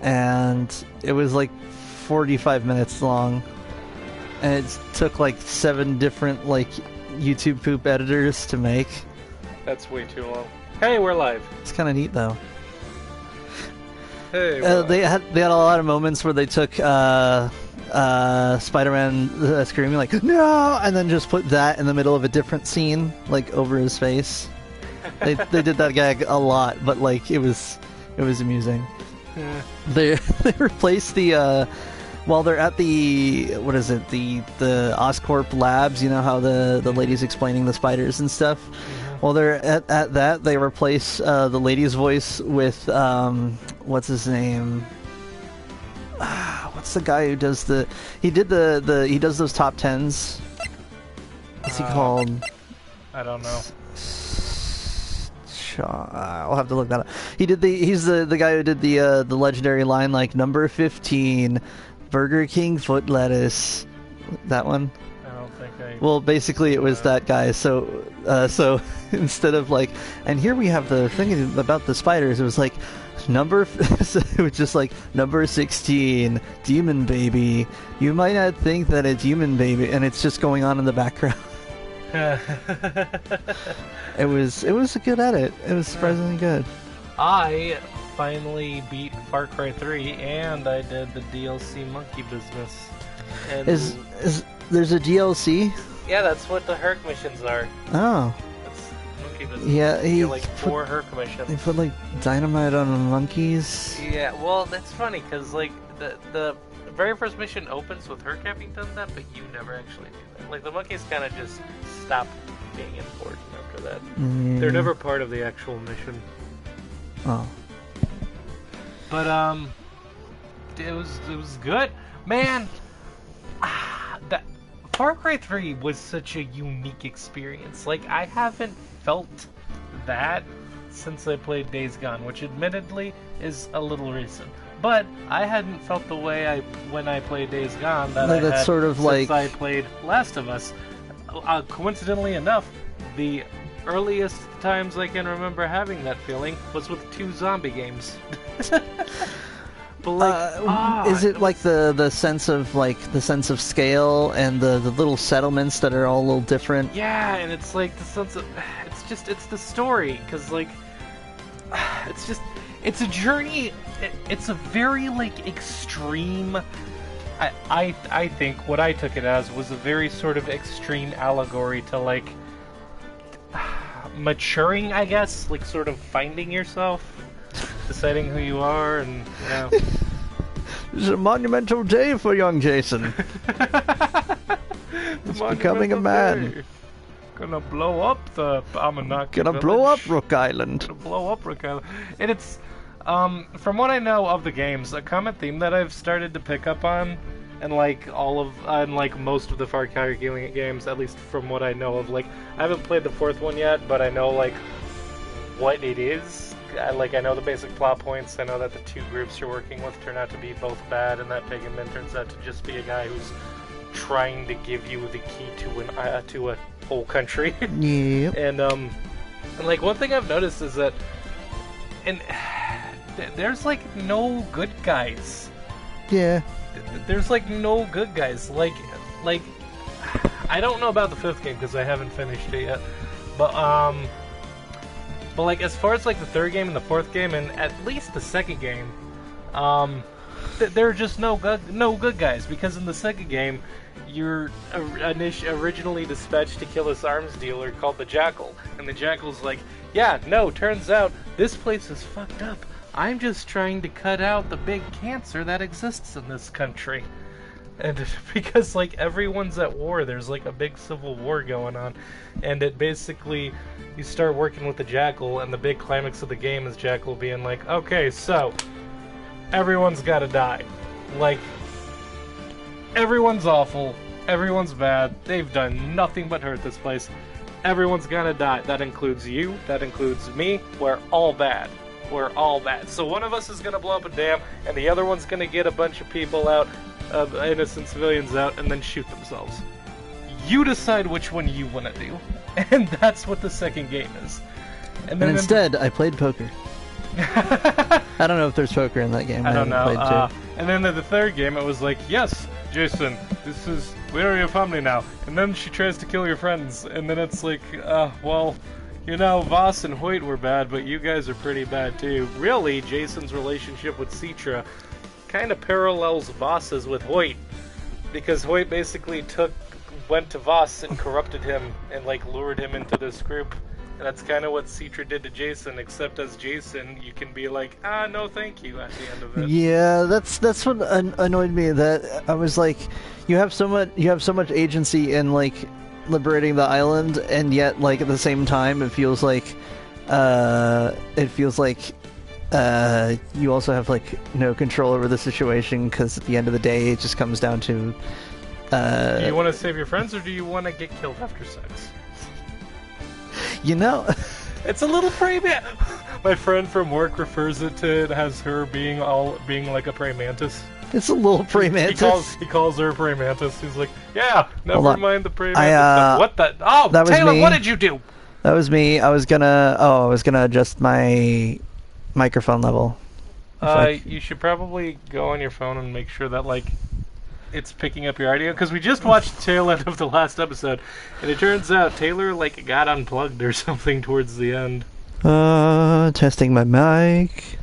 and it was like 45 minutes long, and it took like 7 different like YouTube poop editors to make. That's way too long. Hey, we're live. It's kind of neat though. Hey, they had a lot of moments where they took Spider-Man screaming like no, and then just put that in the middle of a different scene, like over his face. They did that gag a lot, but like it was amusing. Yeah. They replaced the while they're at the the Oscorp labs. You know how the lady's explaining the spiders and stuff. Mm-hmm. While they're at that, they replace the lady's voice with what's his name? What's the guy who does he does those top 10s? What's he called? I don't know. I'll have to look that up. He's the guy who did the legendary line like number 15, Burger King foot lettuce. That one. I don't think I. Well, basically it was that guy. So instead of like, and here we have the thing about the spiders. It was like it was just like number 16, demon baby. You might not think that it's human baby, and it's just going on in the background. It was a good edit. It was surprisingly good. I finally beat Far Cry 3, and I did the DLC monkey business. And There's a DLC? yeah, that's what the Herc missions are. Oh. That's monkey business. Yeah, you get like 4 Herc missions. They put like dynamite on the monkeys. Yeah, well, that's funny because like the very first mission opens with Herc having done that, but you never actually do that. Like the monkeys kind of just stop being important after that. Yeah. They're never part of the actual mission. Oh. But it was good, man. That Far Cry 3 was such a unique experience. Like I haven't felt that since I played Days Gone, which admittedly is a little recent. But I hadn't felt the way when I played Days Gone that I had sort of since like I played Last of Us. Coincidentally enough, the earliest times I can remember having that feeling was with 2 zombie games. But like, is it like the sense of scale and the little settlements that are all a little different? Yeah, and it's like the sense of it's the story because like it's a journey. It's a very like extreme. I think what I took it as was a very sort of extreme allegory to like maturing, I guess, like sort of finding yourself, deciding who you are, and you know. It's a monumental day for young Jason. He's becoming a man. Day. Gonna blow up Amanaki Gonna village. blow up Rook Island. Gonna blow up Rook Island. And it's from what I know of the games, a common theme that I've started to pick up on, and like most of the Far Cry games, at least from what I know of. Like I haven't played the 4th one yet, but I know like what it is. I know the basic plot points. I know that the 2 groups you're working with turn out to be both bad, and that Pagan turns out to just be a guy who's trying to give you the key to a whole country. Yeah. And like one thing I've noticed is that there's like no good guys. Yeah. There's like no good guys. Like I don't know about the 5th game because I haven't finished it yet. But like as far as like the 3rd game and the 4th game and at least the 2nd game, there are just no good guys, because in the 2nd game you're originally dispatched to kill this arms dealer called the Jackal, and the Jackal's like, yeah, no, turns out this place is fucked up. I'm just trying to cut out the big cancer that exists in this country. And because like everyone's at war, there's like a big civil war going on, and it basically, you start working with the Jackal, and the big climax of the game is Jackal being like, okay, so everyone's gotta die. Like, everyone's awful, everyone's bad, they've done nothing but hurt this place, everyone's gonna die. That includes you, that includes me, we're all bad. We're all bad. So one of us is gonna blow up a dam, and the other one's gonna get a bunch of people out, innocent civilians out, and then shoot themselves. You decide which one you want to do, and that's what the 2nd game is. And instead, I played poker. I don't know if there's poker in that game. I don't haven't know. played two. And then in the third game, it was like, yes, Jason, we are your family now. And then she tries to kill your friends, and then it's like, well, you know, Voss and Hoyt were bad, but you guys are pretty bad too. Really, Jason's relationship with Citra kind of parallels Voss's with Hoyt, because Hoyt basically went to Voss and corrupted him and like lured him into this group. And that's kind of what Citra did to Jason, except as Jason, you can be like, no thank you at the end of it. Yeah, that's what annoyed me, that I was like, you have so much agency in like liberating the island, and yet like at the same time it feels like you also have like no control over the situation, because at the end of the day it just comes down to do you want to save your friends, or do you want to get killed after sex? You know, it's a little praying mantis. My friend from work refers it to it as her being like a praying mantis. It's a little praying mantis. He calls her a praying mantis. He's like, yeah, never mind the praying mantis. What the? Oh, that was Taylor, me. what did you do? That was me. I was gonna adjust my microphone level. You should probably go on your phone and make sure that like it's picking up your audio, because we just watched the tail end of the last episode, and it turns out Taylor like got unplugged or something towards the end. Testing my mic.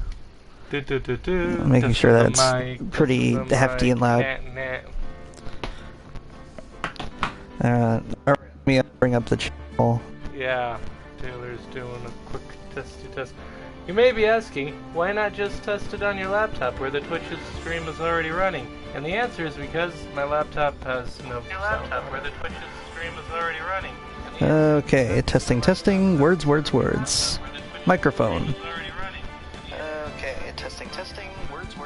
Making sure that it's pretty hefty and loud. Let me bring up the channel. Yeah, Taylor's doing a quick testy test. You may be asking, why not just test it on your laptop where the Twitch's stream is already running? And the answer is because my laptop has no sound. Where the Twitch's stream is already running. Okay, testing. Words. Microphone. Okay, testing. Words.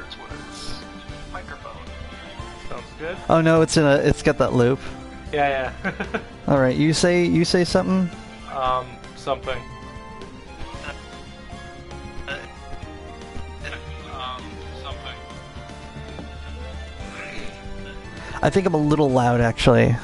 Microphone. Sounds good. Oh no, it's got that loop. Yeah. All right, you say something. Something. I think I'm a little loud, actually.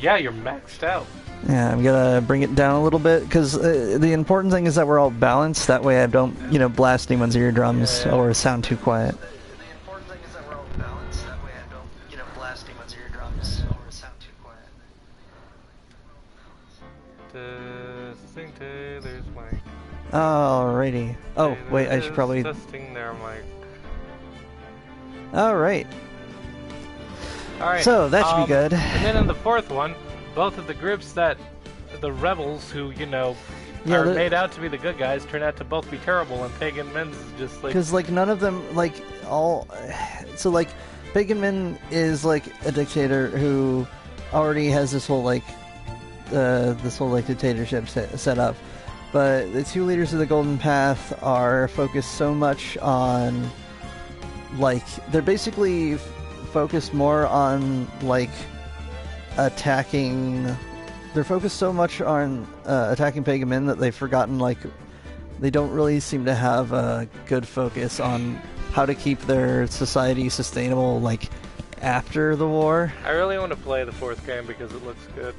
Yeah, you're maxed out. Yeah, I'm gonna bring it down a little bit, because the important thing is that we're all balanced. That way I don't, blast anyone's eardrums or sound too quiet. The important thing is that we're all balanced. That way I don't, blast anyone's eardrums or sound too quiet. Testing Taylor's mic. Alrighty. Oh, wait, I should probably... Testing their mic. Alright. Alright. So, that should be good. And then in the fourth one, both of the groups the rebels who, are made out to be the good guys, turn out to both be terrible, and Pagan Min's is just like... Because, none of them, So, Pagan Min is, a dictator who already has this whole, dictatorship set up. But the two leaders of the Golden Path are focused so much on... they're basically focused more on, attacking... They're focused so much on attacking Pagan Min that they've forgotten, they don't really seem to have a good focus on how to keep their society sustainable, after the war. I really want to play the fourth game because it looks good.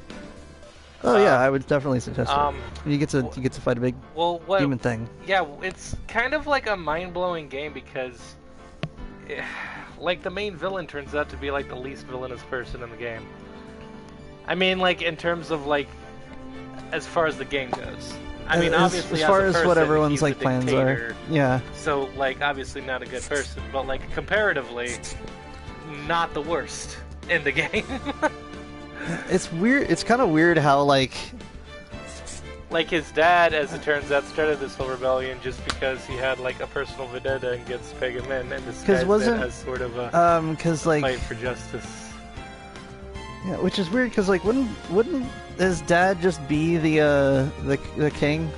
Oh yeah, I would definitely suggest it. You get to fight a big demon thing. Yeah, it's kind of like a mind-blowing game because... the main villain turns out to be, the least villainous person in the game. I mean, in terms of, as far as the game goes. I mean, obviously, as far as a person, what everyone's, he's a plans dictator, are. Yeah. So, obviously not a good person, but, comparatively, not the worst in the game. It's weird. It's kind of weird how, his dad, as it turns out, started this whole rebellion just because he had, a personal vendetta against Pagan Min, and disguised it as sort of a fight for justice. Yeah, which is weird, because, wouldn't his dad just be the king?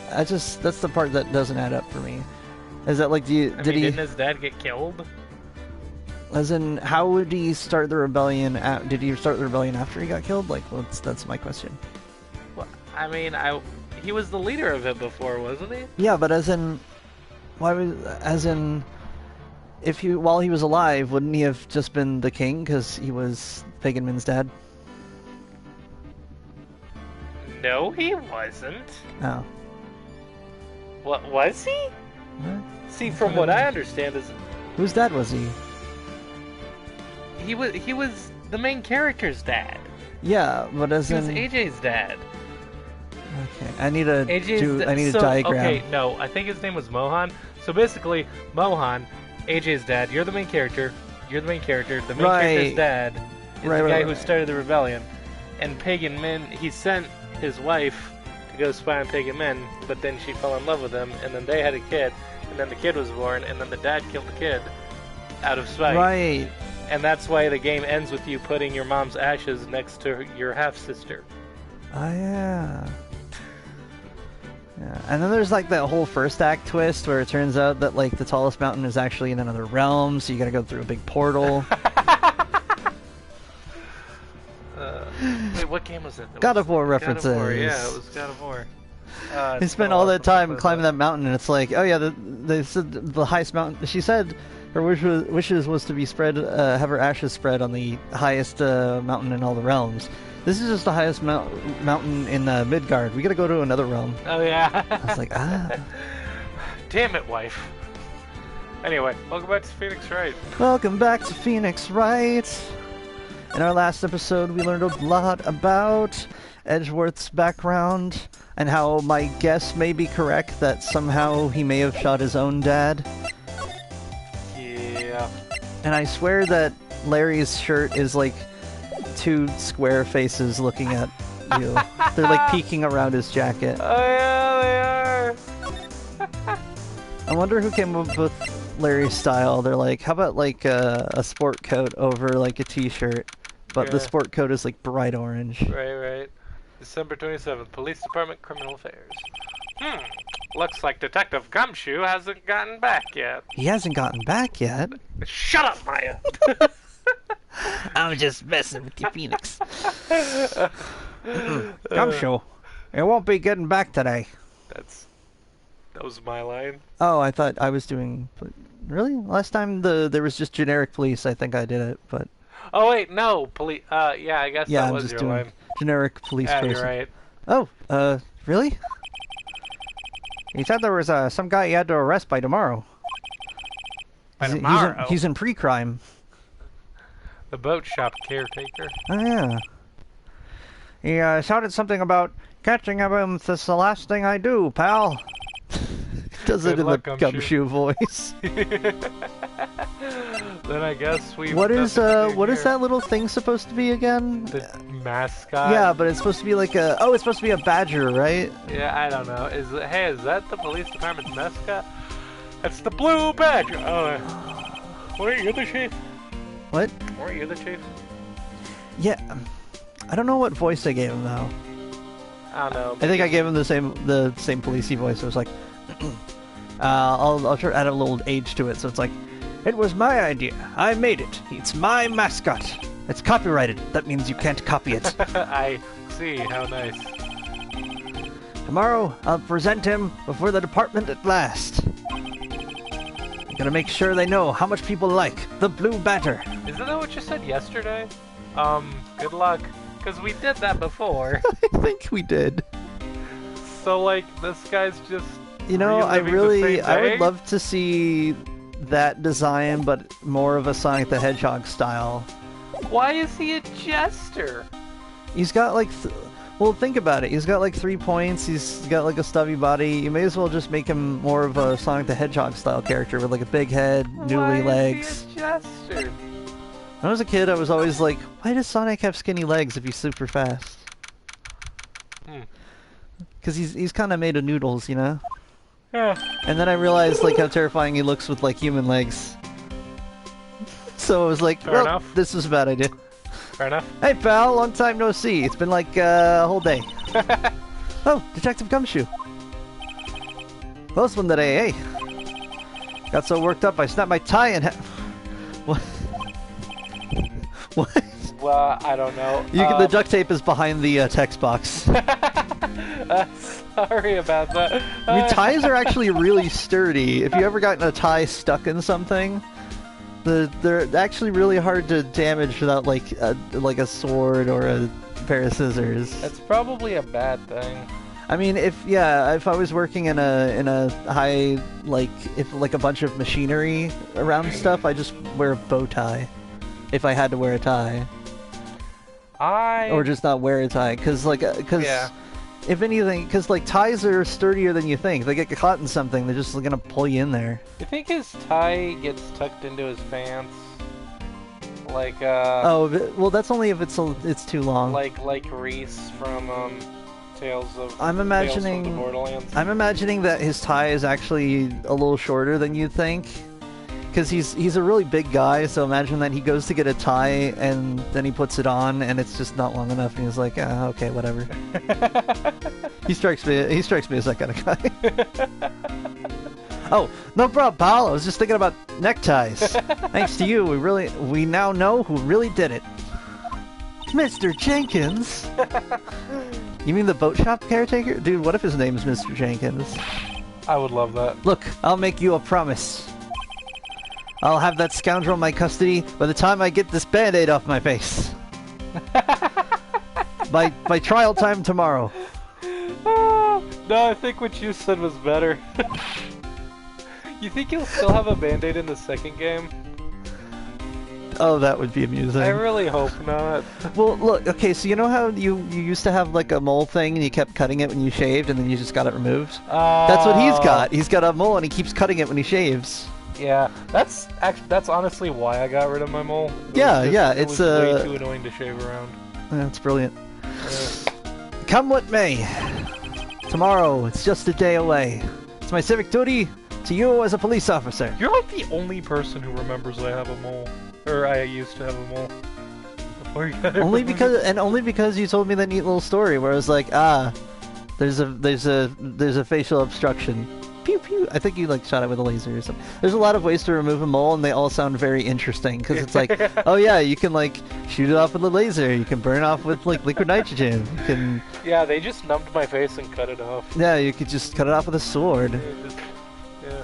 That's the part that doesn't add up for me. Is that, didn't his dad get killed? As in, how would he start the rebellion? Did he start the rebellion after he got killed? That's my question. Well, I mean, he was the leader of it before, wasn't he? Yeah, but while he was alive, wouldn't he have just been the king because he was Pagan Min's dad? No, he wasn't. Oh. What was he? What? See, from what I understand, is Whose dad was he? he was the main character's dad. Yeah, but as He was in... AJ's dad. Okay, I need a AJ's diagram. Okay, no, I think his name was Mohan. So basically, Mohan, AJ's dad. You're the main character. You're the main character. The main character's dad is the guy who started the rebellion. And Pagan Min, he sent his wife to go spy on Pagan Min, but then she fell in love with him, and then they had a kid, and then the kid was born, and then the dad killed the kid out of spite. Right. And that's why the game ends with you putting your mom's ashes next to your half-sister. Oh, yeah. Yeah, and then there's like that whole first act twist where it turns out that like the tallest mountain is actually in another realm, so you gotta go through a big portal. Wait, what game was it? God of War references. God of War, yeah, it was God of War. He spent all that time climbing that mountain, and it's like, oh yeah, they said the highest mountain. She said her wishes was to be spread, have her ashes spread on the highest mountain in all the realms. This is just the highest mountain in Midgard. We gotta go to another realm. Oh yeah. I was like, ah. Damn it, wife. Anyway, welcome back to Phoenix Wright. Welcome back to Phoenix Wright. In our last episode, we learned a lot about Edgeworth's background and how my guess may be correct that somehow he may have shot his own dad. Yeah. And I swear that Larry's shirt is like two square faces looking at you. They're like peeking around his jacket. Oh yeah, they are. I wonder who came up with Larry's style. They're like, how about like a sport coat over like a t-shirt, but the sport coat is like bright orange. Right. December 27th, Police Department, Criminal Affairs. Looks like Detective Gumshoe hasn't gotten back yet. He hasn't gotten back yet. Shut up, Maya! I'm just messing with you, Phoenix. Gumshoe, it won't be getting back today. That was my line. Oh, I thought I was doing... Really? Last time there was just generic police, I think I did it, but... Oh wait, no, police. Yeah, I guess that I'm was just your doing line. Generic police person. You're right. Oh, really? He said there was some guy he had to arrest by tomorrow. By tomorrow? He's in pre-crime. The boat shop caretaker. Oh, yeah. He shouted something about catching him. That's the last thing I do, pal. Does it in the Gumshoe voice. Then I guess we. What is that little thing supposed to be again? The mascot. Yeah, but it's supposed to be like a. Oh, it's supposed to be a badger, right? Yeah, I don't know. Is that the police department's mascot? It's the blue badger. Oh, weren't you the chief? What? Weren't you the chief? Yeah, I don't know what voice I gave him though. I don't know. I think I gave him the same policey voice. It was like, I'll try to add a little age to it. So it's like, it was my idea. I made it. It's my mascot. It's copyrighted. That means you can't copy it. I see. How nice. Tomorrow, I'll present him before the department at last. I'm gonna make sure they know how much people like the blue batter. Isn't that what you said yesterday? Good luck. Because we did that before. I think we did. So, like, this guy's just... You know, I would love to see that design, but more of a Sonic the Hedgehog style. Why is he a jester? He's got, like... Well, think about it. He's got, like, 3 points. He's got, like, a stubby body. You may as well just make him more of a Sonic the Hedgehog style character with, like, a big head, noodly legs. Why is he a jester? When I was a kid, I was always like, why does Sonic have skinny legs if he's super fast? Because he's kind of made of noodles, you know? Yeah. And then I realized, like, how terrifying he looks with, like, human legs. So I was like, Fair enough. This was a bad idea. Fair enough. Hey, pal, long time no see. It's been like a whole day. Oh, Detective Gumshoe. Close one today, hey. Got so worked up, I snapped my tie and... What? What? Well, I don't know. The duct tape is behind the text box. Sorry about that. I mean, ties are actually really sturdy. If you ever gotten a tie stuck in something, They're actually really hard to damage without like a sword or a pair of scissors. That's probably a bad thing. I mean, if I was working in a high if a bunch of machinery around stuff, I just wear a bow tie. If I had to wear a tie. Or just not wear a tie, because yeah. If anything, because ties are sturdier than you think. They get caught in something, they're just gonna pull you in there. You think his tie gets tucked into his pants? Oh, well, that's only if it's too long. Like Reese from Tales from the Borderlands. I'm imagining that his tie is actually a little shorter than you'd think. Because he's a really big guy, so imagine that he goes to get a tie and then he puts it on and it's just not long enough, and he's like, okay, whatever. He strikes me as that kind of guy. Oh, no problem, pal. I was just thinking about neckties. Thanks to you, we now know who really did it. Mr. Jenkins. You mean the boat shop caretaker? Dude, what if his name's Mr. Jenkins? I would love that. Look, I'll make you a promise. I'll have that scoundrel in my custody by the time I get this band-aid off my face. by trial time tomorrow. No, I think what you said was better. You think he'll still have a band-aid in the second game? Oh, that would be amusing. I really hope not. Well, look, okay, so you know how you used to have a mole thing and you kept cutting it when you shaved and then you just got it removed? That's what he's got. He's got a mole and he keeps cutting it when he shaves. Yeah, that's honestly why I got rid of my mole. It was way too annoying to shave around. That's brilliant. Come what may. Tomorrow, it's just a day away. It's my civic duty to you as a police officer. You're like the only person who remembers I have a mole. Or I used to have a mole. Before you got only because you told me that neat little story where I was like, there's a facial obstruction. Pew pew. I think you shot it with a laser or something. There's a lot of ways to remove a mole, and they all sound very interesting because it's like, oh yeah, you can shoot it off with a laser. You can burn it off with liquid nitrogen. You can. Yeah, they just numbed my face and cut it off. Yeah, you could just cut it off with a sword. Yeah.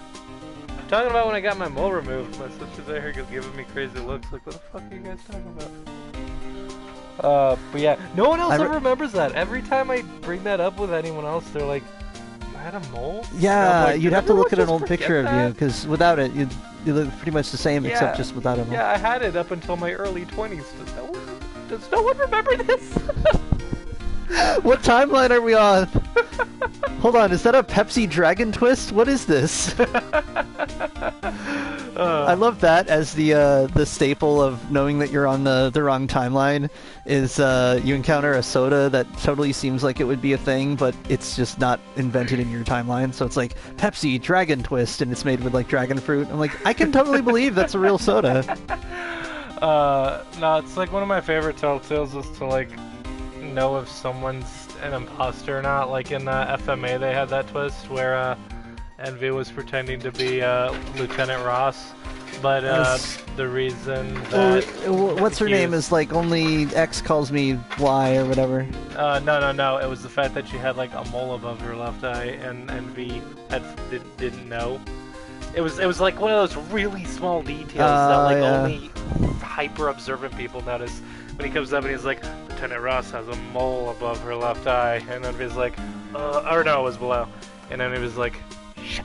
I'm talking about when I got my mole removed. My sister's out here giving me crazy looks. Like, what the fuck are you guys talking about? But yeah, no one else ever remembers that. Every time I bring that up with anyone else, they're like, had a mole? Yeah, you'd have to look at an old picture of you, because without it, you look pretty much the same, except just without a mole. Yeah, I had it up until my early 20s. Does no one remember this? What timeline are we on? Hold on, is that a Pepsi Dragon Twist? What is this? I love that as the staple of knowing that you're on the wrong timeline is you encounter a soda that totally seems like it would be a thing, but it's just not invented in your timeline. So it's like Pepsi Dragon Twist, and it's made with dragon fruit. I'm like, I can totally believe that's a real soda. No, it's one of my favorite telltales is to know if someone's an imposter or not. Like in FMA, they had that twist where Envy was pretending to be Lieutenant Ross, but the reason that what's her name is only X calls me Y or whatever. No. It was the fact that she had a mole above her left eye, and Envy didn't know. It was one of those really small details that only hyper observant people notice. When he comes up and he's like, Lieutenant Ross has a mole above her left eye, and then he's like, or no, it was below, and then he was like, shit.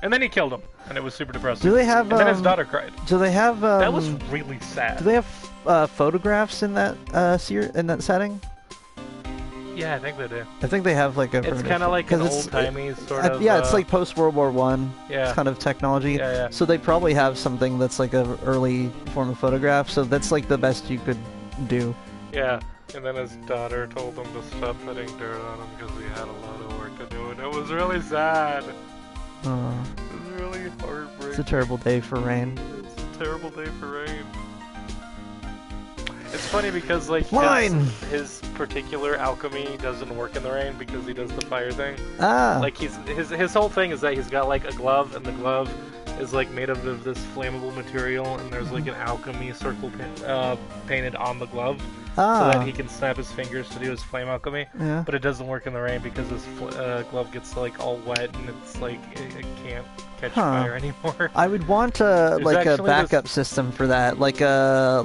And then he killed him, and it was super depressing. Do they have? And then his daughter cried. Do they have? That was really sad. Do they have photographs in that in that setting? Yeah, I think they do. I think they have a. It's kind of like an old-timey sort of. Yeah, it's post World War I. Yeah. It's kind of technology. Yeah. So they probably have something that's an early form of photograph. So that's the best you could do. Yeah, and then his daughter told him to stop putting dirt on him because he had a lot of work to do, and it was really sad. It was really heartbreaking. It's a terrible day for Rain. It's a terrible day for Rain. It's funny because his particular alchemy doesn't work in the rain because he does the fire thing. His whole thing is that he's got a glove, and the glove is made of this flammable material, and there's an alchemy circle painted on the glove. so that he can snap his fingers to do his flame alchemy. Yeah. But it doesn't work in the rain because his glove gets like all wet and it's like it can't catch fire anymore. I would want like a backup system for that, like a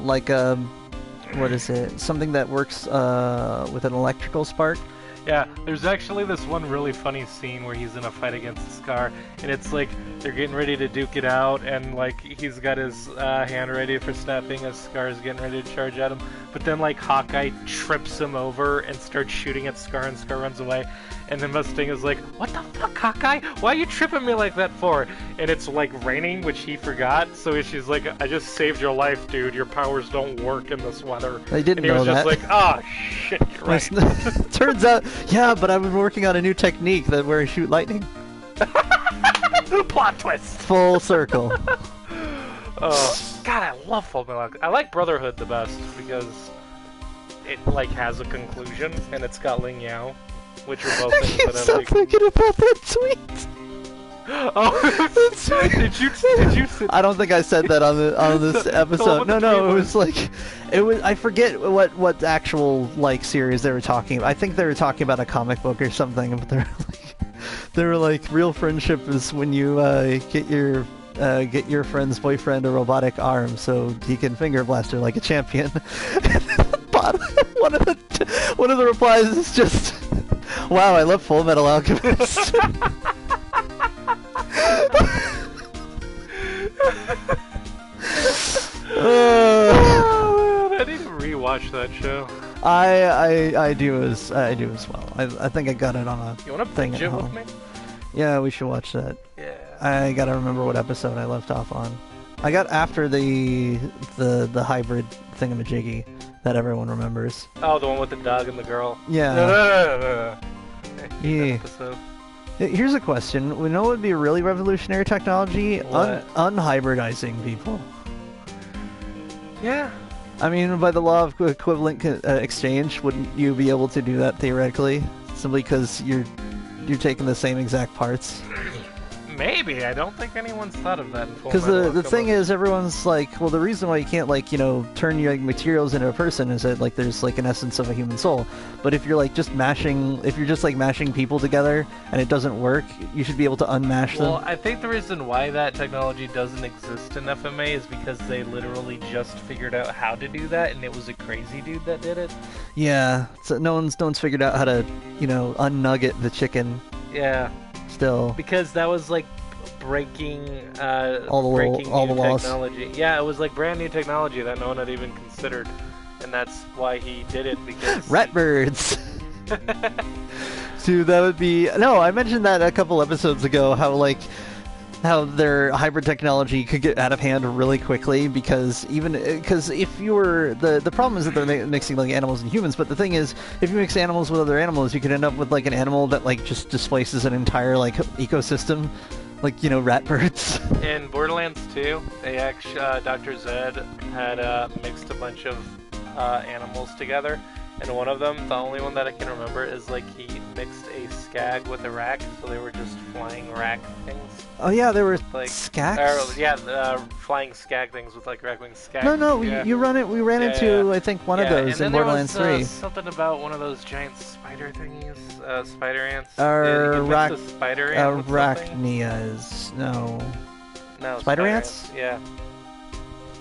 what is it? Something that works with an electrical spark. Yeah, there's actually this one really funny scene where he's in a fight against Scar, and it's like they're getting ready to duke it out, and like he's got his hand ready for snapping as Scar's getting ready to charge at him, but then like Hawkeye trips him over and starts shooting at Scar, and Scar runs away, and then Mustang is like, "What the fuck, Hawkeye? Why are you tripping me like that for?" And it's like raining, which he forgot, so she's like, "I just saved your life, dude. Your powers don't work in this weather." I didn't know that. And he was just like, "Ah, shit, you're right." Turns out, yeah, but I've been working on a new technique where I shoot lightning. Plot twist. Full circle. Oh, God, I love Full Metal Alchemist. I like Brotherhood the best because it like has a conclusion and it's got Ling Yao, which are both things that I stop like. thinking about that tweet. Oh, did you? I don't think I said that on this episode. No, it was like, I forget what actual like series they were talking about. I think they were talking about a comic book or something. But they were like, real friendship is when you get your friend's boyfriend a robotic arm so he can finger blast her like a champion. One of the replies is just, "Wow, I love Full Metal Alchemist." Oh, man, I need to rewatch that show. I do as well. I think I got it on a You want to thing binge at it with home. me? Yeah, we should watch that. Yeah. I gotta remember what episode I left off on. I got after the hybrid thingamajiggy that everyone remembers. Oh, the one with the dog and the girl. Yeah. Yeah. Episode. Here's a question. We know what would be a really revolutionary technology? What? Unhybridizing people. Yeah. I mean, by the law of equivalent exchange, wouldn't you be able to do that theoretically? Simply because you're taking the same exact parts? Maybe. I don't think anyone's thought of that in Full Because Metal the thing is, everyone's like, well, the reason why you can't, like, turn your materials into a person is that, like, there's, like, an essence of a human soul. But if you're, like, just mashing people together and it doesn't work, you should be able to unmash them. Well, I think the reason why that technology doesn't exist in FMA is because they literally just figured out how to do that, and it was a crazy dude that did it. Yeah. So no one's figured out how to, unnugget the chicken. Yeah. Still. Because that was like breaking all the laws. Technology. Yeah, it was like brand new technology that no one had even considered, and that's why he did it. Because Ratbirds. Dude, that would be I mentioned that a couple episodes ago. How their hybrid technology could get out of hand really quickly because if you were the problem is that they're mixing like animals and humans, but the thing is if you mix animals with other animals you could end up with like an animal that like just displaces an entire like ecosystem, like ratbirds. In Borderlands 2, they actually Dr. Zed had mixed a bunch of animals together. And one of them, the only one that I can remember, is like he mixed a skag with a rak, so they were just flying rak things. Oh yeah, there were like skags. Flying skag things with like rak wings. Skags. No, yeah. We ran into I think one of those in Borderlands 3. And then something about one of those giant spider thingies, spider ants. Spider ant. Arachnias. No, spider ants. Yeah.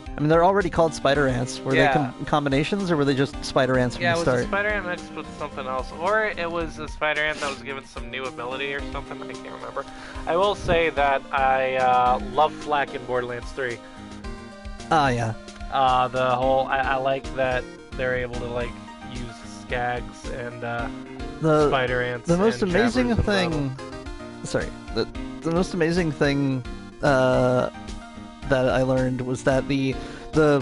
I mean, they're already called spider ants. Were they combinations, or were they just spider ants from the start? Yeah, it was a spider ant mixed with something else. Or it was a spider ant that was given some new ability or something. I can't remember. I will say that I love flak in Borderlands 3. Ah, yeah. I like that they're able to, like, use skags and spider ants. The most and amazing jabbers thing... Sorry. The most amazing thing... that I learned was that the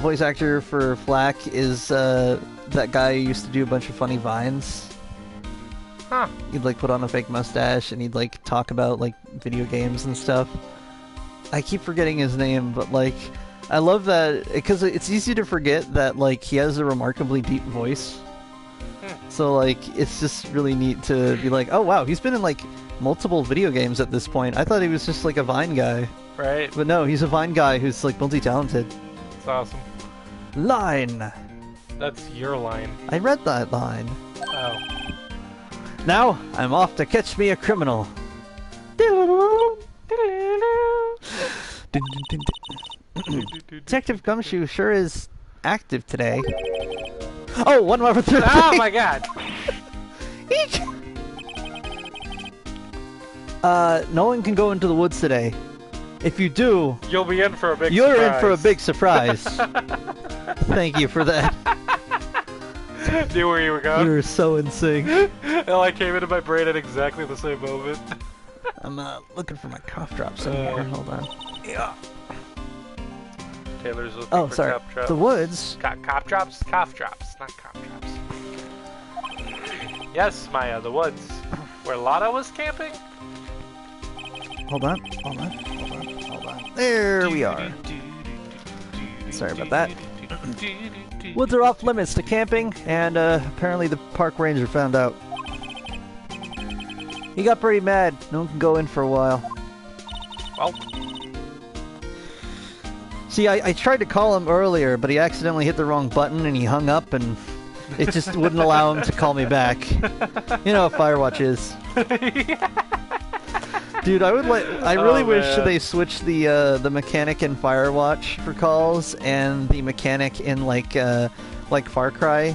voice actor for Flack is that guy who used to do a bunch of funny vines. Huh. He'd like put on a fake mustache and he'd like talk about like video games and stuff. I keep forgetting his name, but like I love that because it's easy to forget that like he has a remarkably deep voice. So like it's just really neat to be like, oh wow, he's been in like multiple video games at this point. I thought he was just like a Vine guy. Right. But no, he's a Vine guy who's like multi-talented. It's awesome. Line. That's your line. I read that line. Oh. Now, I'm off to catch me a criminal. Detective Gumshoe sure is active today. Oh, one more for 3. Oh my god! Each. No one can go into the woods today. If you do, You'll be in for a big you're surprise. in for a big surprise. Thank you for that. Knew where you were going. You were so in sync. Well, I came into my brain at exactly the same moment. I'm looking for my cough drop somewhere. Hold on. Yeah. Taylor's looking Oh, for sorry. cough drops. The woods. Cough drops? Cough drops, not cough drops. Yes, Maya, the woods. Where Lana was camping? Hold on. There we are. Sorry about that. Woods are off limits to camping, and apparently the park ranger found out. He got pretty mad. No one can go in for a while. Well, See, I tried to call him earlier, but he accidentally hit the wrong button and he hung up, and it just wouldn't allow him to call me back. You know how Firewatch is. Dude, I really wish they switched the mechanic in Firewatch for calls and the mechanic in like Far Cry,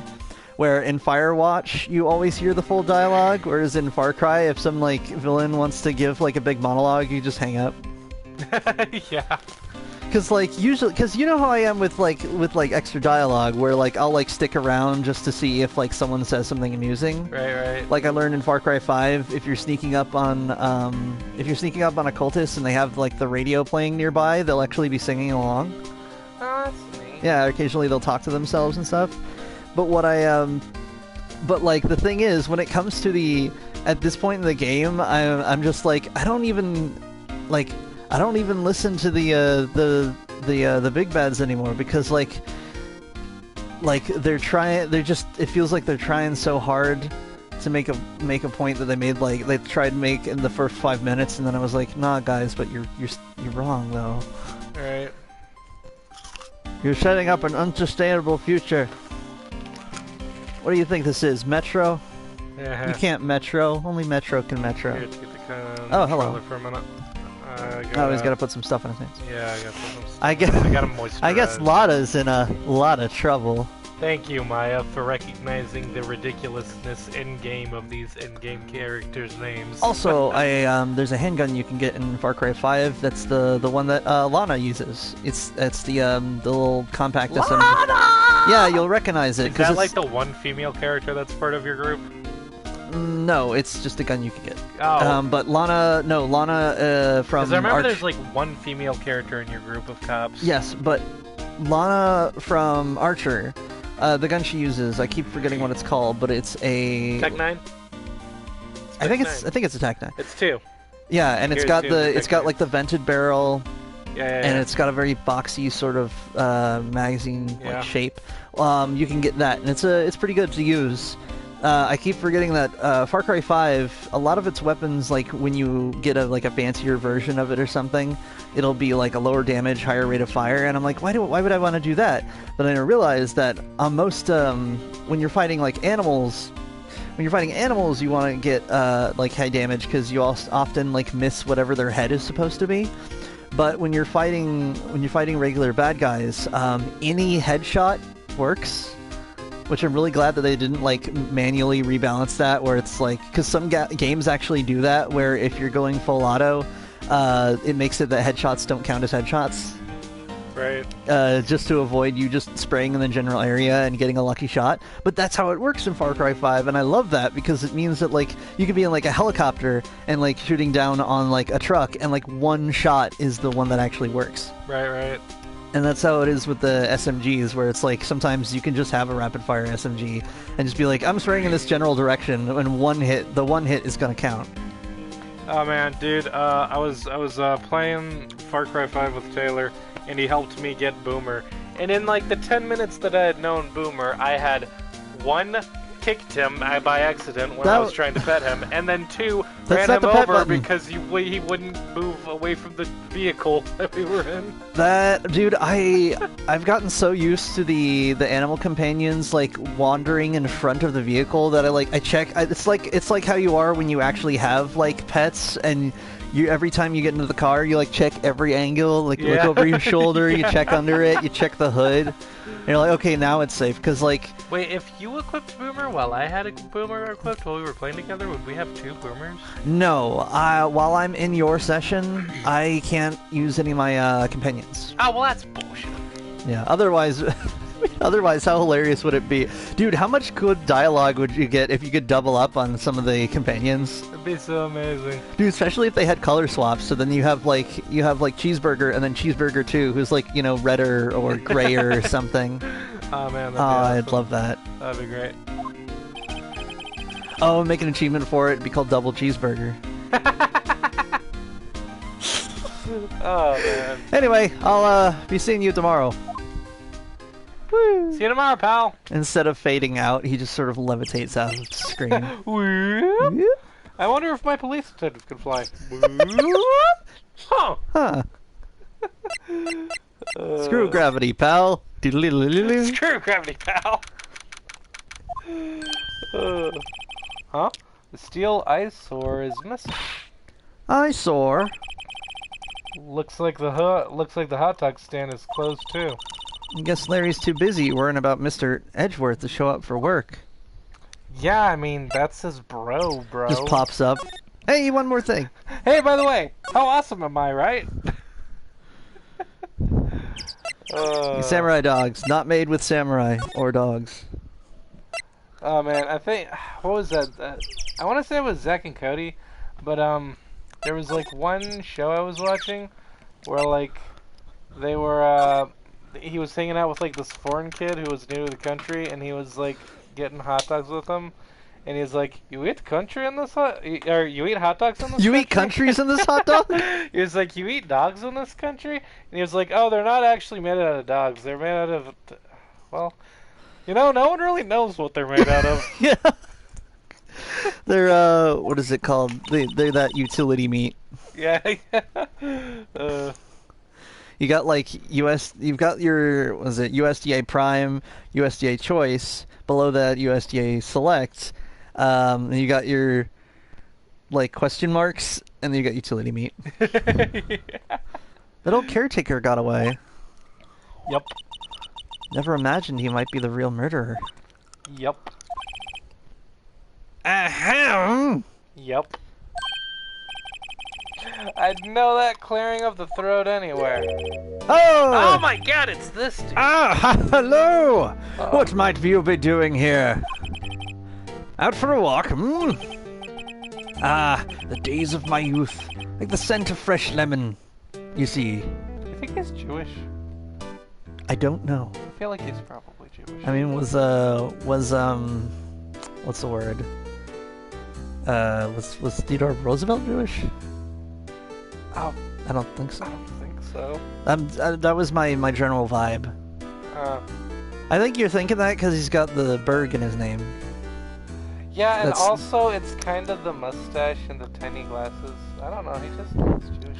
where in Firewatch you always hear the full dialogue, whereas in Far Cry, if some like villain wants to give like a big monologue, you just hang up. yeah. Cause like usually, cause you know how I am with like extra dialogue, where like I'll like stick around just to see if like someone says something amusing. Right. Like I learned in Far Cry 5, if you're sneaking up on a cultist and they have like the radio playing nearby, they'll actually be singing along. Oh, that's neat. Yeah, occasionally they'll talk to themselves and stuff. But but like the thing is, when it comes to at this point in the game, I'm just like I don't even listen to the big bads anymore, because like it feels like they're trying so hard to make a point that they made, like they tried to make in the first 5 minutes, and then I was like, nah guys, but you're wrong though. Right. You're setting up an unsustainable future. What do you think this is, Metro? Yeah. You can't Metro. Only Metro can Metro. Here, take the Oh, hello. for a minute. Oh, he's got to put some stuff in his hands. Yeah, I got some. I got him moisturize. I guess Lada's in a lot of trouble. Thank you, Maya, for recognizing the ridiculousn's in-game of these in-game characters' names. Also, there's a handgun you can get in Far Cry 5. That's the one that Lana uses. It's the little compact SMG. Yeah, you'll recognize it. Is that like the one female character that's part of your group? No, it's just a gun you can get. Oh. But Lana from Because I remember there's like one female character in your group of cops. Yes, but Lana from Archer, the gun she uses, I keep forgetting what it's called, but it's a Tech 9? I think it's a Tech 9. It's 2. Yeah, and it's got like the vented barrel. Yeah. And it's got a very boxy sort of magazine like shape. You can get that, and it's pretty good to use. I keep forgetting that Far Cry 5, a lot of its weapons, like when you get a fancier version of it or something, it'll be like a lower damage, higher rate of fire, and I'm like, why would I want to do that? But then I realized that on most when you're fighting like animals, you want to get like high damage because you often like miss whatever their head is supposed to be. But when you're fighting regular bad guys, any headshot works. Which I'm really glad that they didn't like manually rebalance that, where it's like, because some games actually do that, where if you're going full auto, it makes it that headshots don't count as headshots. Right. Just to avoid you just spraying in the general area and getting a lucky shot. But that's how it works in Far Cry 5, and I love that because it means that like you could be in like a helicopter and like shooting down on like a truck, and like one shot is the one that actually works. Right. And that's how it is with the SMGs, where it's like sometimes you can just have a rapid-fire SMG and just be like, I'm spraying in this general direction, and the one hit is gonna count. Oh man, dude, I was playing Far Cry 5 with Taylor, and he helped me get Boomer. And in like the 10 minutes that I had known Boomer, I had one kicked him by accident when That I was trying to pet him, and then 2, That's ran not him the pet over button. because he wouldn't move away from the vehicle that we were in. That dude, I've gotten so used to the animal companions like wandering in front of the vehicle that I check. It's like how you are when you actually have like pets, and you every time you get into the car you like check every angle, like you look over your shoulder, you check under it, you check the hood, and you're like, okay, now it's safe because like. Wait, if you equipped Boomer while I had a Boomer equipped while we were playing together, would we have 2 Boomers? No, while I'm in your session, I can't use any of my companions. Oh, well, that's bullshit. Yeah, otherwise, how hilarious would it be? Dude, how much good dialogue would you get if you could double up on some of the companions? It'd be so amazing. Dude, especially if they had color swaps, so then you have like Cheeseburger and then Cheeseburger 2, who's like, you know, redder or grayer or something. Oh, man, that'd be I'd awesome. love that. That'd be great. Oh, make an achievement for it, it'd be called Double Cheeseburger. Oh, man. Anyway, I'll be seeing you tomorrow. Woo. See you tomorrow, pal. Instead of fading out, he just sort of levitates out of the screen. Whoop. Yeah. I wonder if my police detective could fly. Huh. Huh. Screw gravity, pal. Doodle-doodle-doodle. Screw gravity, pal. Huh? The steel eyesore is missing. Eyesore. Looks like the hot dog stand is closed too. I guess Larry's too busy worrying about Mr. Edgeworth to show up for work. Yeah, I mean that's his bro. Just pops up. Hey, one more thing. Hey, by the way, how awesome am I, right? Samurai dogs, not made with samurai or dogs. Oh man, I think what was that? I want to say it was Zach and Cody, but there was like one show I was watching where like they were he was hanging out with like this foreign kid who was new to the country, and he was like getting hot dogs with him, and he's like, "You eat country in this or you eat hot dogs in this? You country? eat countries in this hot dog? He was like, "You eat dogs in this country?" And he was like, "Oh, they're not actually made out of dogs. They're made out of, well, you know, no one really knows what they're made out of." Yeah. They're what is it called? They're that utility meat. Yeah. You got like you've got your, what is it, USDA Prime, USDA Choice, below that USDA Select, and you got your like question marks, and then you got utility meat. Yeah. That old caretaker got away. Yep. Never imagined he might be the real murderer. Yep. Ahem! Yep. I'd know that clearing of the throat anywhere. Oh! Oh my god, it's this dude. Ah, hello! What might you be doing here? Out for a walk, hmm? Ah, the days of my youth. Like the scent of fresh lemon. You see, You think he's Jewish? I don't know. I feel like he's probably Jewish. I mean, what's the word? Was Theodore Roosevelt Jewish? Oh, I don't think so. I don't think so. That was my general vibe. I think you're thinking that because he's got the Berg in his name. Yeah, and That's- also it's kind of the mustache and the tiny glasses. I don't know, he just looks Jewish.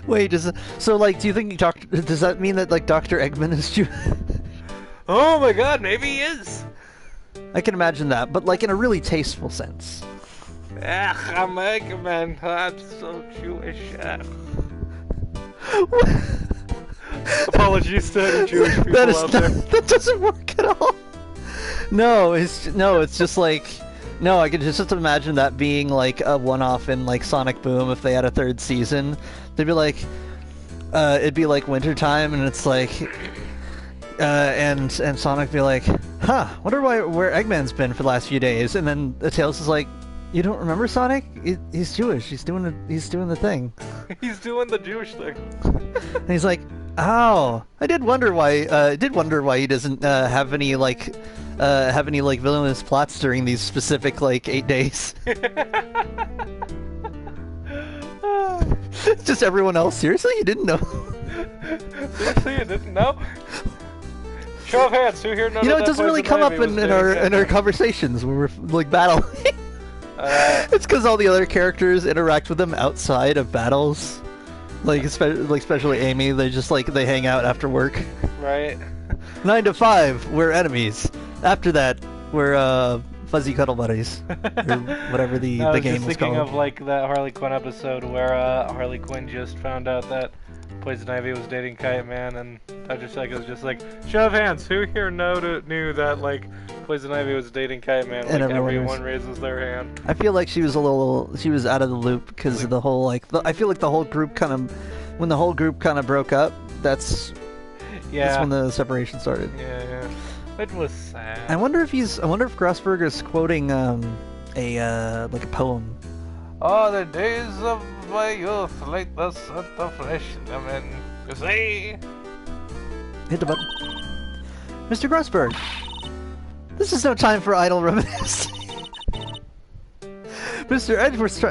Wait, do you think does that mean that like Dr. Eggman is Jewish? Oh my god, maybe he is! I can imagine that, but like in a really tasteful sense. I'm Eggman, I'm so Jewish. Apologies to any Jewish people That is out not, there. that doesn't work at all. No, it's just like, no, I could just imagine that being like a one-off in like Sonic Boom if they had a third season. They'd be like, it'd be like wintertime and it's like, and Sonic be like, huh, wonder where Eggman's been for the last few days, and then Tails is like, you don't remember Sonic? He's Jewish. He's doing the thing. He's doing the Jewish thing. And he's like, oh, I did wonder why he doesn't have any villainous plots during these specific like 8 days. Just everyone else. Seriously, you didn't know? Seriously, you didn't know? Show of hands. Who here knows? You know, it doesn't really come up in our conversations when we're like battling. It's because all the other characters interact with them outside of battles. Like especially Amy, they just they hang out after work. Right. 9 to 5, we're enemies. After that, we're fuzzy cuddle buddies, or whatever the game was called. I was just thinking of that Harley Quinn episode where Harley Quinn just found out that Poison Ivy was dating Kite Man, and Dr. Psycho was just like, show of hands, who here knew that Poison Ivy was dating Kite Man? And everyone raises their hand. I feel like she was out of the loop because of the whole I feel like the whole group when the whole group kind of broke up. That's when the separation started. Yeah. It was sad. I wonder if Grossberg is quoting a poem. Oh, the days of my youth, like the scent of fresh lemon. You see? Hit the button. Mr. Grossberg, this is no time for idle reminiscing. Mr. Edgeworth,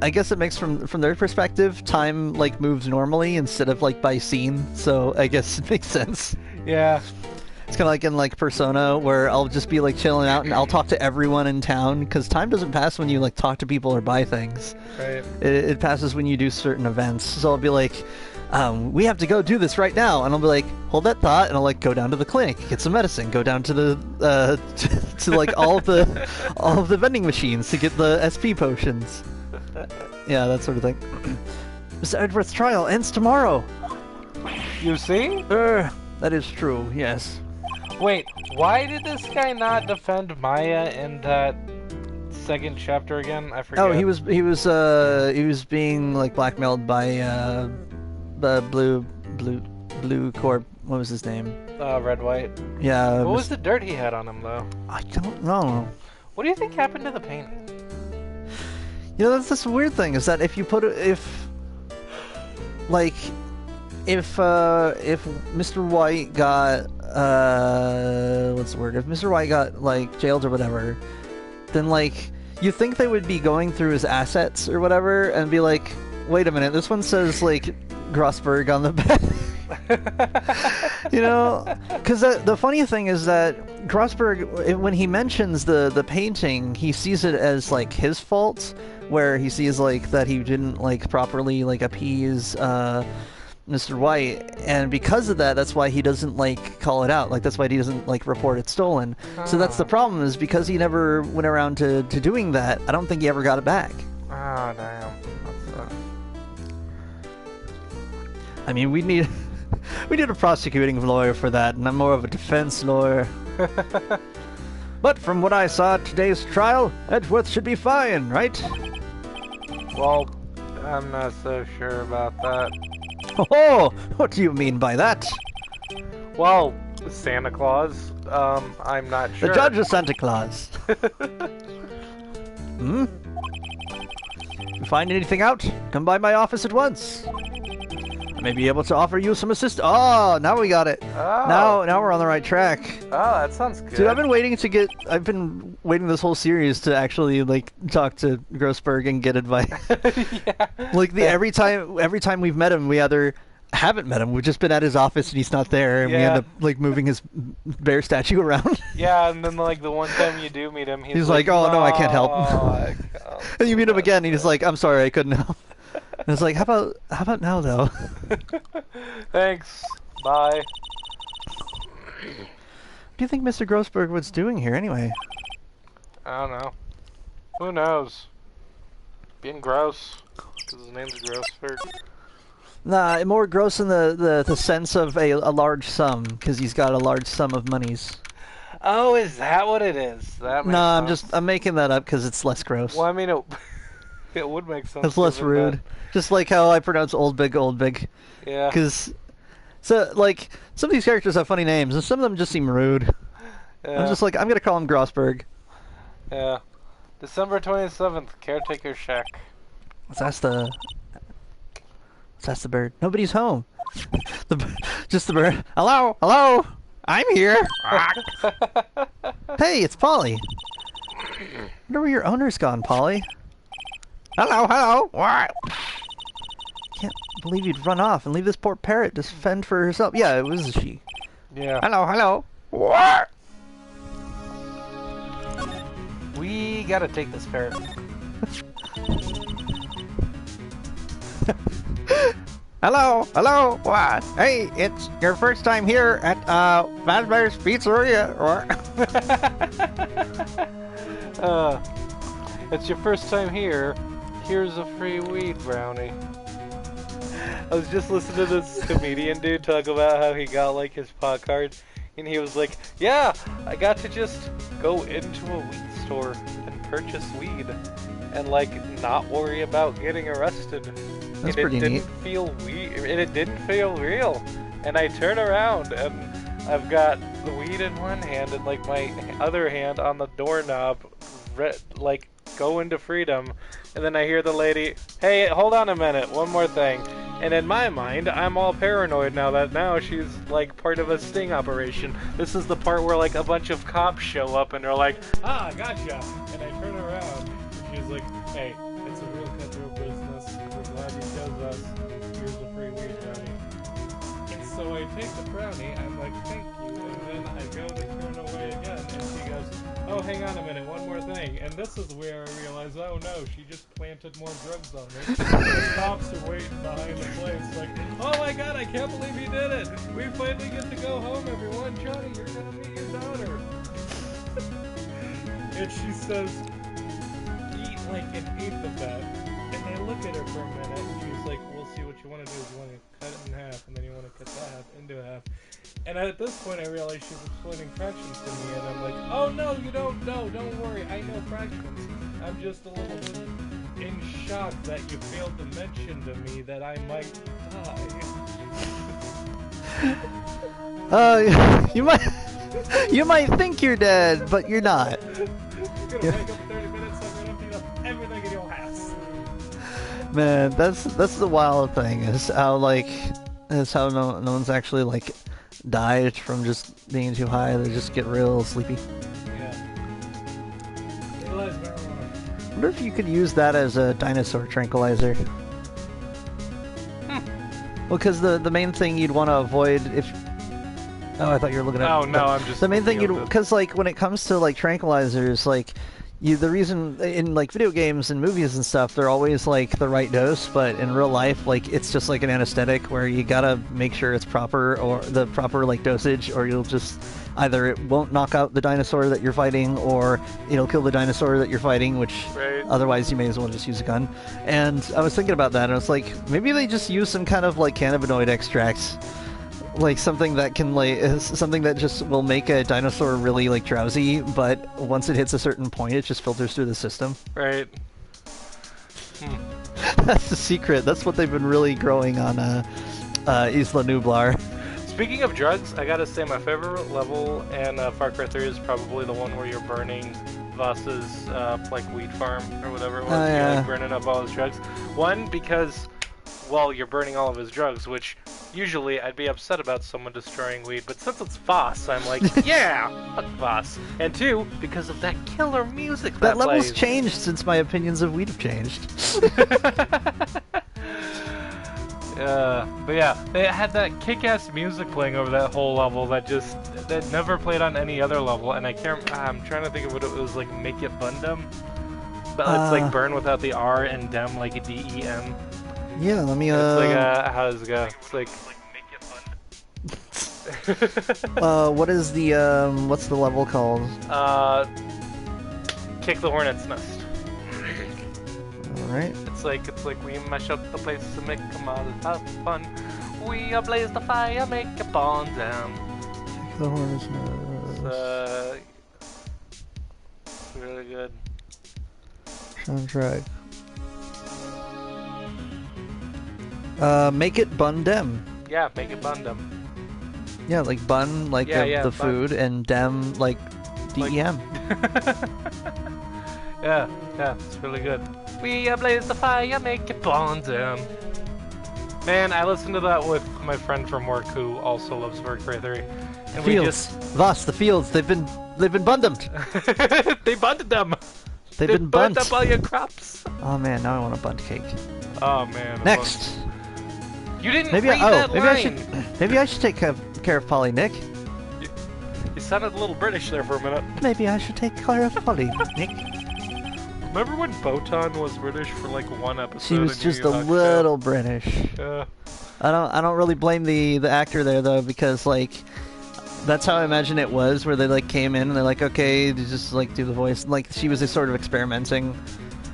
I guess it makes from their perspective, time moves normally instead of by scene, so I guess it makes sense. Yeah. It's kind of like in Persona, where I'll just be chilling out and I'll talk to everyone in town, because time doesn't pass when you talk to people or buy things. Right. It passes when you do certain events. So I'll be like, we have to go do this right now, and I'll be like, hold that thought, and I'll go down to the clinic, get some medicine, go down to the to all of the vending machines to get the SP potions. Yeah, that sort of thing. Mr. Edgeworth's trial ends tomorrow. You see? That is true. Yes. Wait, why did this guy not defend Maya in that second chapter again? I forget. Oh, he was being blackmailed by the blue corp. What was his name? Red White. Yeah. What was the dirt he had on him though? I don't know. What do you think happened to the painting? That's this weird thing, is that if you put if Mr. White got what's the word? If Mr. White got jailed or whatever, then you think they would be going through his assets or whatever and be like, wait a minute, this one says Grossberg on the back. Because the funny thing is that Grossberg, when he mentions the painting, he sees it as his fault, where he sees that he didn't properly appease Mr. White, and because of that, that's why he doesn't call it out. That's why he doesn't report it stolen. So that's the problem, is because he never went around to doing that. I don't think he ever got it back. Ah, damn. That sucks. I mean, we need a prosecuting lawyer for that, and I'm more of a defense lawyer. But from what I saw at today's trial, Edgeworth should be fine, right? Well, I'm not so sure about that. Oh, what do you mean by that? Well, Santa Claus, I'm not sure. The judge is Santa Claus. You find anything out? Come by my office at once. I may be able to offer you some assistance. Oh, now we got it. Oh. Now we're on the right track. Oh, that sounds good. Dude, I've been waiting this whole series to actually talk to Grossberg and get advice. Yeah. Every time we've met him, we either haven't met him, we've just been at his office and he's not there, and we end up moving his bear statue around. Yeah, and then the one time you do meet him, he's like, oh no, I can't help. And you meet him again, and he's like, I'm sorry, I couldn't help. And it's like, how about now though? Thanks. Bye. What do you think Mr. Grossberg was doing here anyway? I don't know. Who knows? Being gross. Because his name's Grossberg. Nah, more gross in the sense of a large sum, because he's got a large sum of monies. Oh, is that what it is? That makes sense. I'm making that up because it's less gross. Well, I mean, it would make sense. It's less rude. That. Just like how I pronounce Old Big. Yeah. Because, some of these characters have funny names, and some of them just seem rude. Yeah. I'm just I'm going to call him Grossberg. Yeah. December 27th, Caretaker Shack. That's the bird. Nobody's home. Just the bird. Hello, I'm here. Hey, it's Polly. Wonder where your owner's gone, Polly. Hello. What? Can't believe you'd run off and leave this poor parrot to fend for herself. Yeah, it was she. Yeah. Hello. What? We gotta take this ferret. Hello, what? Hey, it's your first time here at Fazbear's Pizzeria, or? It's your first time here. Here's a free weed brownie. I was just listening to this comedian dude talk about how he got like his pot card, and he was like, "Yeah, I got to just go into a weed store and purchase weed, and like not worry about getting arrested." That's pretty neat. It didn't feel real. And I turn around and I've got the weed in one hand and like my other hand on the doorknob, like go into freedom. And then I hear the lady, "Hey, hold on a minute, one more thing." And in my mind, I'm all paranoid now she's like part of a sting operation. This is the part where like a bunch of cops show up and they're like, "Ah, gotcha." And I turn around and she's like, "Hey, it's a real cutthroat business. We're glad you chose us. Here's a free weed brownie." And so I take the brownie, I'm like, "Thank you." And then I go to turn away again and she goes, "Oh, hang on a minute, one more thing." And this is where I realize, oh no, she just planted more drugs on me. The cops are waiting behind the place like, "Oh my god, I can't believe you did it. We finally get to go home, everyone. Johnny, you're gonna meet your daughter." And she says, "Eat like an eighth of that." And I look at her for a minute and she's like, "We'll see what you want to do. You want to cut it in half and then you want to cut that half into half." And at this point I realized she was explaining fractions to me and I'm like, "Oh no, you don't worry, I know fractions. I'm just a little bit in shock that you failed to mention to me that I might die." You might think you're dead, but you're not. You're gonna wake up in 30 minutes, I'm gonna empty up everything in your house. Man, that's the wild thing is how no one's actually like died from just being too high. They just get real sleepy. Yeah. Legalize marijuana. I wonder if you could use that as a dinosaur tranquilizer. Well, because the main thing you'd want to avoid if... Oh, I thought you were looking at... Oh, no, I'm just... The main thing because, like, when it comes to, like, tranquilizers, like, the reason in, like, video games and movies and stuff, they're always, like, the right dose, but in real life, like, it's just like an anesthetic where you gotta make sure it's proper, or the proper, like, dosage, or you'll just... Either it won't knock out the dinosaur that you're fighting, or it'll kill the dinosaur that you're fighting, which otherwise you may as well just use a gun. And I was thinking about that, and I was like, maybe they just use some kind of, like, cannabinoid extracts. Like, something that can, like, something that just will make a dinosaur really, like, drowsy, but once it hits a certain point, it just filters through the system. Right. That's the secret. That's what they've been really growing on, Isla Nublar. Speaking of drugs, I gotta say my favorite level in Far Cry 3 is probably the one where you're burning Voss's, like, weed farm, or whatever it was. Oh, yeah. You're, like, burning up all his drugs. One, because, well, you're burning all of his drugs, which usually I'd be upset about someone destroying weed, but since it's Voss, I'm like, yeah, fuck Voss. And two, because of that killer music that level's plays. changed since my opinions of weed have changed. But yeah, they had that kick-ass music playing over that whole level that never played on any other level, and I'm trying to think of what it was, like, Make It Bundem? But it's like burn without the R and dem, like a D-E-M. Yeah, let me, It's like, how does it go? It's like Make It Bundem. what is the, what's the level called? Kick the Hornet's Nest. Alright. It's like we mash up the place to make them all have fun. We ablaze the fire, make a bond down. Kick the Hornet's Nest. It's really good. Soundtrack. Make It Bundem. Yeah, Make It Bundem. Yeah, like bun, like the bun. food, and dem, like DEM. Yeah, it's really good. We ablaze the fire, make it bondem. Man, I listened to that with my friend from work who also loves Far Cry 3. And Fields. Voss, the fields, they've been bundemed. They bunded them. They've been burnt bunt. up all your crops. Oh man, now I want a bunt cake. Oh man. Next. You didn't read that line. Maybe I should take care of Polly Nick. sounded a little British there for a minute. Maybe I should take care of Polly, Nick. Remember when Botan was British for like one episode? She was in just Yu a Yu Hakusho? little British. Yeah. I don't really blame the actor there though, because like that's how I imagine it was, where they like came in and they're like, okay, to just like do the voice. Like she was sort of experimenting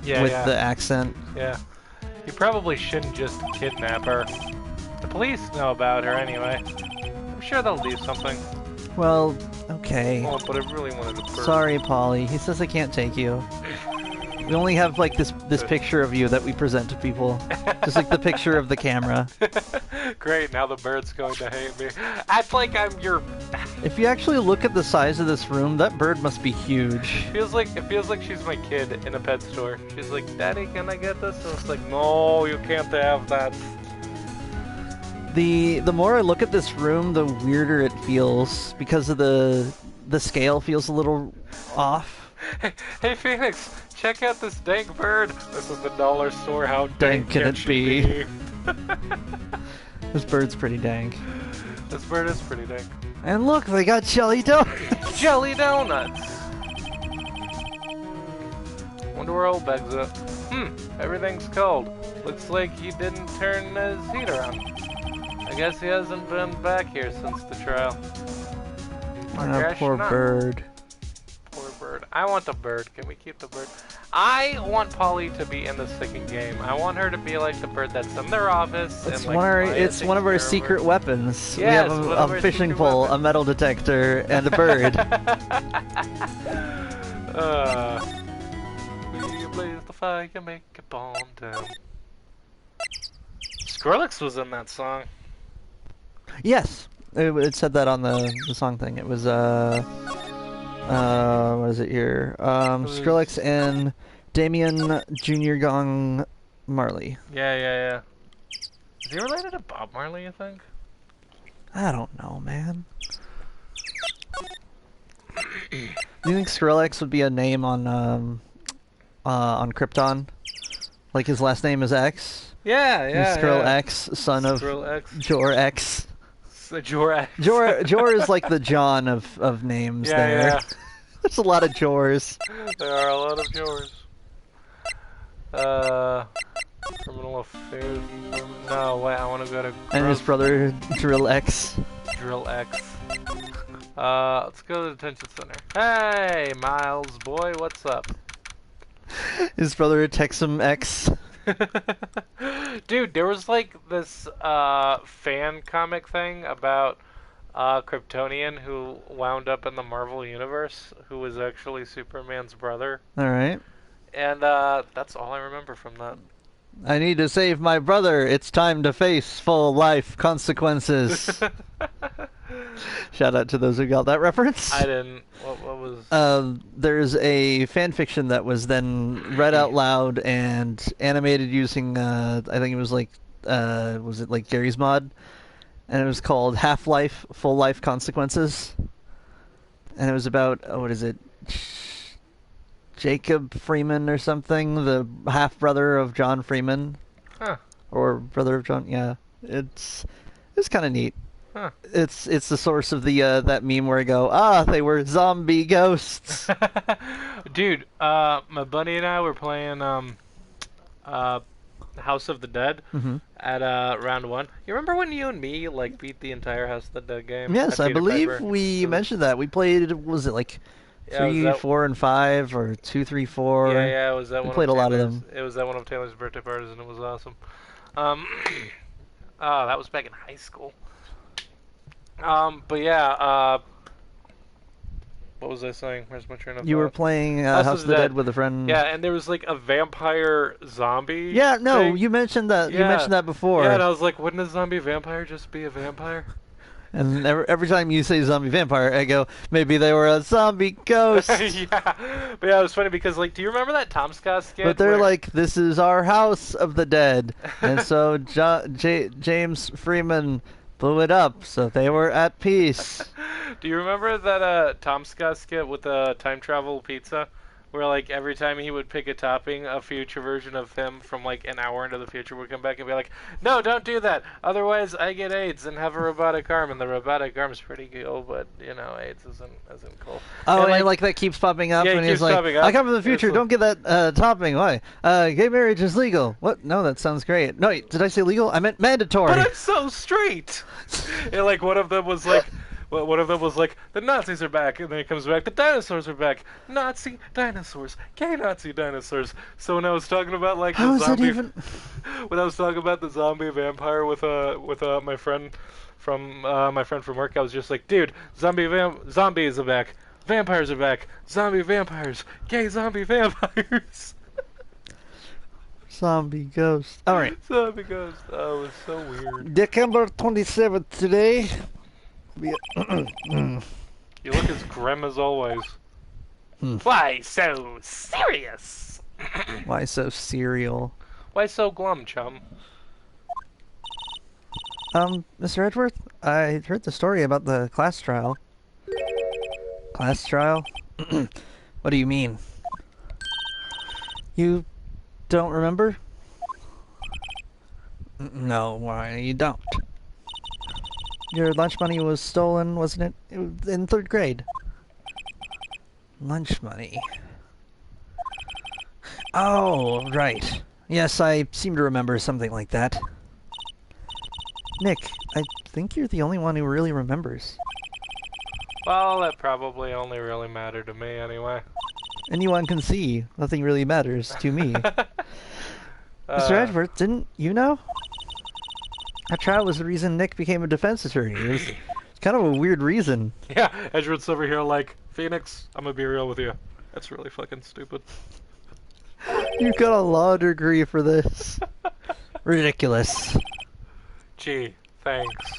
with the accent. Yeah. You probably shouldn't just kidnap her. The police know about her anyway. I'm sure they'll do something. Well, okay. Oh, but I really wanted to burn. Sorry, Polly. He says I can't take you. We only have like this picture of you that we present to people, just like the picture of the camera. Great, now the bird's going to hate me. Act like I'm your. If you actually look at the size of this room, that bird must be huge. It feels like she's my kid in a pet store. She's like, Daddy, can I get this? And it's like, no, you can't have that. The more I look at this room, the weirder it feels because of the scale feels a little off. Hey Phoenix, check out this dank bird. This is the dollar store. How Dank can it she be? This bird's pretty dank. This bird is pretty dank. And look, they got jelly donuts. Jelly donuts. Wonder where old Beg's at. Everything's cold. Looks like he didn't turn his heat around. I guess he hasn't been back here since the trial. Poor bird. Poor bird. I want the bird. Can we keep the bird? I want Polly to be in the second game. I want her to be like the bird that's in their office. It's and, like, it's one of our secret weapons. Yes, we one have of a our fishing secret pole, weapons. a metal detector, and a bird. We blaze the fire, make it burn down. Skrillex was in that song. Yes, it said that on the song thing. It was what is it here? Skrillex and Damian Jr. Gong Marley. Yeah. Is he related to Bob Marley, you think? I don't know, man. Do you think Skrillex would be a name on Krypton? Like his last name is X? Yeah. Skrillex, son of Jor X. Jor X. Jor is like the John of names there. Yeah. There's a lot of Jors. There are a lot of Jors. Criminal affairs. No, wait, I want to go to. And his brother Drill X. Drill X. Let's go to the detention center. Hey, Miles, boy, what's up? His brother Texum X. Dude, there was like this fan comic thing about Kryptonian who wound up in the Marvel Universe, who was actually Superman's brother. Alright. And that's all I remember from that. I need to save my brother. It's time to face full life consequences. Shout out to those who got that reference. I didn't. What was... There's a fan fiction that was then read out loud and animated using, I think it was like, was it like Gary's Mod? And it was called Half-Life, Full Life Consequences. And it was about, what is it? Jacob Freeman or something, the half-brother of John Freeman. Huh. Or brother of John, yeah. It's kind of neat. Huh. It's the source of the that meme where I go, they were zombie ghosts. Dude, my buddy and I were playing House of the Dead at round 1. You remember when you and me like beat the entire House of the Dead game? Yes, I Peter believe Piper? we mentioned that. We played, was it like 3, was that... 4, and 5, or 2, 3, 4? Yeah, it was that we one. Played of a lot of Taylor's, them. It was that one of Taylor's birthday parties, and it was awesome. That was back in high school. But yeah, what was I saying? Where's my train of thought? You were playing House of the Dead with a friend. Yeah, and there was like a vampire zombie. Yeah, no, thing. you mentioned that. Yeah. You mentioned that before. Yeah, and I was like, wouldn't a zombie vampire just be a vampire? And every time you say zombie vampire, I go, maybe they were a zombie ghost. Yeah, but yeah, it was funny because like, do you remember that Tom Scott skit? But they're like, this is our House of the Dead, and so James Freeman blew it up, so they were at peace. Do you remember that Tom Scott skit with the time travel pizza, where like every time he would pick a topping, a future version of him from like an hour into the future would come back and be like, "No, don't do that. Otherwise, I get AIDS and have a robotic arm." And the robotic arm's pretty cool, but you know, AIDS isn't cool. Oh, and like that keeps popping up, Yeah, and it he's keeps like, popping up. "I come from the future. It's Don't get that topping. Why? Gay marriage is legal. What? No, that sounds great. No, wait, did I say legal? I meant mandatory. But I'm so straight. And like one of them was like, the Nazis are back, and then he comes back, the dinosaurs are back, Nazi dinosaurs, gay Nazi dinosaurs. So when I was talking about like How the is zombie, that even? when I was talking about the zombie vampire with my friend from work, I was just like, dude, zombies are back, vampires are back, zombie vampires, gay zombie vampires. Zombie ghost. All right. Zombie ghost. Oh, it was so weird. December 27th today. You look as grim as always. Hmm. Why so serious? Why so serial? Why so glum, chum? Mr. Edgeworth, I heard the story about the class trial. Class trial? What do you mean? You don't remember? No, why you don't? Your lunch money was stolen, wasn't it? It was in 3rd grade. Lunch money. Oh, right. Yes, I seem to remember something like that. Nick, I think you're the only one who really remembers. Well, that probably only really mattered to me anyway. Anyone can see. Nothing really matters to me. Mr. Edgeworth, didn't you know? That trial was the reason Nick became a defense attorney. It was kind of a weird reason. Yeah, Edgeworth's over here like, Phoenix, I'm gonna be real with you. That's really fucking stupid. You got a law degree for this. Ridiculous. Gee, thanks.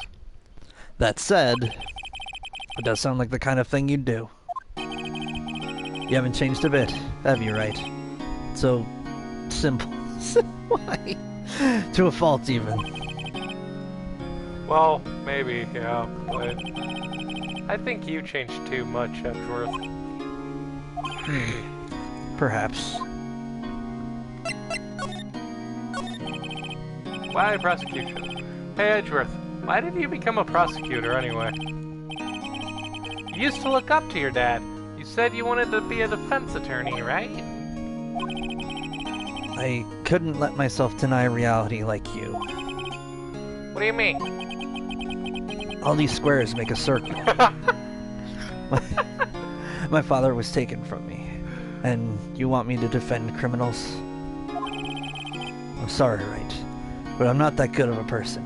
That said, it does sound like the kind of thing you'd do. You haven't changed a bit, have you, Wright? So simple. Why? To a fault, even. Well, maybe, yeah, but I think you changed too much, Edgeworth. Perhaps. Why prosecution? Hey, Edgeworth, why did you become a prosecutor anyway? You used to look up to your dad. You said you wanted to be a defense attorney, right? I couldn't let myself deny reality like you. What do you mean? All these squares make a circle. My father was taken from me, and you want me to defend criminals? I'm sorry, Wright, but I'm not that good of a person.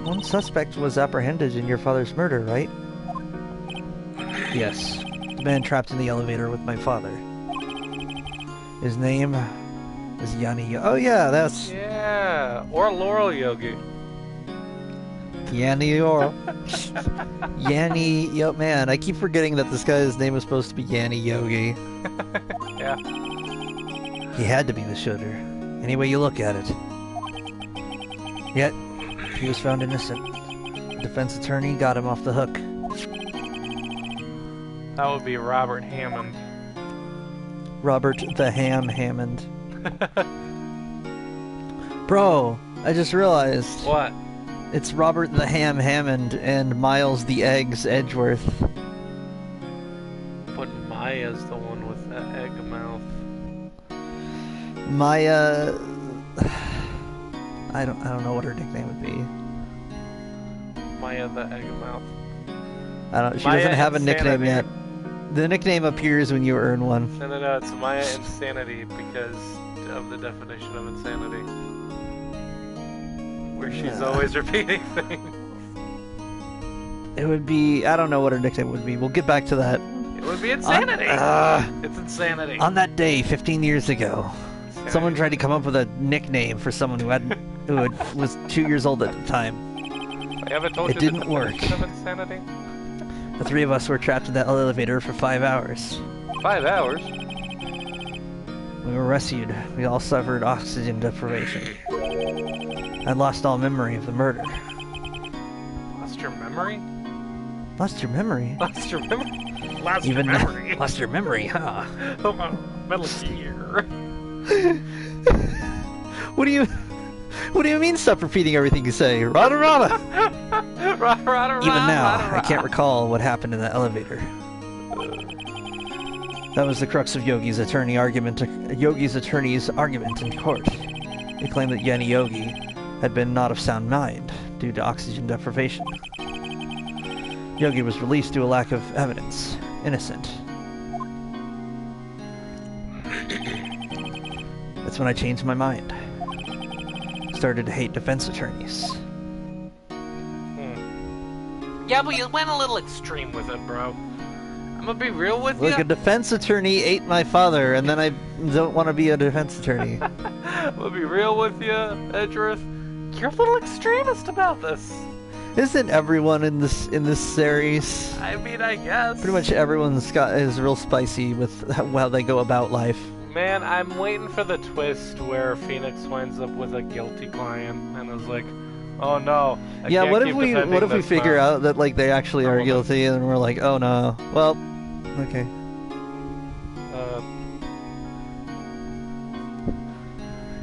One suspect was apprehended in your father's murder, right? Yes, the man trapped in the elevator with my father. His name is Yanni. Oh yeah, that's Yeah, or Laurel Yogi. Yanni or Yanni. Yo, man, I keep forgetting that this guy's name was supposed to be Yanni Yogi. Yeah. He had to be the shooter, any way you look at it. Yet, he was found innocent. The defense attorney got him off the hook. That would be Robert Hammond. Robert the Ham Hammond. Bro, I just realized. What? It's Robert the Ham Hammond and Miles the Eggs Edgeworth. But Maya's the one with the egg mouth. Maya... I don't know what her nickname would be. Maya the egg mouth. I don't. She Maya doesn't have a Insanity. nickname yet. The nickname appears when you earn one. No, it's Maya Insanity because of the definition of insanity. Where she's always repeating things. It would be... I don't know what her nickname would be. We'll get back to that. It would be insanity. It's insanity. On that day, 15 years ago, Insanity. someone tried to come up with a nickname for someone who was 2 years old at the time. I haven't told It you didn't the work. definition of insanity. The three of us were trapped in that elevator for 5 hours. 5 hours? We were rescued. We all suffered oxygen deprivation. I lost all memory of the murder. Lost your memory? Lost your memory? Lost your memory? Lost Even your memory. lost your memory, huh? Oh, Metal Gear. What do you mean stop repeating everything you say? Rada rada! Even now, I can't recall what happened in the elevator. That was the crux of Yogi's attorney's argument in court. He claimed that Yenny Yogi had been not of sound mind due to oxygen deprivation. Yogi was released due to a lack of evidence. Innocent. That's when I changed my mind. Started to hate defense attorneys. Yeah, but you went a little extreme with it, bro. I'm gonna be real with you. Look, a defense attorney ate my father, and then I don't want to be a defense attorney. I'm gonna be real with you, Edgeworth. You're a little extremist about this. Isn't everyone in this series? I mean, I guess. Pretty much everyone's is real spicy with how they go about life. Man, I'm waiting for the twist where Phoenix winds up with a guilty client, and I was like, oh no. Yeah, what if we figure out that like they actually are guilty, and we're like, oh no. Well, okay.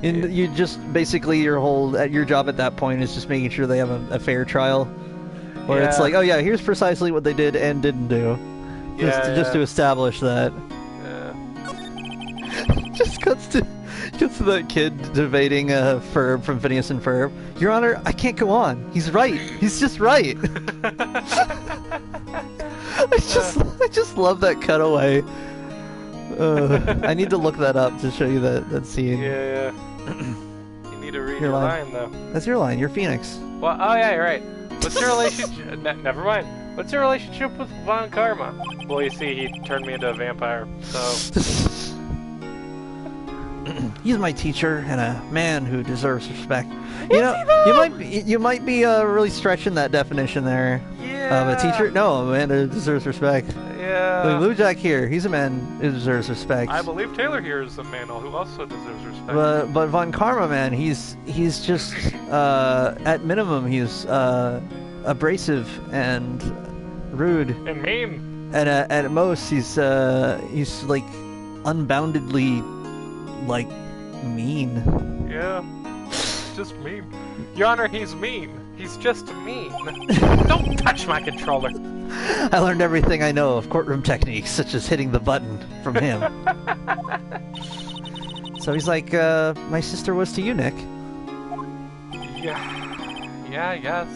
And you just basically your job at that point is just making sure they have a fair trial, where it's like, oh yeah, here's precisely what they did and didn't do, just to establish that. Yeah. Just cuts to that kid debating Ferb from Phineas and Ferb. Your Honor, I can't go on. He's right. He's just right. I just love that cutaway. I need to look that up to show you that scene. Yeah. You need to read your line, though. That's your line. You're Phoenix. Well, oh yeah, you're right. What's your relationship? Never mind. What's your relationship with Von Karma? Well, you see, he turned me into a vampire, so... He's my teacher and a man who deserves respect. You might be really stretching that definition there. Yeah. A teacher? No, a man who deserves respect. Yeah. Blue Jack here, he's a man who deserves respect. I believe Taylor here is a man who also deserves respect. But Von Karma, man, he's just at minimum he's abrasive and rude and mean. And at most he's like unboundedly like mean. Yeah. Just mean. Your Honor, he's mean. He's just mean. Don't touch my controller. I learned everything I know of courtroom techniques, such as hitting the button, from him. So he's like, my sister was to you, Nick. Yeah, I guess.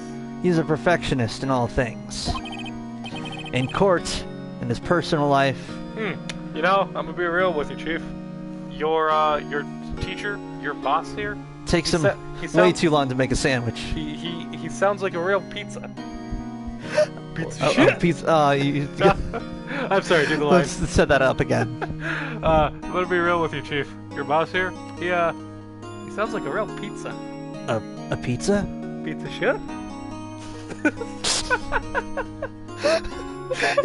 He's a perfectionist in all things. In court, in his personal life. You know, I'm gonna be real with you, Chief. Your teacher, your boss here, takes him way too long to make a sandwich. He sounds like a real pizza. Pizza. I'm sorry, do the line. Let's set that up again. I'm gonna be real with you, Chief. Your boss here, he sounds like a real pizza. A pizza? Pizza shit?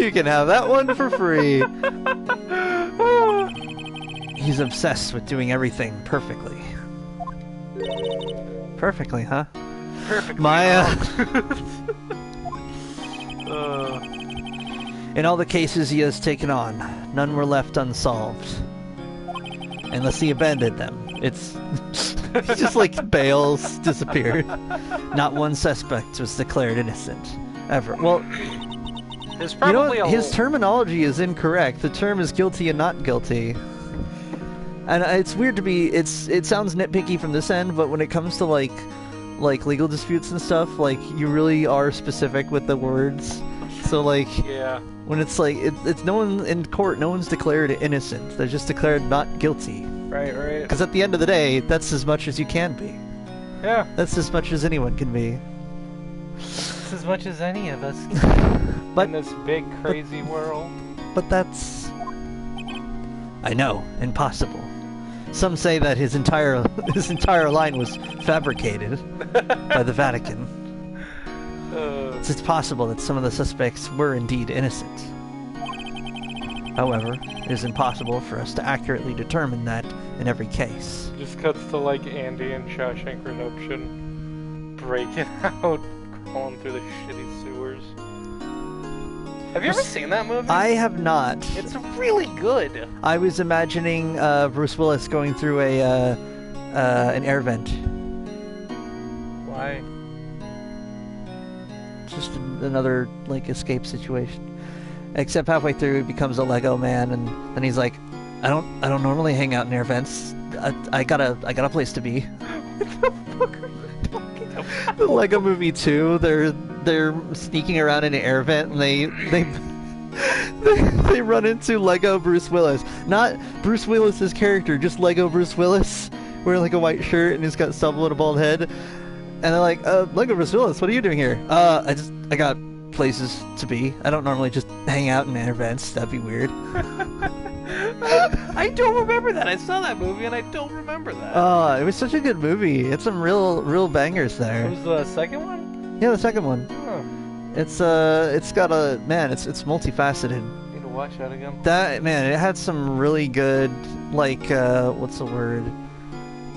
You can have that one for free. He's obsessed with doing everything perfectly. Perfectly, huh? Perfectly. In all the cases he has taken on, none were left unsolved. Unless he abandoned them. It's... he just, like, bails, disappeared. Not one suspect was declared innocent. Ever. Well... There's probably his terminology is incorrect. The term is guilty and not guilty. And it's weird to be... It sounds nitpicky from this end, but when it comes to, like legal disputes and stuff, like, you really are specific with the words. So, like... Yeah. When it's like, it's no one in court, no one's declared innocent. They're just declared not guilty. Right. Because at the end of the day, that's as much as you can be. Yeah. That's as much as anyone can be. That's as much as any of us can in this big, crazy world. But that's... I know, impossible. Some say that his entire line was fabricated by the Vatican. It's possible that some of the suspects were indeed innocent. However, it is impossible for us to accurately determine that in every case. Just cuts to, like, Andy and Shawshank Redemption breaking out, crawling through the shitty sewers. Have you ever seen that movie? I have not. It's really good. I was imagining Bruce Willis going through an air vent. Why? Just another like escape situation. Except halfway through, he becomes a Lego man, and then he's like, "I don't normally hang out in air vents. I got a place to be." What the fuck are you talking about? The Lego Movie 2, they're sneaking around in an air vent, and they run into Lego Bruce Willis. Not Bruce Willis's character, just Lego Bruce Willis, wearing like a white shirt, and he's got stubble and a bald head. And they're like, Lego Bruce Willis, what are you doing here? I got places to be. I don't normally just hang out in air vents. That'd be weird. I don't remember that. I saw that movie and I don't remember that. Oh, it was such a good movie. It's some real bangers there. What was the second one? Yeah, the second one. Oh. It's got it's multifaceted. Need to watch that again. That, man, it had some really good, like, what's the word?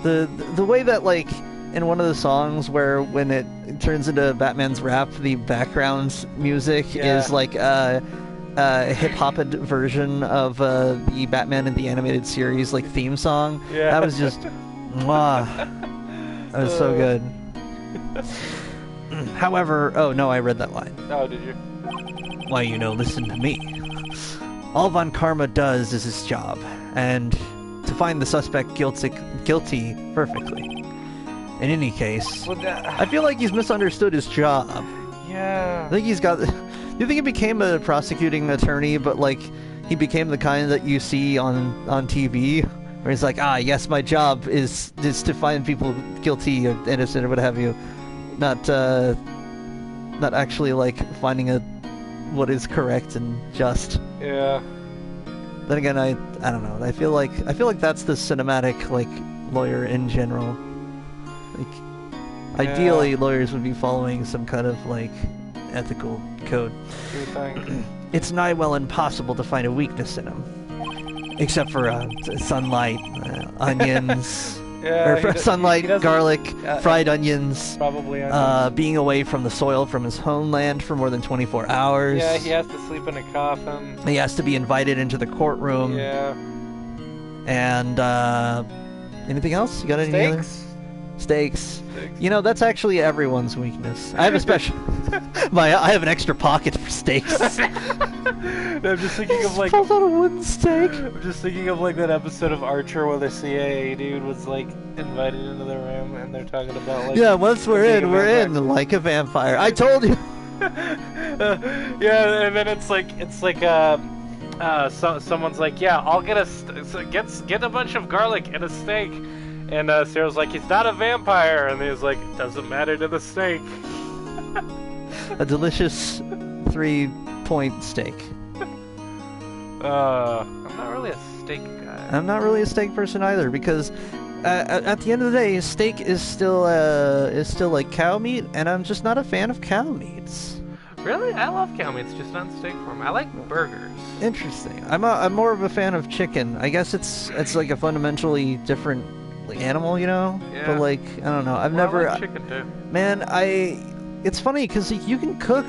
The way that, like, in one of the songs where when it turns into Batman's rap, the background music is like a hip-hopped version of the Batman in the Animated Series, like, theme song. Yeah. That was just, mwah. That was so good. However, oh no, I read that line. Oh, did you? Why, listen to me. All Von Karma does is his job, and to find the suspect guilty perfectly. In any case, I feel like he's misunderstood his job. Yeah. I think he's got... You think he became a prosecuting attorney, but, like, he became the kind that you see on TV? Where he's like, yes, my job is to find people guilty or innocent or what have you. Not actually, like, finding what is correct and just. Yeah. Then again, I don't know. I feel like that's the cinematic, like, lawyer in general. Like, ideally, lawyers would be following some kind of, like, ethical code. It's nigh well impossible to find a weakness in him. Except for sunlight, onions, sunlight, garlic, fried onions. Probably onions. Being away from the soil from his homeland for more than 24 hours. Yeah, he has to sleep in a coffin. He has to be invited into the courtroom. Yeah. And, anything else? You got any other? Steaks. That's actually everyone's weakness. I have a special... I have an extra pocket for steaks. I'm just thinking of, like... Pulls out a wooden steak. I'm just thinking of, like, that episode of Archer where the CIA dude was, like, invited into the room and they're talking about, like... Yeah, once we're in like a vampire. I told you! Yeah, and then it's like someone's like, yeah, I'll get a bunch of garlic and a steak. And Sarah's like, he's not a vampire. And he's like, it doesn't matter to the steak. A delicious 3-point steak. I'm not really a steak guy. I'm not really a steak person either, because at the end of the day, steak is still like cow meat, and I'm just not a fan of cow meats. Really? I love cow meats, just not in steak form. I like burgers. Interesting. I'm more of a fan of chicken. I guess it's like a fundamentally different animal, Yeah. But like, I don't know. I like chicken too. Man, it's funny because you can cook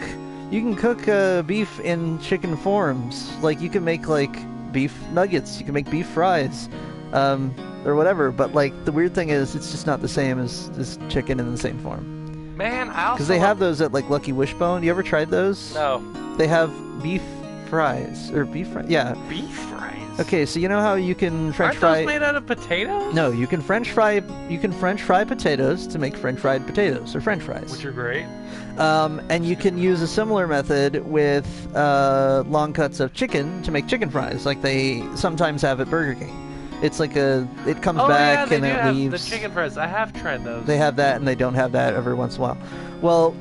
beef in chicken forms. Like, you can make like beef nuggets, you can make beef fries, or whatever. But like, the weird thing is, it's just not the same as chicken in the same form. Man, I also because they have those at like Lucky Wishbone. You ever tried those? No. They have beef fries or beef fries. Yeah. Beef fries. Okay, so you know how you can French fry? Aren't those made out of potatoes? No, you can French fry potatoes to make French fried potatoes or French fries, which are great. And you can use a similar method with long cuts of chicken to make chicken fries, like they sometimes have at Burger King. It's like it comes back and it leaves. The chicken fries. I have tried those. They have that, and they don't have that every once in a while. Well,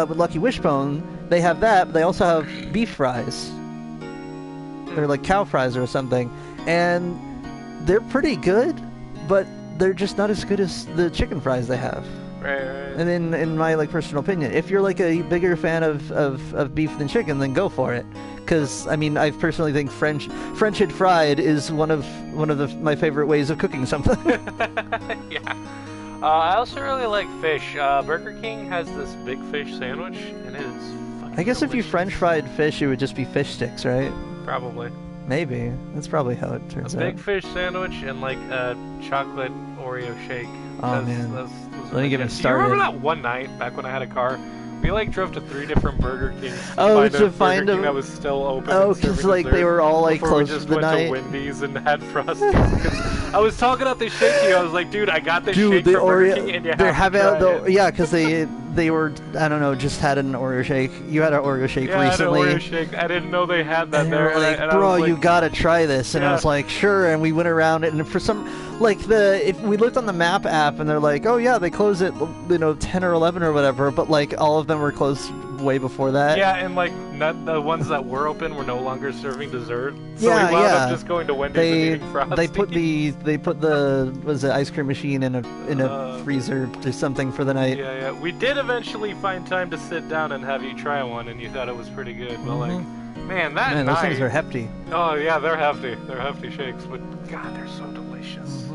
with Lucky Wishbone, they have that, but they also have beef fries. They're like cow fries or something, and they're pretty good, but they're just not as good as the chicken fries they have. Right. And in my like personal opinion, if you're like a bigger fan of beef than chicken, then go for it. Because I mean, I personally think French fried is one of my favorite ways of cooking something. Yeah. I also really like fish. Burger King has this big fish sandwich, and it is I guess if you French fried fish, it would just be fish sticks, right? Probably. Maybe. That's probably how it turns out. A big fish sandwich and like a chocolate Oreo shake. Oh man. Those Let me get me started. Do you remember that one night back when I had a car? We like drove to 3 different Burger Kings to find Burger a King that was still open. Oh, because like they were all like close to the night. We just went to Wendy's and had Frosties. I was talking about this shake to you. I was like, dude, I got this shake from Burger King and you have to try it. Yeah, because they were, I don't know, just had an Oreo shake. You had an Oreo shake recently. I had an Oreo shake. I didn't know they had that and there. Like, bro, you gotta try this. And I was like, sure. And we went around it, and for some, like if we looked on the map app, and they're like, oh yeah, they close at 10 or 11 or whatever, but like all of them were closed way before that. Yeah, and like the ones that were open were no longer serving dessert. So we wound up just going to Wendy's and eating Frosties. They put the ice cream machine in a freezer or something for the night. Yeah. We did eventually find time to sit down and have you try one, and you thought it was pretty good. But like, man, night, those things are hefty. Oh yeah, they're hefty. They're hefty shakes, but God, they're so delicious.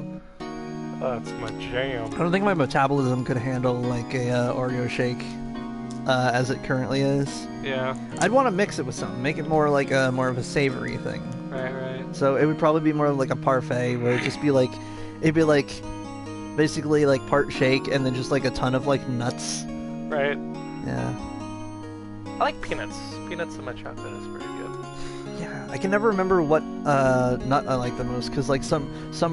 That's my jam. I don't think my metabolism could handle like a Oreo shake. As it currently is. Yeah. I'd want to mix it with something, make it more like more of a savory thing. Right. So it would probably be more like a parfait, where it'd be like basically like part shake and then just like a ton of like nuts. Right. Yeah. I like peanuts. Peanuts in my chocolate is pretty good. Yeah, I can never remember what nut I like the most, because like some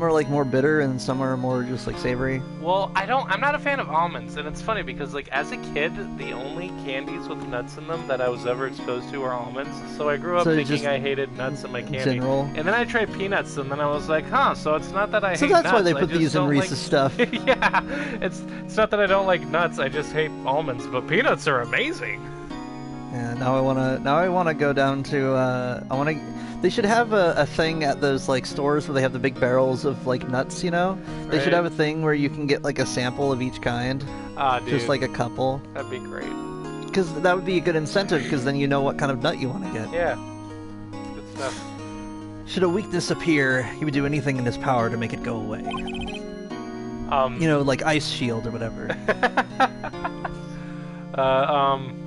are like more bitter and some are more just like savory. Well, I'm not a fan of almonds, and it's funny because like as a kid, the only candies with nuts in them that I was ever exposed to were almonds. So I grew up thinking I hated nuts in my candy. General. And then I tried peanuts, and then I was like, huh, so it's not that I hate nuts. So that's why they put these in Reese's stuff. Yeah, it's not that I don't like nuts, I just hate almonds, but peanuts are amazing. Yeah, now I wanna go down to they should have a thing at those like stores where they have the big barrels of like nuts, They should have a thing where you can get like a sample of each kind. Dude. Just like a couple. That'd be great. Because that would be a good incentive, because then you know what kind of nut you want to get. Yeah. Good stuff. Should a weakness appear, he would do anything in his power to make it go away. Like Ice Shield or whatever.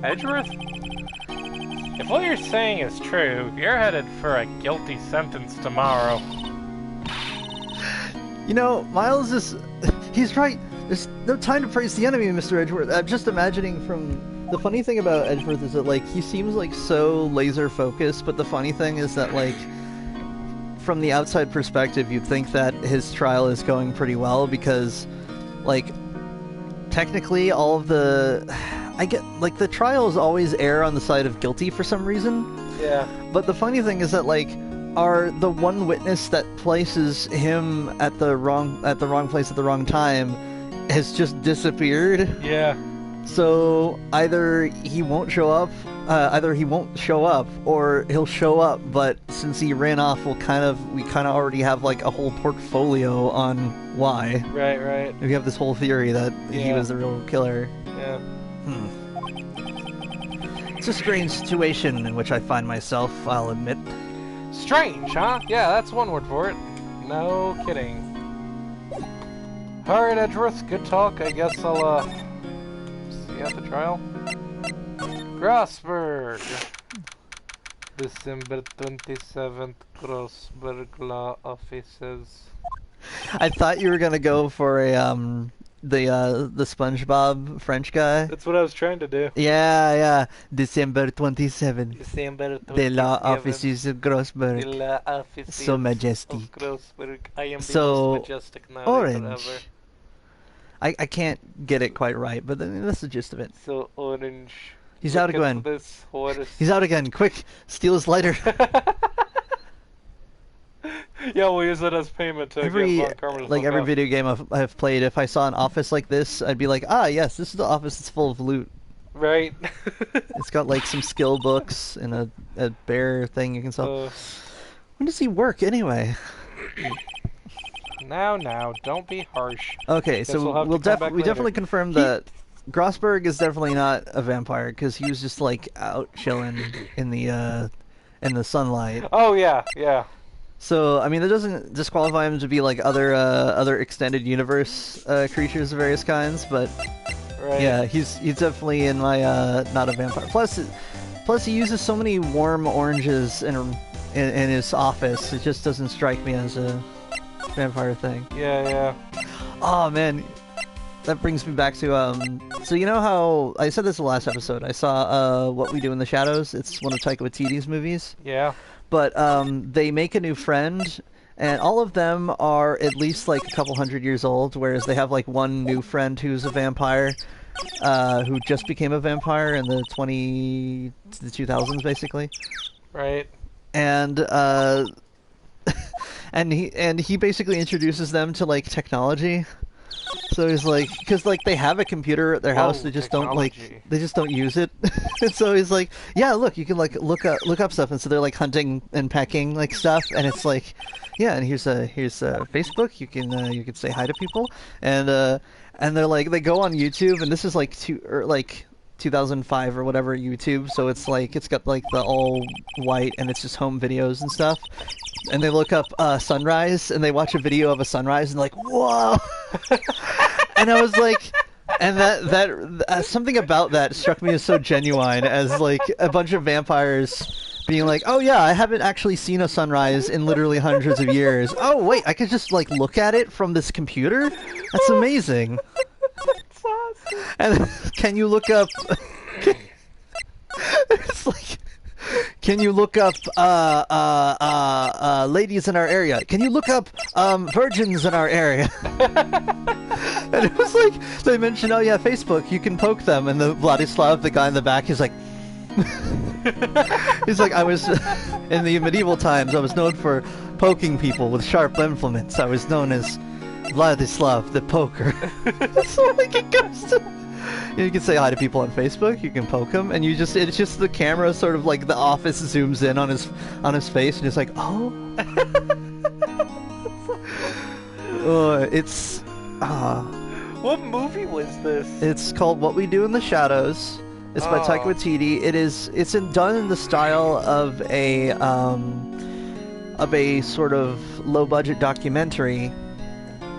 Edgeworth? If what you're saying is true, you're headed for a guilty sentence tomorrow. Miles is... He's right. There's no time to praise the enemy, Mr. Edgeworth. I'm just imagining from... The funny thing about Edgeworth is that, like, he seems, like, so laser-focused, but the funny thing is that, like, from the outside perspective, you'd think that his trial is going pretty well, because, like, technically all of the... the trials always err on the side of guilty for some reason. Yeah. But the funny thing is that, like, the one witness that places him at the wrong place at the wrong time has just disappeared. Yeah. So either he won't show up, or he'll show up, but since he ran off, we kind of already have like a whole portfolio on why. Right. We have this whole theory that he was the real killer. Yeah. It's a strange situation in which I find myself, I'll admit. Strange, huh? Yeah, that's one word for it. No kidding. Alright, Edgeworth, good talk. I guess I'll, see you at the trial. Grossberg! December 27th, Grossberg Law Offices. I thought you were gonna go for a, the SpongeBob French guy. That's what I was trying to do. Yeah. December 27th. December 27th. The law offices of Grossberg. The law offices so majestic. Of Grossberg. I am the so most majestic now orange. Forever. I can't get it quite right, but that's the gist of it. So orange. He's out again. This horse. He's out again. Quick, steal his lighter. Yeah, we'll use it as payment to get Von Karma to every video game I've played, if I saw an office like this, I'd be like, yes, this is the office that's full of loot. Right. It's got like some skill books and a bear thing you can sell. When does he work anyway? Now, don't be harsh. Okay, so we definitely confirmed that Grossberg is definitely not a vampire, because he was just like out chilling in the sunlight. Oh yeah. So, I mean, that doesn't disqualify him to be like other extended universe creatures of various kinds, but right. Yeah, he's definitely in my not a vampire. Plus, Plus, he uses so many warm oranges in his office. It just doesn't strike me as a vampire thing. Yeah. Oh man, that brings me back to So you know how I said this in the last episode? I saw What We Do in the Shadows. It's one of Taika Waititi's movies. Yeah. But they make a new friend, and all of them are at least like a couple hundred years old, whereas they have like one new friend who's a vampire, who just became a vampire in the 2000s, basically. Right. And and he basically introduces them to like technology. So he's like, because like they have a computer at their house, they just don't use it. And so he's like, yeah, look, you can like look up stuff, and so they're like hunting and pecking like stuff, and it's like, yeah, and here's Facebook. You can say hi to people, and they're like, they go on YouTube, and this is like 2005 or whatever YouTube, so it's like it's got like the all white, and it's just home videos and stuff. And they look up sunrise, and they watch a video of a sunrise, and like, whoa! And I was like, and that something about that struck me as so genuine, as like a bunch of vampires being like, oh yeah, I haven't actually seen a sunrise in literally hundreds of years. Oh wait, I could just like look at it from this computer? That's amazing. That's awesome. And can you look up? It's like, can you look up ladies in our area? Can you look up virgins in our area? And it was like, they mentioned, oh yeah, Facebook, you can poke them. And the Vladislav, the guy in the back, he's like, he's like, I was, in the medieval times, I was known for poking people with sharp implements. I was known as Vladislav the Poker. So like it goes to... You can say hi to people on Facebook. You can poke them, and it's just the camera, sort of like The Office, zooms in on his face, and it's like, oh, it's What movie was this? It's called What We Do in the Shadows. It's by Taika Waititi. It's done in the style of a sort of low budget documentary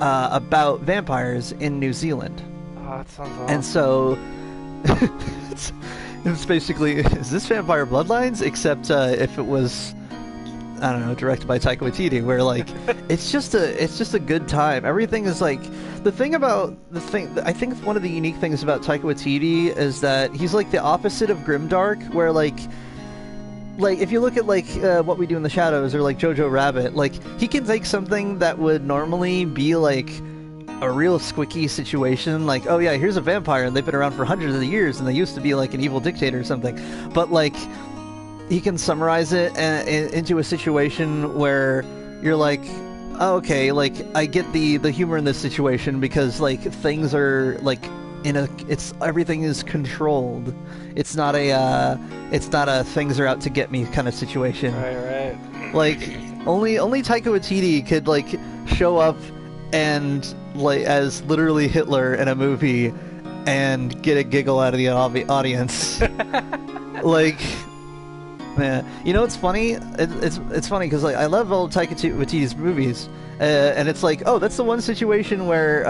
about vampires in New Zealand. Oh, that sounds awesome. And so it's basically, is this Vampire Bloodlines? Except if it was, I don't know, directed by Taika Waititi, where like it's just a good time. Everything is like, I think one of the unique things about Taika Waititi is that he's like the opposite of grimdark, where like if you look at like What We Do in the Shadows or like Jojo Rabbit, like he can take something that would normally be like a real squicky situation, like, oh yeah, here's a vampire and they've been around for hundreds of years and they used to be like an evil dictator or something, but like he can summarize it into a situation where you're like, oh, okay, like I get the humor in this situation, because like things are like everything is controlled. It's not a things are out to get me kind of situation. Right. Like only Taika Waititi could like show up and like as literally Hitler in a movie and get a giggle out of the audience. Like, man, you know what's funny? It's funny because like I love all Taika Waititi's movies, and it's like, oh, that's the one situation where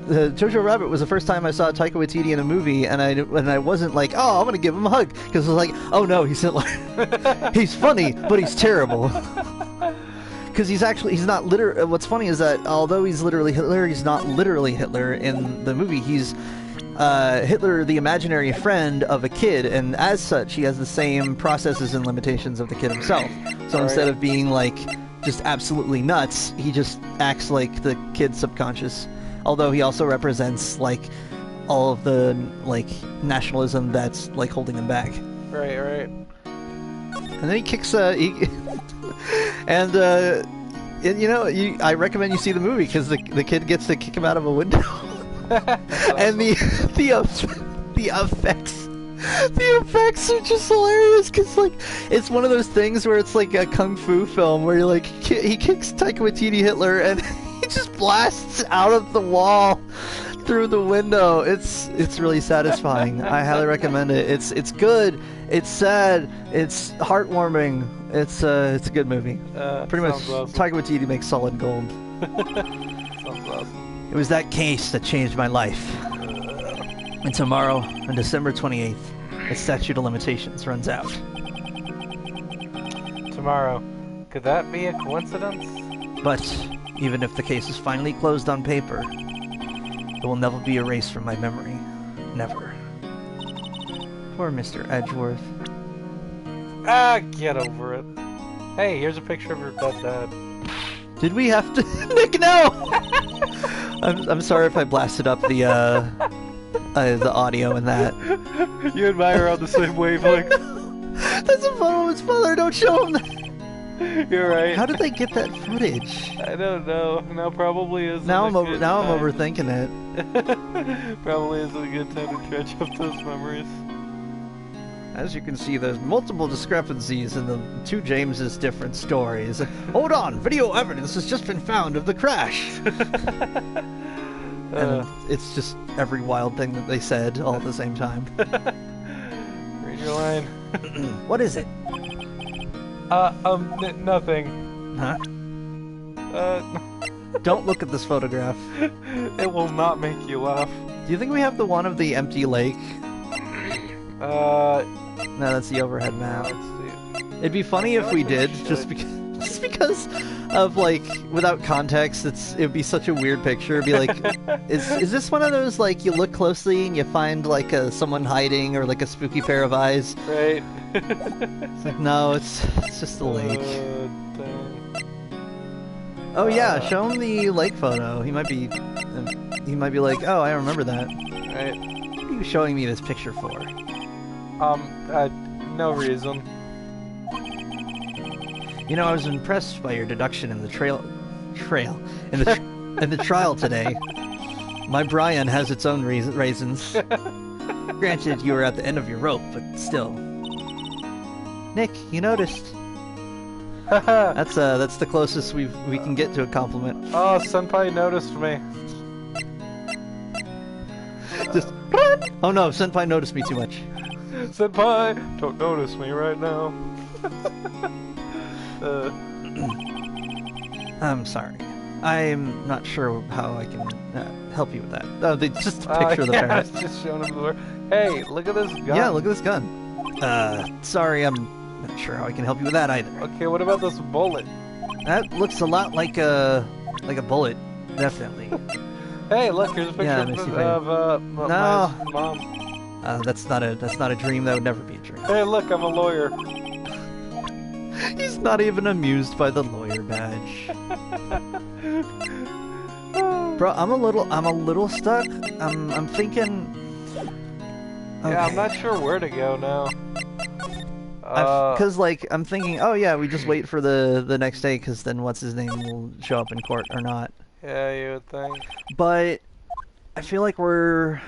Jojo Rabbit was the first time I saw Taika Waititi in a movie, and I wasn't like, oh, I'm gonna give him a hug, because it was like, oh no, he's Hitler. He's funny, but he's terrible. Because he's not literally. What's funny is that although he's literally Hitler, he's not literally Hitler in the movie. He's Hitler, the imaginary friend of a kid, and as such, he has the same processes and limitations of the kid himself. So instead of being like just absolutely nuts, he just acts like the kid's subconscious. Although he also represents like all of the like nationalism that's like holding him back. Right. And then he kicks and you know, I recommend you see the movie because the kid gets to kick him out of a window. And the effects are just hilarious, because like it's one of those things where it's like a kung fu film where you're like, he kicks Taika Waititi Hitler and he just blasts out of the wall through the window. It's really satisfying. I highly recommend it. It's good. It's sad. It's heartwarming. It's a good movie. Pretty much, awesome. Taika Waititi makes solid gold. Sounds awesome. It was that case that changed my life. And tomorrow, on December 28th, its statute of limitations runs out. Tomorrow. Could that be a coincidence? But even if the case is finally closed on paper, it will never be erased from my memory. Never. Poor Mr. Edgeworth. Ah, get over it. Hey, here's a picture of your dead dad. Did we have to... Nick, no! I'm sorry if I blasted up the audio in that. You and I are on the same wavelength. That's a photo of his father, don't show him that! You're right. How did they get that footage? I don't know. Now probably isn't Now I'm a good time. overthinking it. Probably isn't a good time to dredge up those memories. As you can see, there's multiple discrepancies in the two Jameses' different stories. Hold on, video evidence has just been found of the crash. And it's just every wild thing that they said all at the same time. Read your line. What is it? Nothing. Huh? Don't look at this photograph. It will not make you laugh. Do you think we have the one of the empty lake? No, that's the overhead map. Let's see. It'd be funny if we did, just because of, like, without context, it would be such a weird picture. It'd be like, is this one of those, like, you look closely and you find, like, someone hiding or, like, a spooky pair of eyes? Right. It's like, no, it's just the lake. Dang. Oh yeah, show him the lake photo. He might be like, oh, I remember that. Right. What are you showing me this picture for? No reason. You know, I was impressed by your deduction in the in the trial today. My Brian has its own reasons. Granted, you were at the end of your rope, but still. Nick, you noticed. That's the closest we can get to a compliment. Oh, Senpai noticed me. Just oh no, Senpai noticed me too much. Senpai, don't notice me right now. I'm sorry. I'm not sure how I can help you with that. Oh, just a picture of the parrot. Just showing him the door. Hey, look at this gun. Yeah, look at this gun. Sorry, I'm not sure how I can help you with that either. Okay, what about this bullet? That looks a lot like a bullet, definitely. Hey, look, here's a picture of my mom. That's not a dream. That would never be a dream. Hey, look, I'm a lawyer. He's not even amused by the lawyer badge. Bro, I'm a little stuck. I'm thinking. Okay. Yeah, I'm not sure where to go now. Because like I'm thinking, oh yeah, we just wait for the next day, because then what's his name will show up in court or not. Yeah, you would think. But I feel like we're.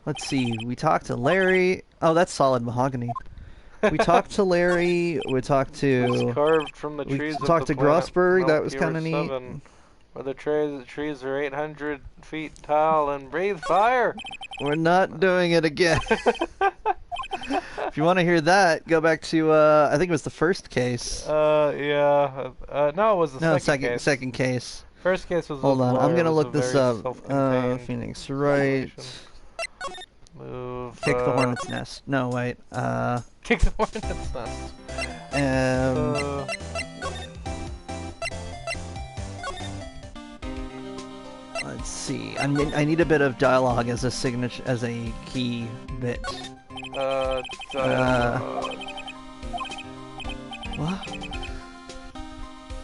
Let's see. We talked to Larry. Oh, that's solid mahogany. We talked to Larry. We talked to. It's carved from the trees. We talked to Grossberg. That was kind of neat. Where the trees are 800 feet tall and breathe fire. We're not doing it again. If you want to hear that, go back to I think it was the first case. Yeah. No, it was the second case. Second case. First case was. Hold on, I'm gonna look this up. Phoenix Wright. Move. Kick the hornet's nest. No, wait. Kick the hornet's nest. Let's see. I need a bit of dialogue as a signature, as a key bit.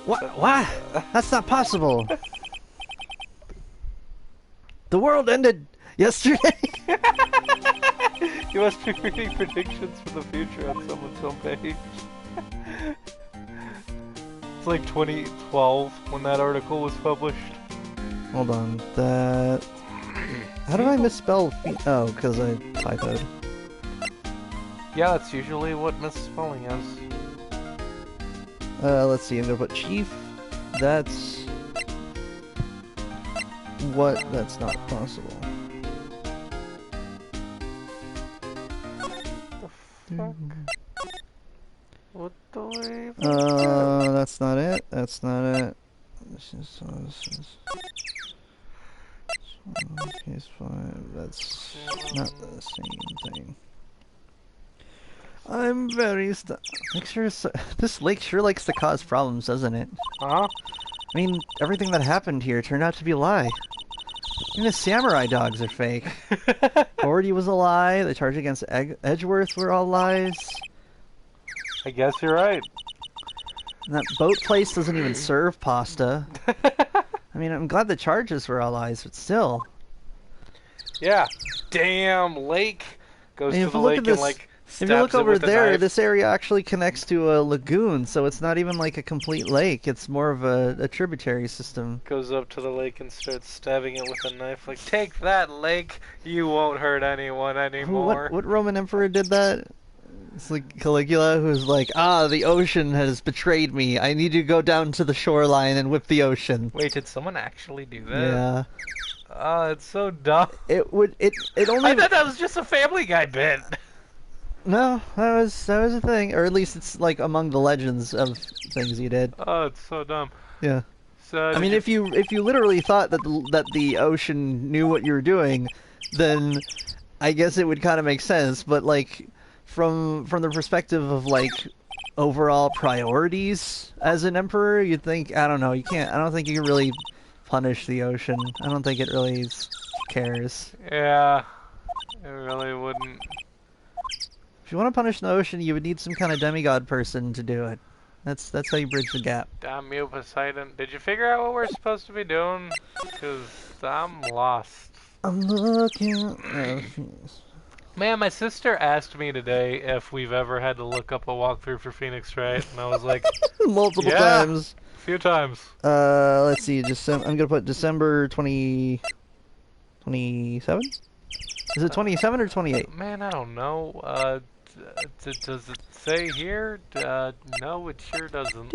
What? What? That's not possible. The world ended yesterday. You must be reading predictions for the future on someone's homepage. It's like 2012 when that article was published. Hold on. That. How did I misspell? Oh, because I typoed. Yeah, that's usually what misspelling is. Let's see. I'm gonna put chief. That's what. That's not possible. Fuck. What the way? That's not it. That's not it. This is case 5. That's not the same thing. I'm very this lake sure likes to cause problems, doesn't it? Huh? I mean, everything that happened here turned out to be a lie. Even the samurai dogs are fake. Gordy was a lie. The charge against Edgeworth were all lies. I guess you're right. And that boat place doesn't even serve pasta. I mean, I'm glad the charges were all lies, but still. Yeah. Damn lake goes I mean, to if the you look lake at and this, like if you look stabs it over with a there, knife. this area actually connects to a lagoon, so it's not even like a complete lake. It's more of a tributary system. Goes up to the lake and starts stabbing it with a knife. Like, take that, lake. You won't hurt anyone anymore. What Roman emperor did that? It's like Caligula, who's like, the ocean has betrayed me. I need to go down to the shoreline and whip the ocean. Wait, did someone actually do that? Yeah. Oh, it's so dumb. It only. I thought that was just a Family Guy bit. No, that was a thing, or at least it's like among the legends of things he did. Oh, it's so dumb. Yeah. So I mean, if you literally thought that the ocean knew what you were doing, then I guess it would kind of make sense. But like from the perspective of like overall priorities as an emperor, you'd think I don't know. You can't. I don't think you can really punish the ocean. I don't think it really cares. Yeah, it really wouldn't. If you want to punish the ocean, you would need some kind of demigod person to do it. That's how you bridge the gap. Damn you, Poseidon. Did you figure out what we're supposed to be doing? Because I'm lost. I'm looking. Oh, Man, my sister asked me today if we've ever had to look up a walkthrough for Phoenix Wright, and I was like, multiple yeah, times. A few times. Let's see. I'm gonna put December 27. Is it 27 or 28? Man, I don't know. Does it say here? No, it sure doesn't.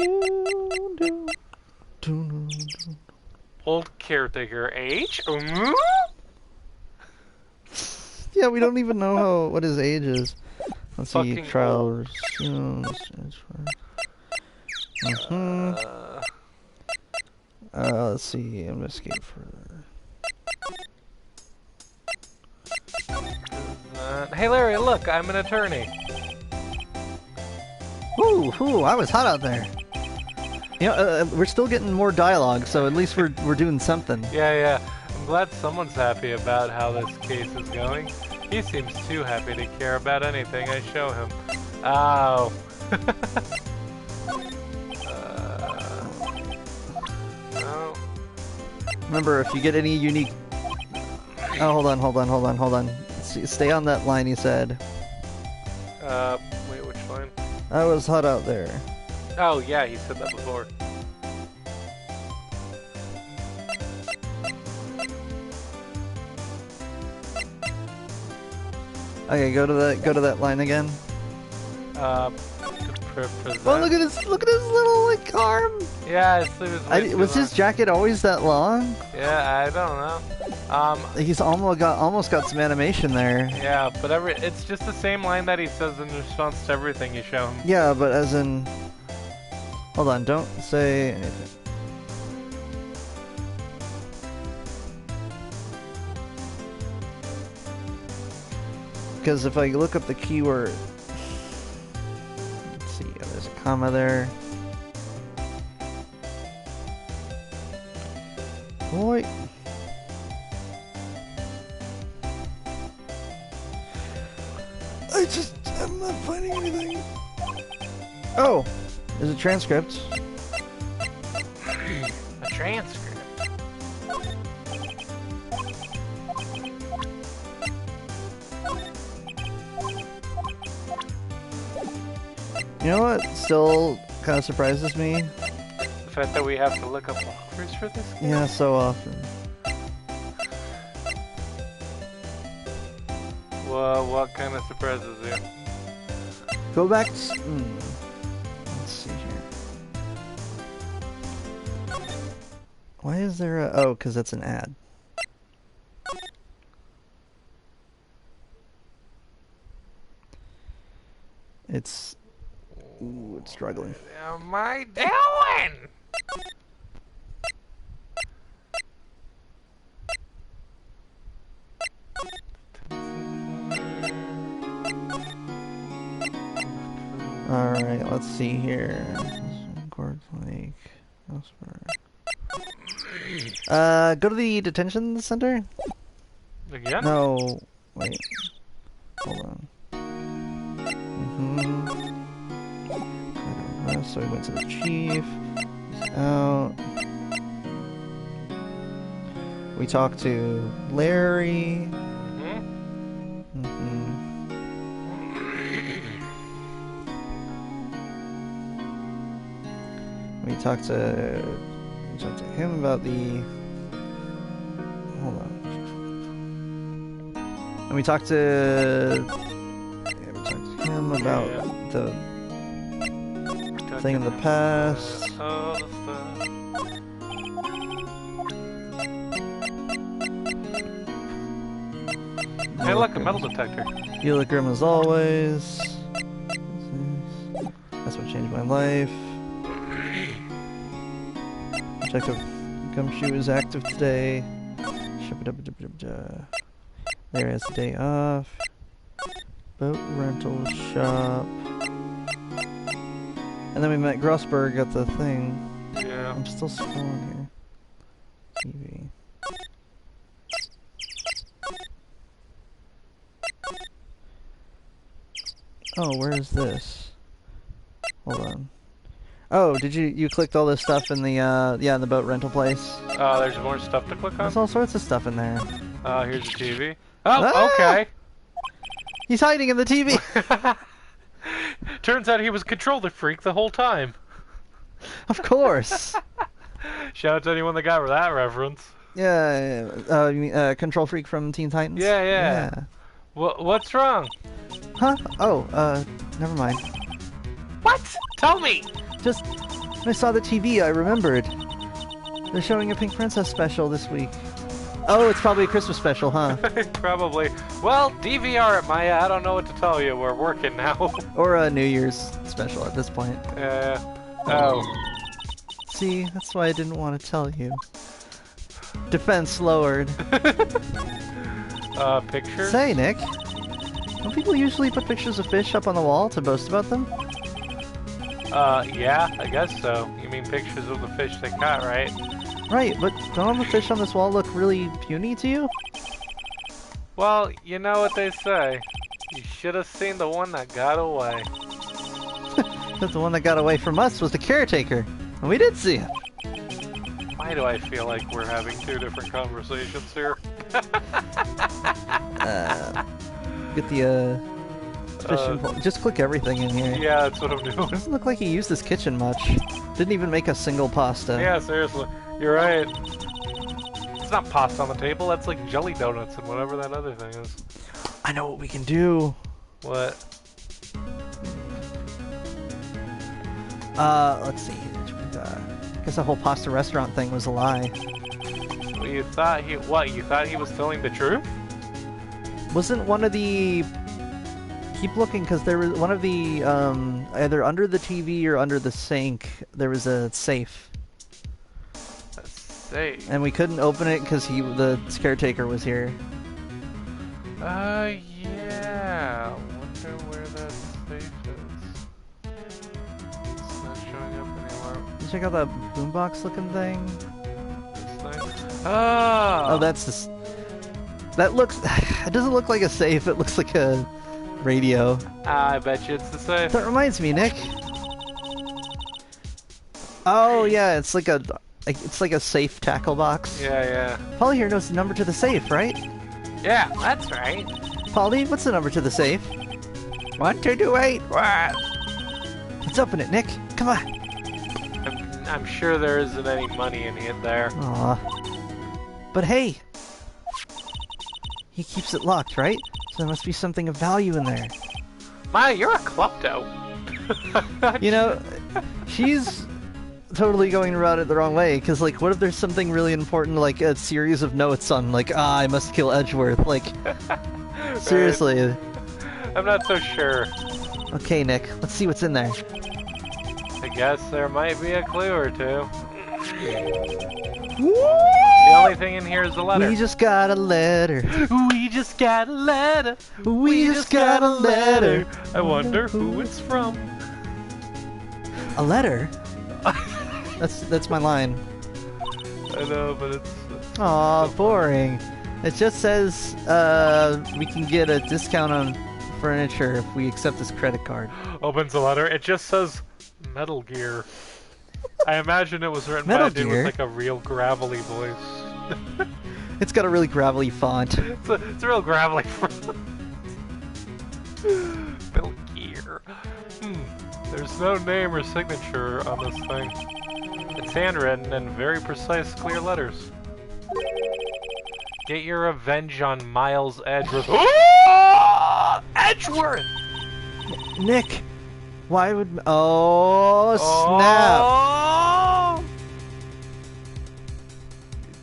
Old caretaker age? Yeah, we don't even know what his age is. Let's see. Fucking Trial. Let's see. Investigate further. Hey Larry, look, I'm an attorney. Ooh, I was hot out there. You know, we're still getting more dialogue, so at least we're doing something. Yeah. I'm glad someone's happy about how this case is going. He seems too happy to care about anything I show him. Oh. No. Remember, if you get any unique... Oh, hold on. Stay on that line you said. Wait, which line? I was hot out there. Oh, yeah, he said that before. Okay, go to that line again. To present. Oh, look at his little like arm. Yeah, his sleeve is way too Was long. his jacket always that long? Yeah, I don't know. He's almost got some animation there. Yeah, but it's just the same line that he says in response to everything you show him. Yeah, but as in... Hold on, don't say anything. Because if I look up the keyword... Let's see, there's a comma there. Boy... I'm not finding anything. Oh, there's a transcript. A transcript? You know what still kind of surprises me? The fact that we have to look up walkthroughs for this game? Yeah, so often. Well, what kind of surprises you? Go back to... Let's see here. Why is there a... Oh, because that's an ad. It's... Ooh, it's struggling. What am I doing? Alright, let's see here. Cord Lake. Go to the detention center? Again? No. Wait. Hold on. So we went to the chief. He's out. We talked to Larry. We talked to him about the. Hold on. And we talked to him about the thing in the past. Hey, look, a metal detector. You look grim as always. That's what changed my life. Detective Gumshoe is active today. There has a day off. Boat rental shop. And then we met Grossberg at the thing. Yeah. I'm still scrolling here. TV. Oh, where is this? Hold on. Oh, did you clicked all this stuff in the in the boat rental place? There's more stuff to click on? There's all sorts of stuff in there. Here's the TV. Oh, okay. He's hiding in the TV. Turns out he was a controller freak the whole time. Of course. Shout out to anyone that got that reference. Yeah, you mean, Control Freak from Teen Titans? Yeah. What's wrong? Huh? Oh, never mind. What? Tell me! Just, when I saw the TV, I remembered. They're showing a Pink Princess special this week. Oh, it's probably a Christmas special, huh? Probably. Well, DVR it, Maya. I don't know what to tell you. We're working now. Or a New Year's special at this point. Oh. See, that's why I didn't want to tell you. Defense lowered. Pictures? Say, Nick, don't people usually put pictures of fish up on the wall to boast about them? Yeah, I guess so. You mean pictures of the fish they caught, right? Right, but don't all the fish on this wall look really puny to you? Well, you know what they say. You should have seen the one that got away. But the one that got away from us was the caretaker, and we did see him. Why do I feel like we're having two different conversations here? Get the fishing pole. Just click everything in here. Yeah, that's what I'm doing. Doesn't look like he used this kitchen much. Didn't even make a single pasta. Yeah, seriously. You're right. It's not pasta on the table, that's like jelly donuts and whatever that other thing is. I know what we can do. What? Let's see. I guess the whole pasta restaurant thing was a lie. Well, you thought he was telling the truth? Wasn't one of the... Keep looking, because there was one of the, either under the TV or under the sink, there was a safe. A safe? And we couldn't open it because the caretaker was here. Yeah. Wonder where that safe is. It's not showing up anywhere. You check out that boombox looking thing? This thing? Oh, that's just... That looks... It doesn't look like a safe, it looks like a radio. I bet you it's the safe. That reminds me, Nick. Oh yeah, it's like a safe tackle box. Yeah. Polly here knows the number to the safe, right? Yeah, that's right. Polly, what's the number to the safe? 1228. What? Let's open it, Nick. Come on. I'm sure there isn't any money in it there. Aw. But hey, he keeps it locked, right? So there must be something of value in there. Maya, you're a klepto. You know, she's totally going about it the wrong way, because, like, what if there's something really important, like a series of notes on, like, I must kill Edgeworth, like, seriously. I'm not so sure. Okay, Nick, let's see what's in there. I guess there might be a clue or two. The only thing in here is a letter. We just got a letter. We just got a letter. We just got a letter. I wonder who it's from. A letter? That's my line. I know, but it's... Aw, boring. It just says we can get a discount on furniture if we accept this credit card. Opens the letter. It just says Metal Gear. I imagine it was written by Metal a dude Gear? with like a real gravelly voice. It's got a really gravelly font. It's a real gravelly font. Metal Gear. There's no name or signature on this thing. It's handwritten in very precise, clear letters. Get your revenge on Miles Edgeworth. Edgeworth! Nick! Why would... Oh, snap! Oh!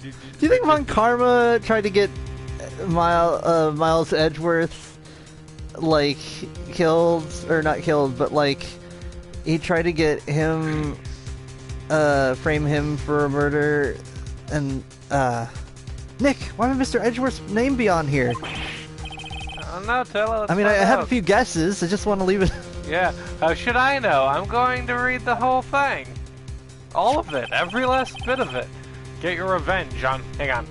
Do you think Von Karma tried to get Miles Edgeworth, like, killed, or not killed, but, like, he tried to get him, frame him for a murder, and, Nick, why would Mr. Edgeworth's name be on here? I don't know, Taylor. I mean, I have a few guesses, I just want to leave it... Yeah, how should I know? I'm going to read the whole thing. All of it, every last bit of it. Get your revenge on... Hang on,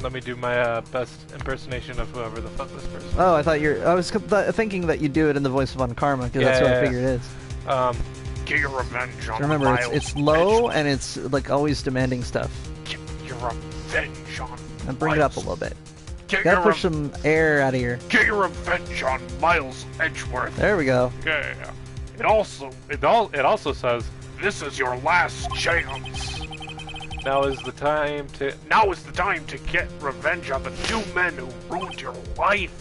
let me do my best impersonation of whoever the fuck this person is. Oh, I thought I was thinking that you'd do it in the voice of Von Karma, because that's what I figured it is. Get your revenge on Remember, Miles it's low, Edgeworth. and it's, like, always demanding stuff. Get your revenge on And bring it up a little bit. Get Gotta your push some air out of here. Get your revenge on Miles Edgeworth. There we go. Yeah. It also says, this is your last chance. Now is the time to get revenge on the two men who ruined your life.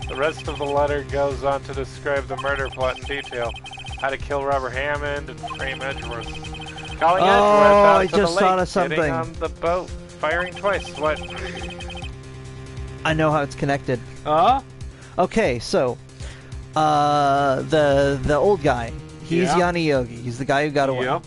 The rest of the letter goes on to describe the murder plot in detail. How to kill Robert Hammond and frame Edgeworth. Calling Edgeworth out I to the just lake, thought of something. getting on the boat, firing twice. What? I know how it's connected. Huh? Okay, so the old guy, he's Yanni Yogi. He's the guy who got away. Yep.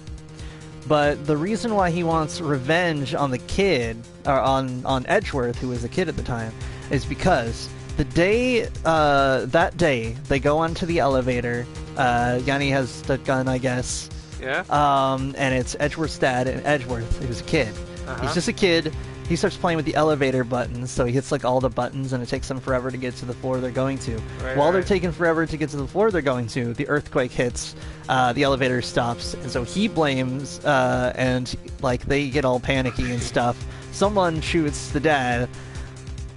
But the reason why he wants revenge on the kid, or on Edgeworth, who was a kid at the time, is because the day that day they go onto the elevator. Yanni has the gun, I guess. Yeah. And it's Edgeworth's dad, and Edgeworth, who's a kid. He's just a kid. He starts playing with the elevator buttons, so he hits like all the buttons, and it takes them forever to get to the floor they're going to. While they're taking forever to get to the floor they're going to, the earthquake hits, the elevator stops, and so he blames, and like they get all panicky and stuff. Someone shoots the dad,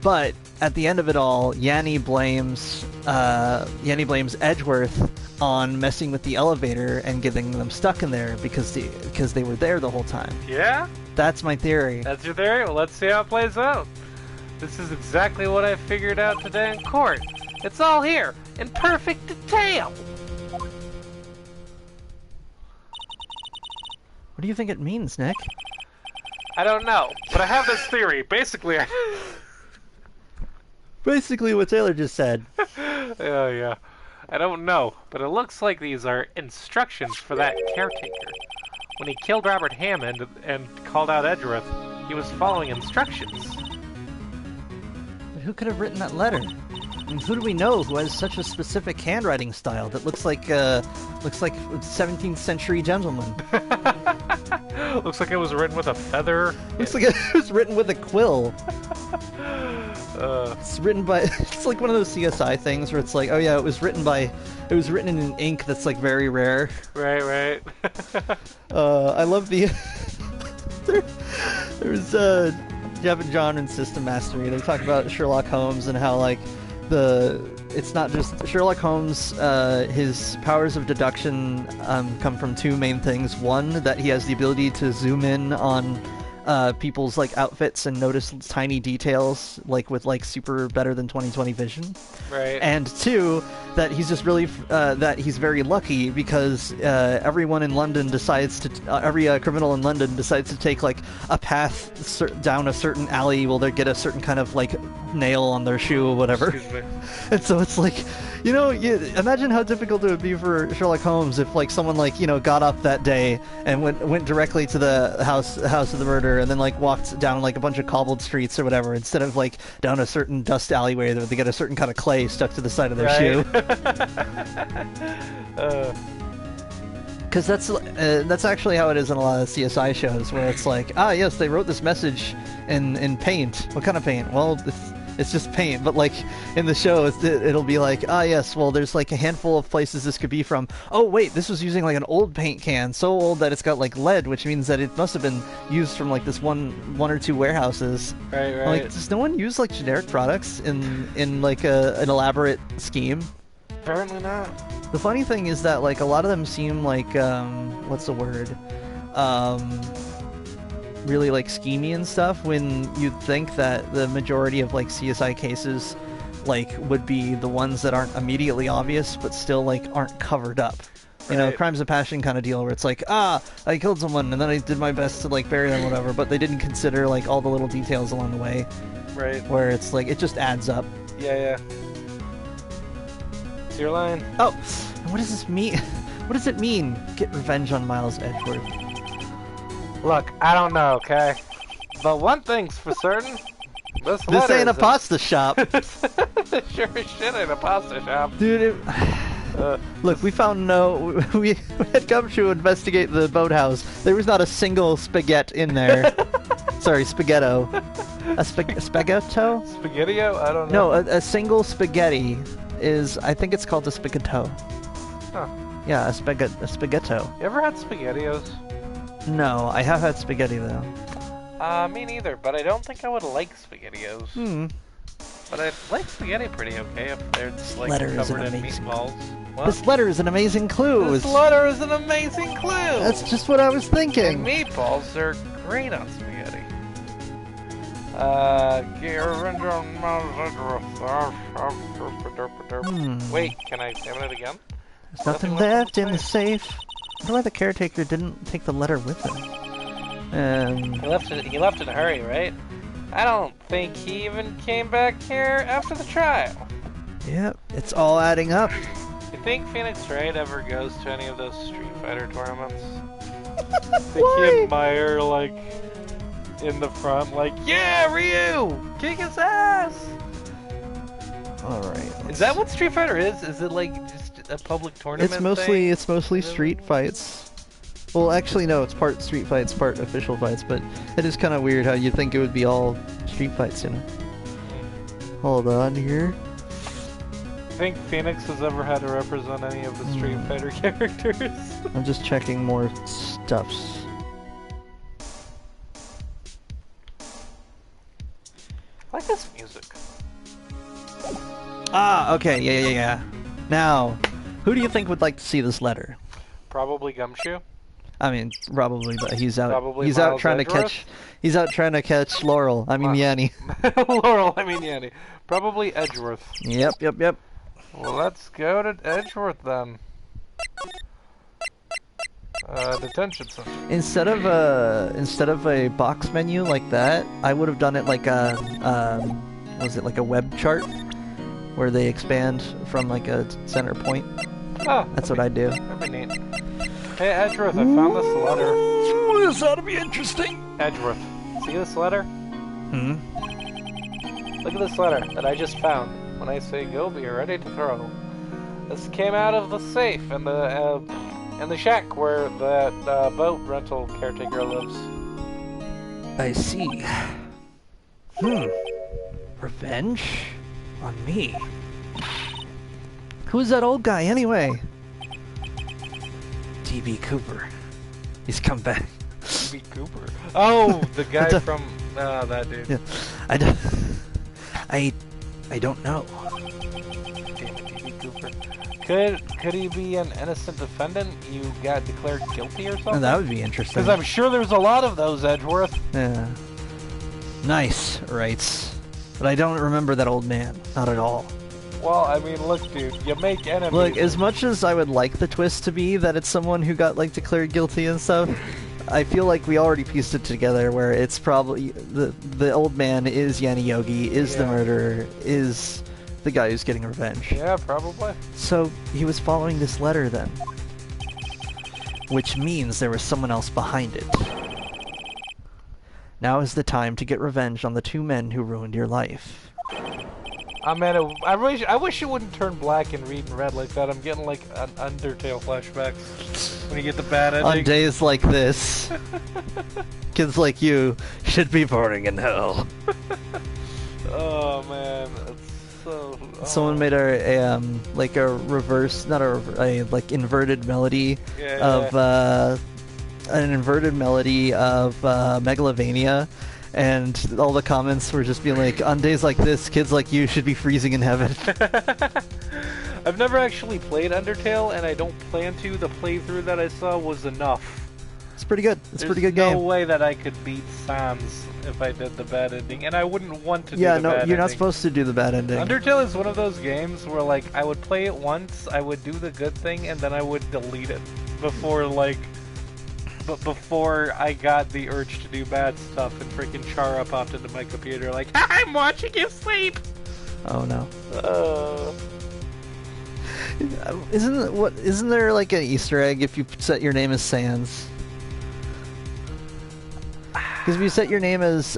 but at the end of it all, Yanni blames Edgeworth on messing with the elevator and getting them stuck in there because they were there the whole time. Yeah? That's my theory. That's your theory? Well, let's see how it plays out. This is exactly what I figured out today in court. It's all here, in perfect detail. What do you think it means, Nick? I don't know, but I have this theory. Basically, Basically what Taylor just said. yeah. I don't know, but it looks like these are instructions for that caretaker. When he killed Robert Hammond and called out Edgeworth, he was following instructions. But who could have written that letter? And who do we know who has such a specific handwriting style that looks like a 17th century gentleman? Looks like it was written with a feather. Looks like it was written with a quill. It's written by... It's like one of those CSI things where it's like, oh yeah, it was written in an ink that's like very rare. Right. I love the... There's Jeff and John in System Mastery. They talk about Sherlock Holmes and how like it's not just Sherlock Holmes. His powers of deduction come from two main things. One, that he has the ability to zoom in on people's like outfits and notice tiny details, like with like super better than 20/20 vision. Right. And two, that he's just really that he's very lucky because everyone in London decides to every criminal in London decides to take like a path down a certain alley while they get a certain kind of like nail on their shoe or whatever. Excuse me. And so it's like, you know, imagine how difficult it would be for Sherlock Holmes if like someone like, you know, got up that day and went directly to the house of the murder scooter and then like walked down like a bunch of cobbled streets or whatever, instead of like down a certain dust alleyway that they get a certain kind of clay stuck to the side of their shoe. Because that's actually how it is in a lot of CSI shows, where it's like, ah, yes, they wrote this message in paint. What kind of paint? Well, it's just paint. But like in the show, it'll be like, ah, yes, well, there's like a handful of places this could be from. Oh, wait, this was using like an old paint can, so old that it's got like lead, which means that it must have been used from like this one or two warehouses. Right. Like, does no one use like generic products in like an elaborate scheme? Apparently not. The funny thing is that, like, a lot of them seem like, what's the word? Really, like, schemy and stuff, when you'd think that the majority of, like, CSI cases, like, would be the ones that aren't immediately obvious, but still, like, aren't covered up. You know, crimes of passion kind of deal, where it's like, ah, I killed someone, and then I did my best to, like, bury them, whatever, but they didn't consider, like, all the little details along the way. Right. Where it's, like, it just adds up. Yeah. It's your line. Oh, what does this mean? What does it mean? Get revenge on Miles Edgeworth. Look, I don't know, okay? But one thing's for certain. This ain't a pasta shop. This sure as shit ain't a pasta shop. Dude, look, we found we had come to investigate the boathouse. There was not a single spaghetti in there. Sorry, spaghetto. A spaghetto? Spaghettio? I don't know. No, a single spaghetti is, I think it's called a spaghetto. Huh. Yeah, a spaghetto. You ever had SpaghettiOs? No, I have had spaghetti though. Me neither, but I don't think I would like SpaghettiOs. But I like spaghetti pretty okay if they're just like covered in meatballs. What? This letter is an amazing clue. This letter is an amazing clue! That's just what I was thinking. And meatballs are great on spaghetti. Wait, can I examine it again? There's nothing left in the safe. I wonder why the caretaker didn't take the letter with him. He left in a hurry, right? I don't think he even came back here after the trial. Yep, it's all adding up. You think Phoenix Wright ever goes to any of those Street Fighter tournaments? Think he admire, like, in the front, like, yeah, Ryu! Kick his ass! Alright. Is that what Street Fighter is? Is it, like, just a public tournament It's mostly street fights. Well, actually, no, it's part street fights, part official fights, but it is kind of weird how you'd think it would be all street fights, you know? Hold on here. Think Phoenix has ever had to represent any of the Street Fighter characters? I'm just checking more stuffs. I like this music. Ah, okay, yeah. Now, who do you think would like to see this letter? Probably Gumshoe. I mean, probably, but he's out. Probably he's out Miles trying Edgeworth? to catch. He's out trying to catch Laurel. I mean, Yanni. Laurel, I mean Yanni. Probably Edgeworth. Yep. Well, let's go to Edgeworth then. Detention center. Instead of a box menu like that, I would have done it like a was it like a web chart where they expand from like a center point. Oh, that's what I do. That'd be neat. Hey Edgeworth, I found this letter. This ought to be interesting. Edgeworth, see this letter? Hmm. Look at this letter that I just found. When I say go, be ready to throw. This came out of the safe in the shack where that boat rental caretaker lives. I see. Revenge? On me? Who's that old guy anyway? D.B. Cooper. He's come back. D.B. Cooper? Oh, the guy from that dude. Yeah. I don't know. Damn it, D.B. Cooper. Could he be an innocent defendant? You got declared guilty or something? Oh, that would be interesting. Because I'm sure there's a lot of those, Edgeworth. Yeah. Nice, Wrights. But I don't remember that old man. Not at all. Well, I mean, look, dude, you make enemies. Look, as much as I would like the twist to be that it's someone who got, like, declared guilty and stuff, I feel like we already pieced it together where it's probably the old man is Yanni Yogi, is the murderer, is the guy who's getting revenge. Yeah, probably. So he was following this letter then. Which means there was someone else behind it. Now is the time to get revenge on the 2 men who ruined your life. Oh man, I wish it wouldn't turn black and read and red like that. I'm getting like an Undertale flashbacks when you get the bad ending. On days like this, kids like you should be burning in hell. Oh man, it's so. Oh. Someone made a like a reverse, not a like inverted melody of an inverted melody of Megalovania. And all the comments were just being like, on days like this, kids like you should be freezing in heaven. I've never actually played Undertale, and I don't plan to. The playthrough that I saw was enough. It's pretty good. It's a pretty good game. There's no way that I could beat Sans if I did the bad ending, and I wouldn't want to do the bad ending. Yeah, no, you're not supposed to do the bad ending. Undertale is one of those games where, like, I would play it once, I would do the good thing, and then I would delete it before, like... But before I got the urge to do bad stuff and freaking Chara popped into my computer like, I'm watching you sleep! Oh no. Isn't there like an Easter egg if you set your name as Sans? Because if you set your name as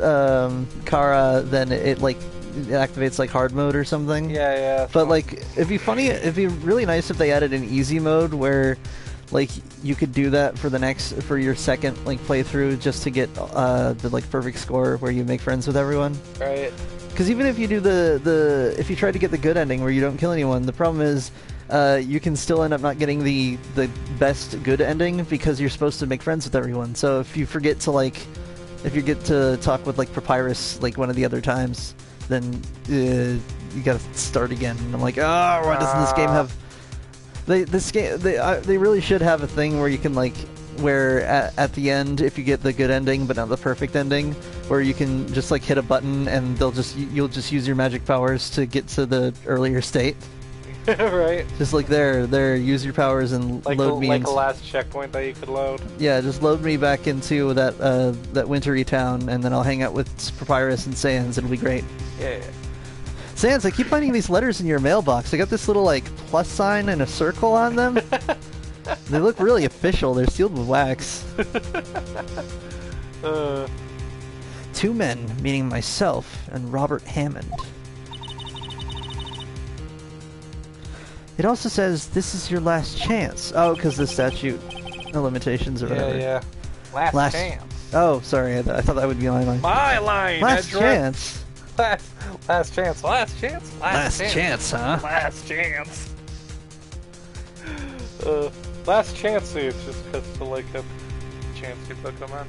Kara, then it activates like hard mode or something. Yeah. But like, it'd be really nice if they added an easy mode where like you could do that for your second like playthrough just to get the like perfect score where you make friends with everyone. Right. Because even if you do if you try to get the good ending where you don't kill anyone, the problem is you can still end up not getting the best good ending because you're supposed to make friends with everyone. So if you forget to if you get to talk with like Papyrus like one of the other times, then you gotta start again. And I'm like, oh, why doesn't this game have? They really should have a thing where you can like where at the end, if you get the good ending but not the perfect ending, where you can just like hit a button and you'll just use your magic powers to get to the earlier state. Right. Just like there, use your powers and like load me. Like a last checkpoint that you could load. Yeah, just load me back into that wintry town, and then I'll hang out with Papyrus and Sans. It'll be great. Yeah. Sans, I keep finding these letters in your mailbox. I got this little like plus sign and a circle on them. They look really official. They're sealed with wax. 2 men, meaning myself and Robert Hammond. It also says this is your last chance. Oh, because the statute, no limitations or whatever. Yeah. Last chance. Oh, sorry. I thought that would be my line. My line. Last chance. Last chance. Last chance. Last chance, huh? Last chance. Last chance is just because to like a chance you Pokemon.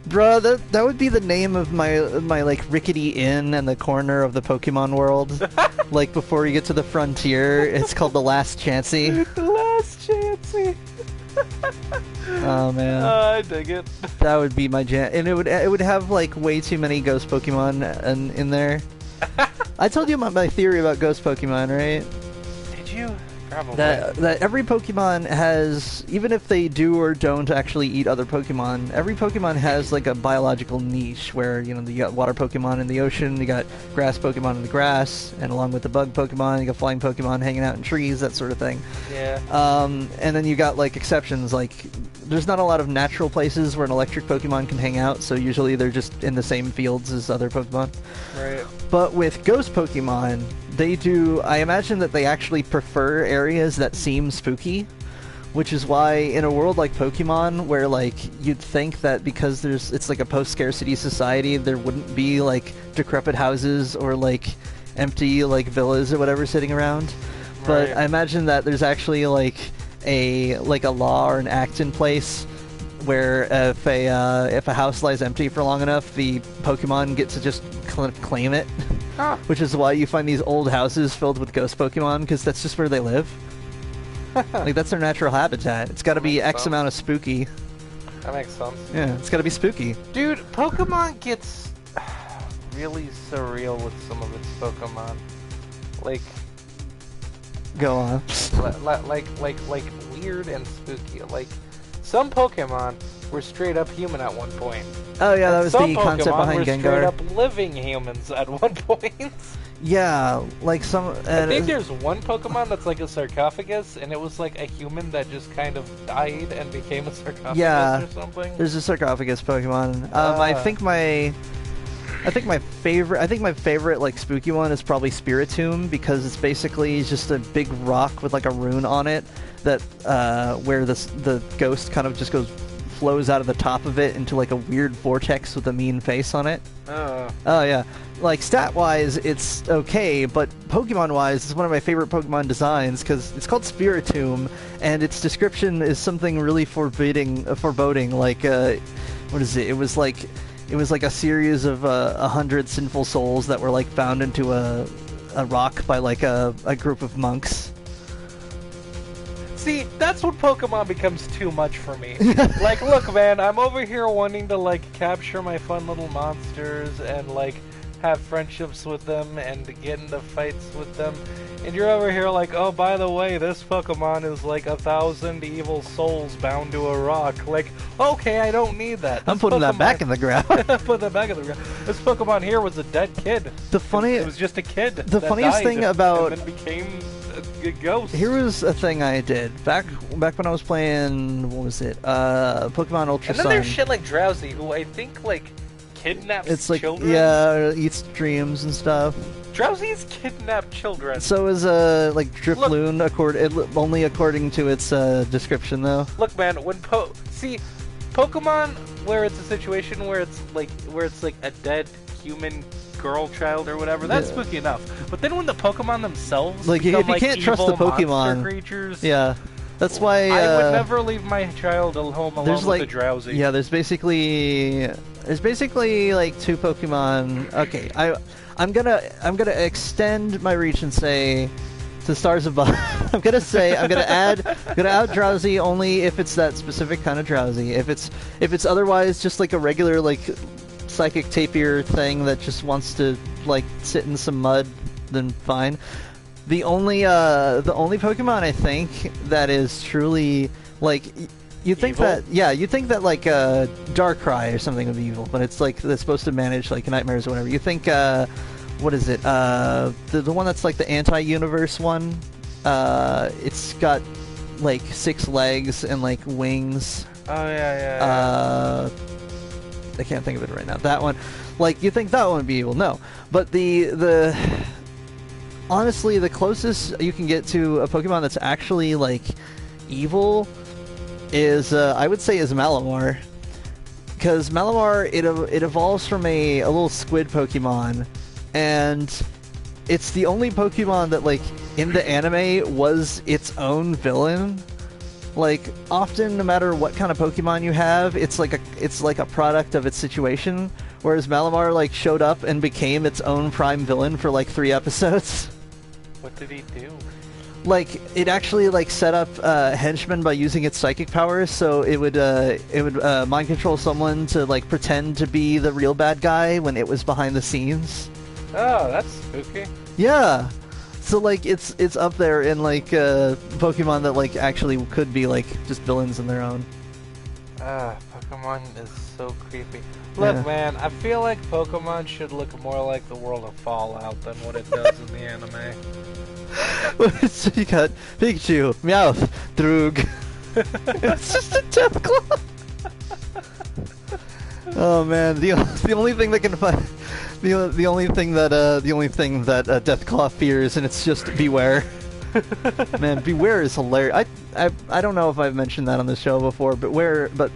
Bruh, that would be the name of my like rickety inn in the corner of the Pokemon world. Like before you get to the frontier, it's called the Last Chancey. The Last Chancey. Oh man, I dig it. That would be my jam, and it would have like way too many ghost Pokemon in there. I told you about my theory about ghost Pokemon, right? Did you? Probably. That every Pokemon has, even if they do or don't actually eat other Pokemon, every Pokemon has like a biological niche where, you got water Pokemon in the ocean, you got grass Pokemon in the grass, and along with the bug Pokemon, you got flying Pokemon hanging out in trees, that sort of thing. Yeah. And then you got like exceptions, like there's not a lot of natural places where an electric Pokemon can hang out, so usually they're just in the same fields as other Pokemon. Right. But with ghost Pokemon, I imagine that they actually prefer areas that seem spooky, which is why in a world like Pokemon, where like you'd think that because it's like a post-scarcity society, there wouldn't be like decrepit houses or like empty like villas or whatever sitting around. But Right. I imagine that there's actually like a law or an act in place where if a house lies empty for long enough, the Pokemon get to just claim it. Huh. Which is why you find these old houses filled with ghost Pokemon, because that's just where they live. Like, that's their natural habitat. It's got to be X amount of spooky. That makes sense. Yeah, it's got to be spooky. Dude, Pokemon gets really surreal with some of its Pokemon. Like, Go on. like weird and spooky. Like, some Pokemon were straight up human at one point. Oh yeah, that And was some the concept Pokemon behind were Gengar. straight up living humans at one point. Yeah, like some. I think there's one Pokemon that's like a sarcophagus, and it was like a human that just kind of died and became a sarcophagus or something. There's a sarcophagus Pokemon. I think my favorite like spooky one is probably Spiritomb, because it's basically just a big rock with like a rune on it that where the ghost kind of just flows out of the top of it into like a weird vortex with a mean face on it. Oh yeah. Like stat-wise, it's okay, but Pokemon-wise, it's one of my favorite Pokemon designs because it's called Spiritomb, and its description is something really foreboding. Like, what is it? It was like a series of 100 sinful souls that were like bound into a rock by like a group of monks. See, that's when Pokemon becomes too much for me. Like, look, man, I'm over here wanting to like capture my fun little monsters and like have friendships with them and get into fights with them, and you're over here like, oh, by the way, this Pokemon is like 1,000 evil souls bound to a rock. Like, okay, I don't need that. I'm putting that back in the ground. Put that back in the ground. This Pokemon here was a dead kid. It was just a kid. The funniest thing about and then became a ghost. Here was a thing I did back when I was playing. What was it? Pokemon Ultra And then Sun. there's shit like Drowsy, who I think like kidnaps it's like children. Yeah, eats dreams and stuff. Drowsy's kidnapped children. So is like Drifloon, only according to its description though. Look, man, when Pokemon, where it's a situation where it's like a dead human girl child or whatever, that's spooky enough. But then when the Pokemon themselves like become, if you can't trust the Pokemon creatures, yeah. That's why I would never leave my child home alone with a Drowsy. Yeah, there's basically like two Pokemon. Okay, I'm gonna extend my reach and say to stars above. I'm gonna add Drowsy only if it's that specific kind of Drowsy. If it's otherwise just like a regular like psychic tapir thing that just wants to like sit in some mud, then fine. The only Pokemon I think that is truly like you think evil? you think that like Darkrai or something would be evil, but it's like that's supposed to manage like nightmares or whatever. You think what is it? The one that's like the anti-universe one. It's got like 6 legs and like wings. Oh yeah. I can't think of it right now. That one, like you think that one would be evil? No, but honestly, the closest you can get to a Pokemon that's actually like evil is I would say is Malamar, because Malamar it evolves from a little squid Pokemon, and it's the only Pokemon that like in the anime was its own villain. Like often, no matter what kind of Pokemon you have, it's like a product of its situation. Whereas Malamar like showed up and became its own prime villain for like 3 episodes. What did he do? Like it actually like set up henchmen by using its psychic powers, so it would mind control someone to like pretend to be the real bad guy when it was behind the scenes. Oh, that's spooky. Yeah. So like it's up there in like Pokemon that like actually could be like just villains in their own. Pokemon is so creepy. Look, man, I feel like Pokemon should look more like the world of Fallout than what it does in the anime. So you got Pikachu, Meowth, Droog. It's just a Deathclaw. Oh man, the only thing that can find the only thing that Deathclaw fears, and it's just Beware. Man, Beware is hilarious. I don't know if I've mentioned that on the show before, but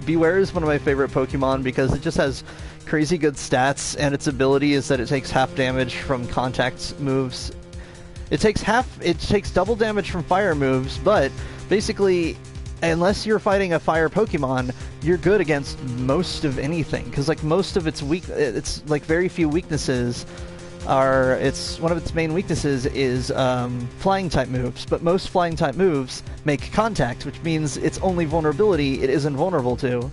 Beware is one of my favorite Pokemon because it just has crazy good stats, and its ability is that it takes half damage from contact moves. It takes double damage from fire moves, but basically, unless you're fighting a fire Pokemon, you're good against most of anything, because like most of it's like very few weaknesses are, one of its main weaknesses is flying type moves, but most flying type moves make contact, which means its only vulnerability it isn't vulnerable to.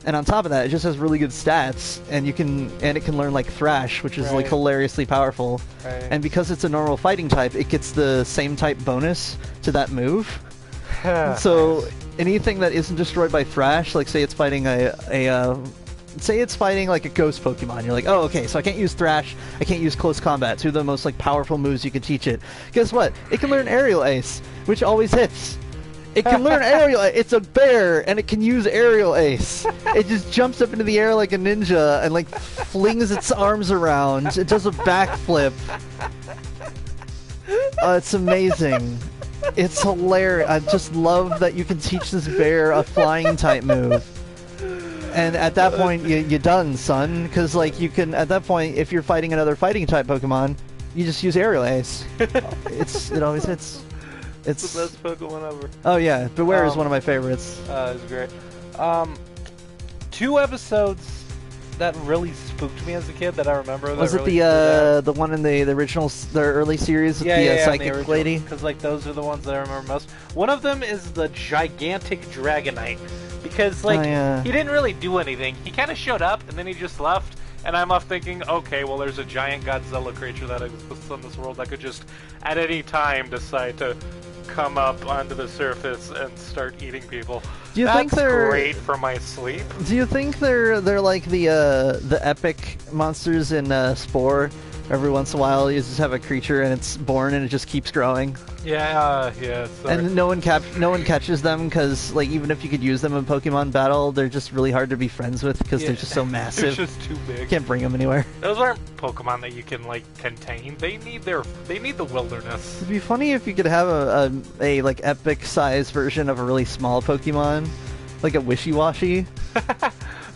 And on top of that, it just has really good stats, and it can learn like Thrash, which is like hilariously powerful. Right. And because it's a normal fighting type, it gets the same type bonus to that move. So anything that isn't destroyed by Thrash, like say it's fighting say it's fighting like a ghost Pokemon, you're like, oh, okay, so I can't use Thrash, I can't use Close Combat, two of the most like powerful moves you can teach it. Guess what? It can learn Aerial Ace, which always hits. It can learn Aerial Ace. It's a bear, and it can use Aerial Ace. It just jumps up into the air like a ninja and like flings its arms around. It does a backflip. It's amazing. It's hilarious. I just love that you can teach this bear a flying type move. And at that point, you're done, son. Because, like, you can, at that point, if you're fighting another fighting type Pokemon, you just use Aerial Ace. It always hits. It's the best Pokemon ever. Oh, yeah. Beware is one of my favorites. It's great. 2 episodes that really spooked me as a kid that I remember. Was it the one in the original, the early series with the psychic lady? Because, like, those are the ones that I remember most. One of them is the gigantic Dragonite. Because, like, he didn't really do anything. He kind of showed up, and then he just left. And I'm left thinking, okay, well, there's a giant Godzilla creature that exists on this world that could just, at any time, decide to come up onto the surface and start eating people. Do you think they're great for my sleep? Do you think they're like the epic monsters in Spore? Every once in a while, you just have a creature and it's born and it just keeps growing. Yeah. And no one catches them because, like, even if you could use them in Pokemon battle, they're just really hard to be friends with because they're just so massive. They're just too big. Can't bring them anywhere. Those aren't Pokemon that you can like contain. They need the wilderness. It'd be funny if you could have a like epic size version of a really small Pokemon, like a Wishy-Washy.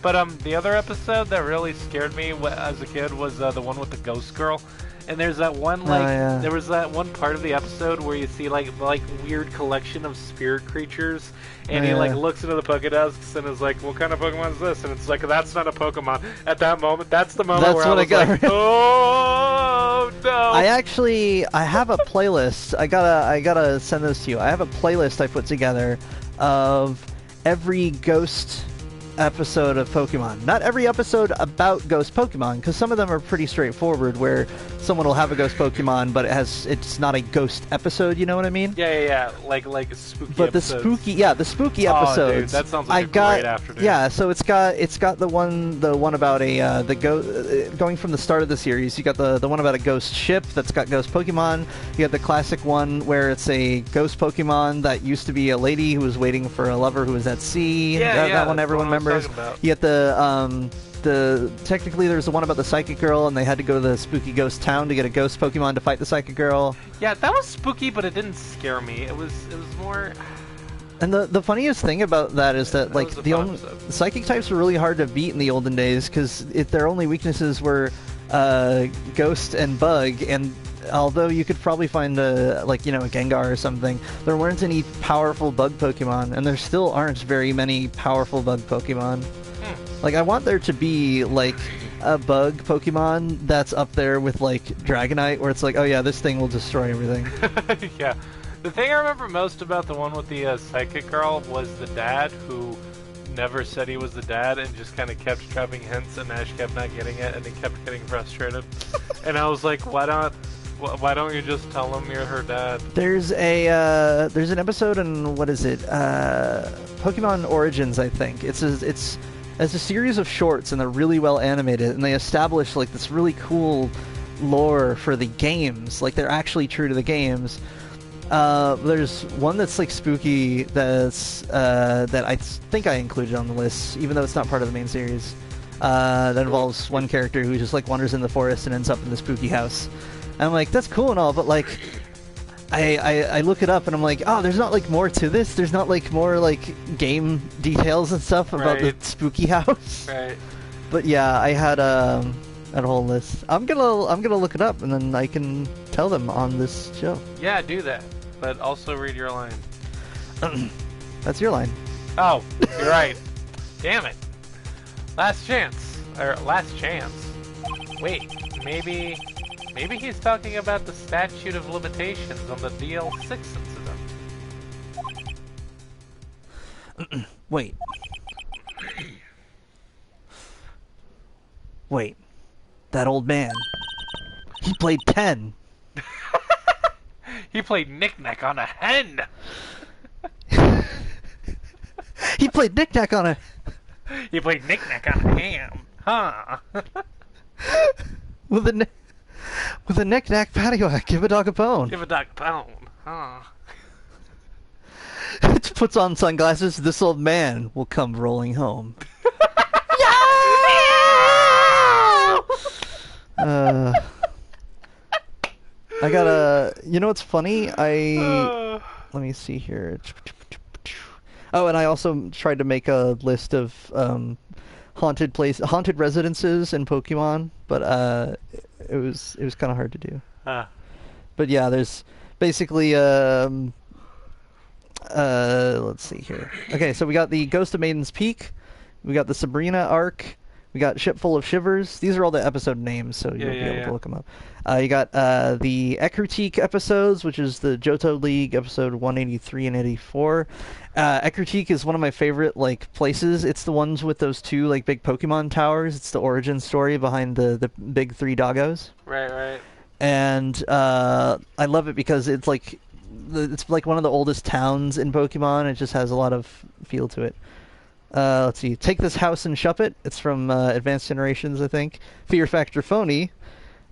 But the other episode that really scared me as a kid was the one with the ghost girl. And there's that one there was that one part of the episode where you see like weird collection of spirit creatures, and he like looks into the Pokédex and is like, "What kind of Pokemon is this?" And it's like, "That's not a Pokemon." At that moment, that's the moment where I was like, "Oh no!" I have a playlist. I gotta send this to you. I have a playlist I put together of every ghost episode of Pokemon. Not every episode about ghost Pokemon, because some of them are pretty straightforward, where someone will have a ghost Pokemon, but it's not a ghost episode, you know what I mean? Yeah. Like spooky but episodes. the spooky episodes. Oh, dude, that sounds like a great afternoon. Yeah, so it's got the one about going from the start of the series. You got the one about a ghost ship that's got ghost Pokemon. You got the classic one where it's a ghost Pokemon that used to be a lady who was waiting for a lover who was at sea. That one everyone remembers. You get technically there's the one about the psychic girl, and they had to go to the spooky ghost town to get a ghost Pokemon to fight the psychic girl. Yeah, that was spooky, but it didn't scare me. It was more. And the funniest thing about that is that like the psychic types were really hard to beat in the olden days because their only weaknesses were ghost and bug, and although you could probably find a Gengar or something, there weren't any powerful bug Pokemon, and there still aren't very many powerful bug Pokemon. Like, I want there to be, like, a bug Pokemon that's up there with, like, Dragonite, where it's like, oh yeah, this thing will destroy everything. Yeah. The thing I remember most about the one with the psychic girl was the dad, who never said he was the dad and just kind of kept dropping hints, and Ash kept not getting it, and he kept getting frustrated. And I was like, why don't you just tell him you're her dad? There's an episode in, what is it? Pokemon Origins, I think. It's a series of shorts, and they're really well animated, and they establish like this really cool lore for the games. Like, they're actually true to the games. There's one that's like spooky that I think I included on the list, even though it's not part of the main series. That involves one character who just like wanders in the forest and ends up in the spooky house. And I'm like, that's cool and all, but like, I look it up and I'm like, oh, there's not like more to this. There's not like more like game details and stuff about the spooky house. Right. But yeah, I had a whole list. I'm gonna look it up and then I can tell them on this show. Yeah, do that. But also read your line. That's your line. Oh, you're right. Damn it. Last chance. Or last chance. Wait, maybe he's talking about the statute of limitations on the DL6 incident. Wait. That old man. He played 10. He played knick-knack on a hen! He played knick-knack on a... You played knick-knack on a ham, huh? with a knick-knack paddywhack. Give a dog a bone. Give a dog a bone, huh? Puts on sunglasses. This old man will come rolling home. I got a... You know what's funny? Let me see here. Oh, and I also tried to make a list of haunted residences in Pokemon, but it was kind of hard to do. But yeah, there's basically let's see here. Okay, so we got the Ghost of Maiden's Peak, we got the Sabrina arc, we got Ship Full of Shivers. These are all the episode names, so you'll be able to look them up. You got the Ekritique episodes, which is the Johto League episode 183 and 84. Ekritique is one of my favorite places. It's the ones with those two big Pokemon towers. It's the origin story behind the big three doggos. Right. And I love it because it's like one of the oldest towns in Pokemon. It just has a lot of feel to it. Let's see. Take This House and Shup It. It's from Advanced Generations, I think. Fear Factor Phony.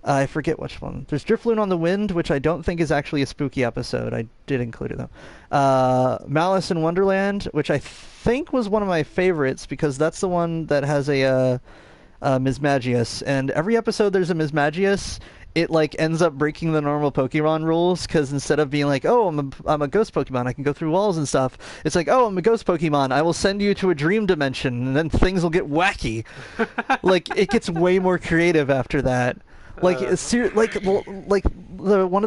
I forget which one. There's Drifloon on the Wind, which I don't think is actually a spooky episode. I did include it, though. Malice in Wonderland, which I think was one of my favorites, because that's the one that has a Mismagius. And every episode there's a Mismagius, it ends up breaking the normal Pokemon rules, because instead of being oh, I'm a ghost Pokemon, I can go through walls and stuff, it's oh, I'm a ghost Pokemon, I will send you to a dream dimension, and then things will get wacky. It gets way more creative after that. One of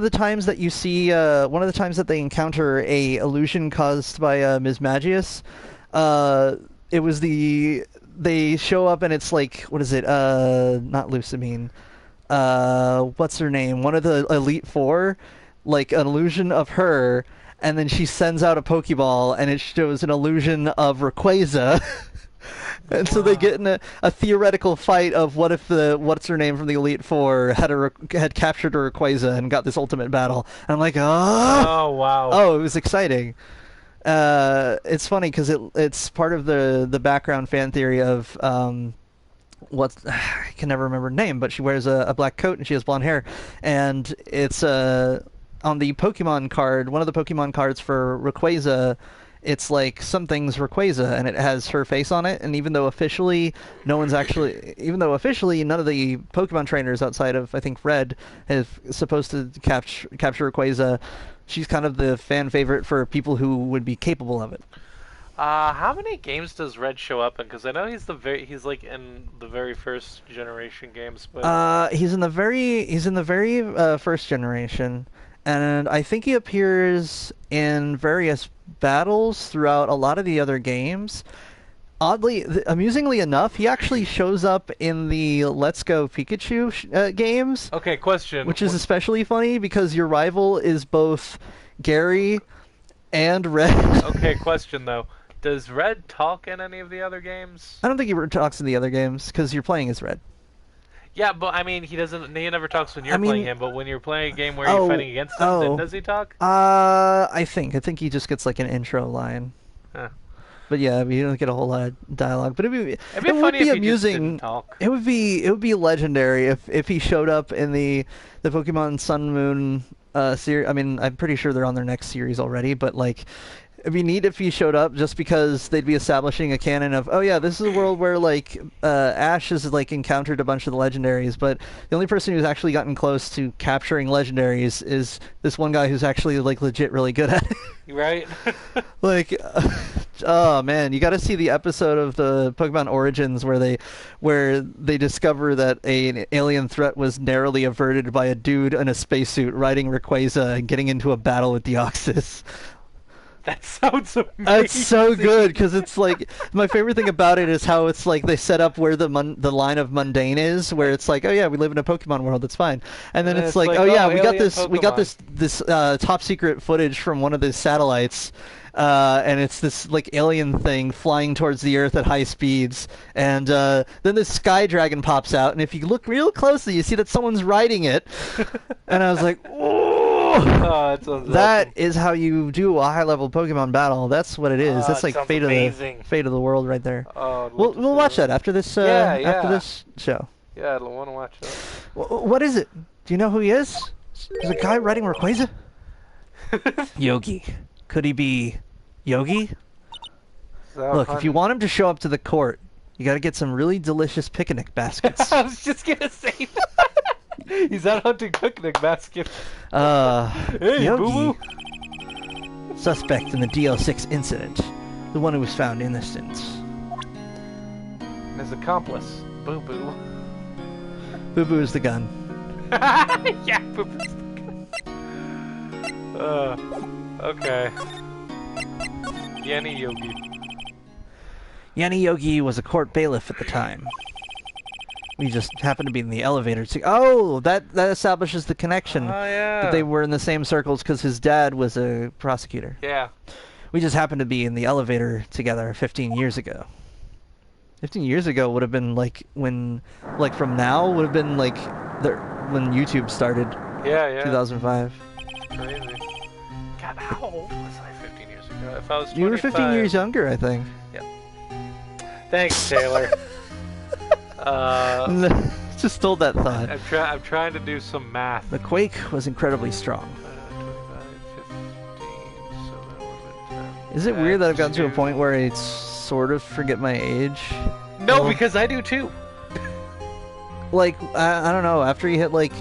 the times that you see, one of the times that they encounter a illusion caused by Mismagius, it was they show up and it's what is it? Not Lusamine. What's her name? One of the Elite Four, an illusion of her, and then she sends out a Pokeball, and it shows an illusion of Rayquaza. And so they get in a theoretical fight of what if what's her name from the Elite Four had captured a Rayquaza and got this ultimate battle. And I'm oh wow. Oh, it was exciting. It's funny because it's part of the background fan theory of I can never remember her name, but she wears a black coat and she has blonde hair, and it's on the Pokemon card, one of the Pokemon cards for Rayquaza. It's something's Rayquaza, and it has her face on it. And even though officially none of the Pokemon trainers outside of I think Red is supposed to capture Rayquaza, she's kind of the fan favorite for people who would be capable of it. How many games does Red show up in? Because I know he's in the very first generation games, but he's in the very first generation. And I think he appears in various battles throughout a lot of the other games. Amusingly enough, he actually shows up in the Let's Go Pikachu games. Okay, question. Which is especially funny because your rival is both Gary and Red. Okay, question though. Does Red talk in any of the other games? I don't think he talks in the other games because you're playing as Red. Yeah, but I mean, he never talks when you're playing him, but when you're playing a game where you're fighting against him, then does he talk? I think he just gets an intro line. Huh. But yeah, you don't get a whole lot of dialogue. But it would be amusing. Just didn't talk. It would be legendary if he showed up in the Pokemon Sun Moon series. I mean, I'm pretty sure they're on their next series already, but it'd be neat if he showed up, just because they'd be establishing a canon of, oh yeah, this is a world where Ash has encountered a bunch of the legendaries, but the only person who's actually gotten close to capturing legendaries is this one guy who's actually legit really good at it. Right? Oh man, you got to see the episode of the Pokemon Origins where they discover that an alien threat was narrowly averted by a dude in a spacesuit riding Rayquaza and getting into a battle with Deoxys. That sounds amazing. That's so good because it's my favorite thing about it is how it's they set up where the line of mundane is, where it's oh yeah, we live in a Pokemon world, that's fine, and then it's oh yeah, we got this top secret footage from one of the satellites. And it's this alien thing flying towards the Earth at high speeds, and then this sky dragon pops out, and if you look real closely, you see that someone's riding it, and I was like, oh. Oh, that sounds That awesome. is how you do a high-level Pokemon battle. That's what it is. That's It like sounds fate amazing. of the world right there. Oh, I'd love We'll to we'll see watch that. that after this Yeah. show. Yeah, I'd want to watch that. What is it? Do you know who he is? There's a guy writing Rayquaza? Yogi. Could he be Yogi? So Look, if you want him to show up to the court, you got to get some really delicious picnic baskets. I was just gonna say. He's out hunting picnic basket. Hey, Yogi, boo-boo. suspect in the DL6 incident, the one who was found innocent. His accomplice, Boo Boo. Boo Boo is the gun. Yeah, Boo Boo's the gun. Okay. Yanni Yogi. Yanni Yogi was a court bailiff at the time. We just happened to be in the elevator. Oh, that establishes the connection. Oh yeah. That they were in the same circles because his dad was a prosecutor. Yeah. We just happened to be in the elevator together 15 years ago. 15 years ago would have been like when, like from now, would have been like when YouTube started. Yeah. 2005. Crazy. God, how old was I 15 years ago? If I was 25. You were 15 years younger, I think. Yep. Thanks, Taylor. Just stole that thought. I'm trying to do some math. The quake was incredibly strong. 25, 15, so that would have been 10. Is it weird that I've gotten to a point where I sort of forget my age? No, Well, because I do too. Like, I don't know, after you hit like,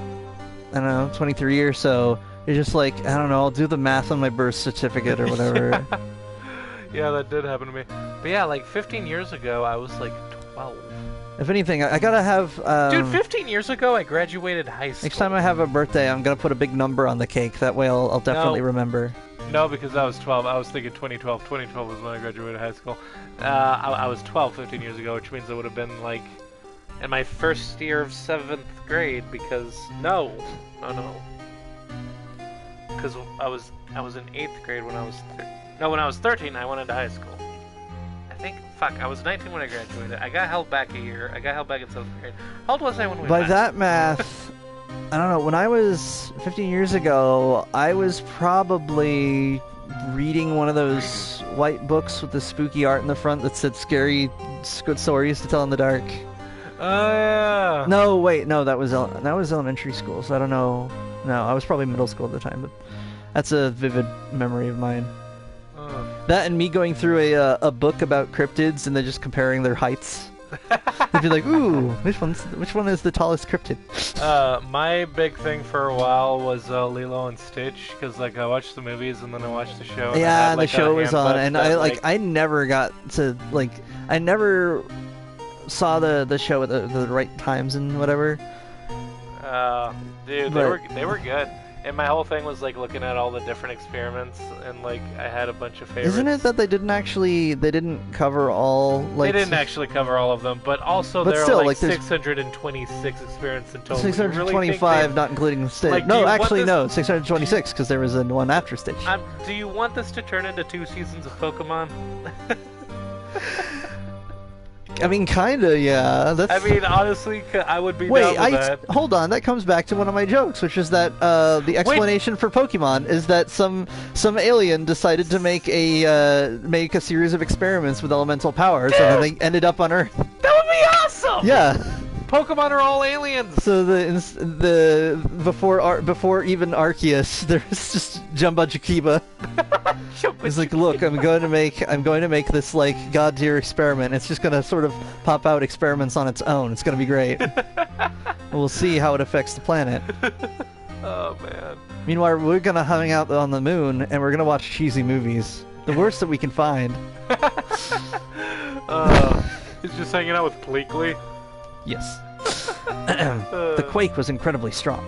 I don't know, 23 or so, you're just like, I don't know, I'll do the math on my birth certificate or whatever. Yeah, that did happen to me. But yeah, like 15 years ago, I was like 12. If anything, I gotta have... Dude, 15 years ago, I graduated high school. next time I have a birthday, I'm gonna put a big number on the cake. That way I'll definitely remember. No, because I was 12. I was thinking 2012. 2012 was when I graduated high school. I was 12 15 years ago, which means it would have been like in my first year of 7th grade because... No. Because I was in 8th grade when I was... when I was 13, I went into high school. I was 19 when I graduated. I got held back a year. I got held back in 7th grade. How old was I when we By met? that math, I don't know, when I was 15 years ago, I was probably reading one of those white books with the spooky art in the front that said scary good stories to tell in the dark. Oh, yeah. No, wait, no, that was elementary school, so I don't know. No, I was probably middle school at the time, but that's a vivid memory of mine. That and me going through a book about cryptids and then just comparing their heights. They'd be like, ooh, which one is the tallest cryptid? My big thing for a while was Lilo and Stitch, because like I watched the movies and then I watched the show. And Yeah, I had, like, the show a was on, handbook and that, I never got to I never saw the show at the right times and whatever. Dude, they were good. And my whole thing was like looking at all the different experiments, and like I had a bunch of favorites. Isn't it that they didn't cover all like? They didn't actually cover all of them, but also But there still, are like like, there's 626 experiments in total. 625, not including Stitch. Like, do no, you want actually, this- no, 626 because there was a one after Stitch. Do you want this to turn into 2 seasons of Pokemon? I mean, kinda, yeah. That's... I mean, honestly, I would be Wait, down with that. hold on. That comes back to one of my jokes, which is that the explanation for Pokemon is that some alien decided to make a series of experiments with elemental powers, and then they ended up on Earth. That would be awesome! Yeah. Pokemon are all aliens! So before even Arceus, there was just Jumbo Jakiba. It's like, look, I'm going to make this like god tier experiment. It's just gonna sort of pop out experiments on its own. It's gonna be great. We'll see how it affects the planet. Oh man. Meanwhile, we're gonna hang out on the moon and we're gonna watch cheesy movies. The worst that we can find. He's just hanging out with Pleakley. Yes. The quake was incredibly strong.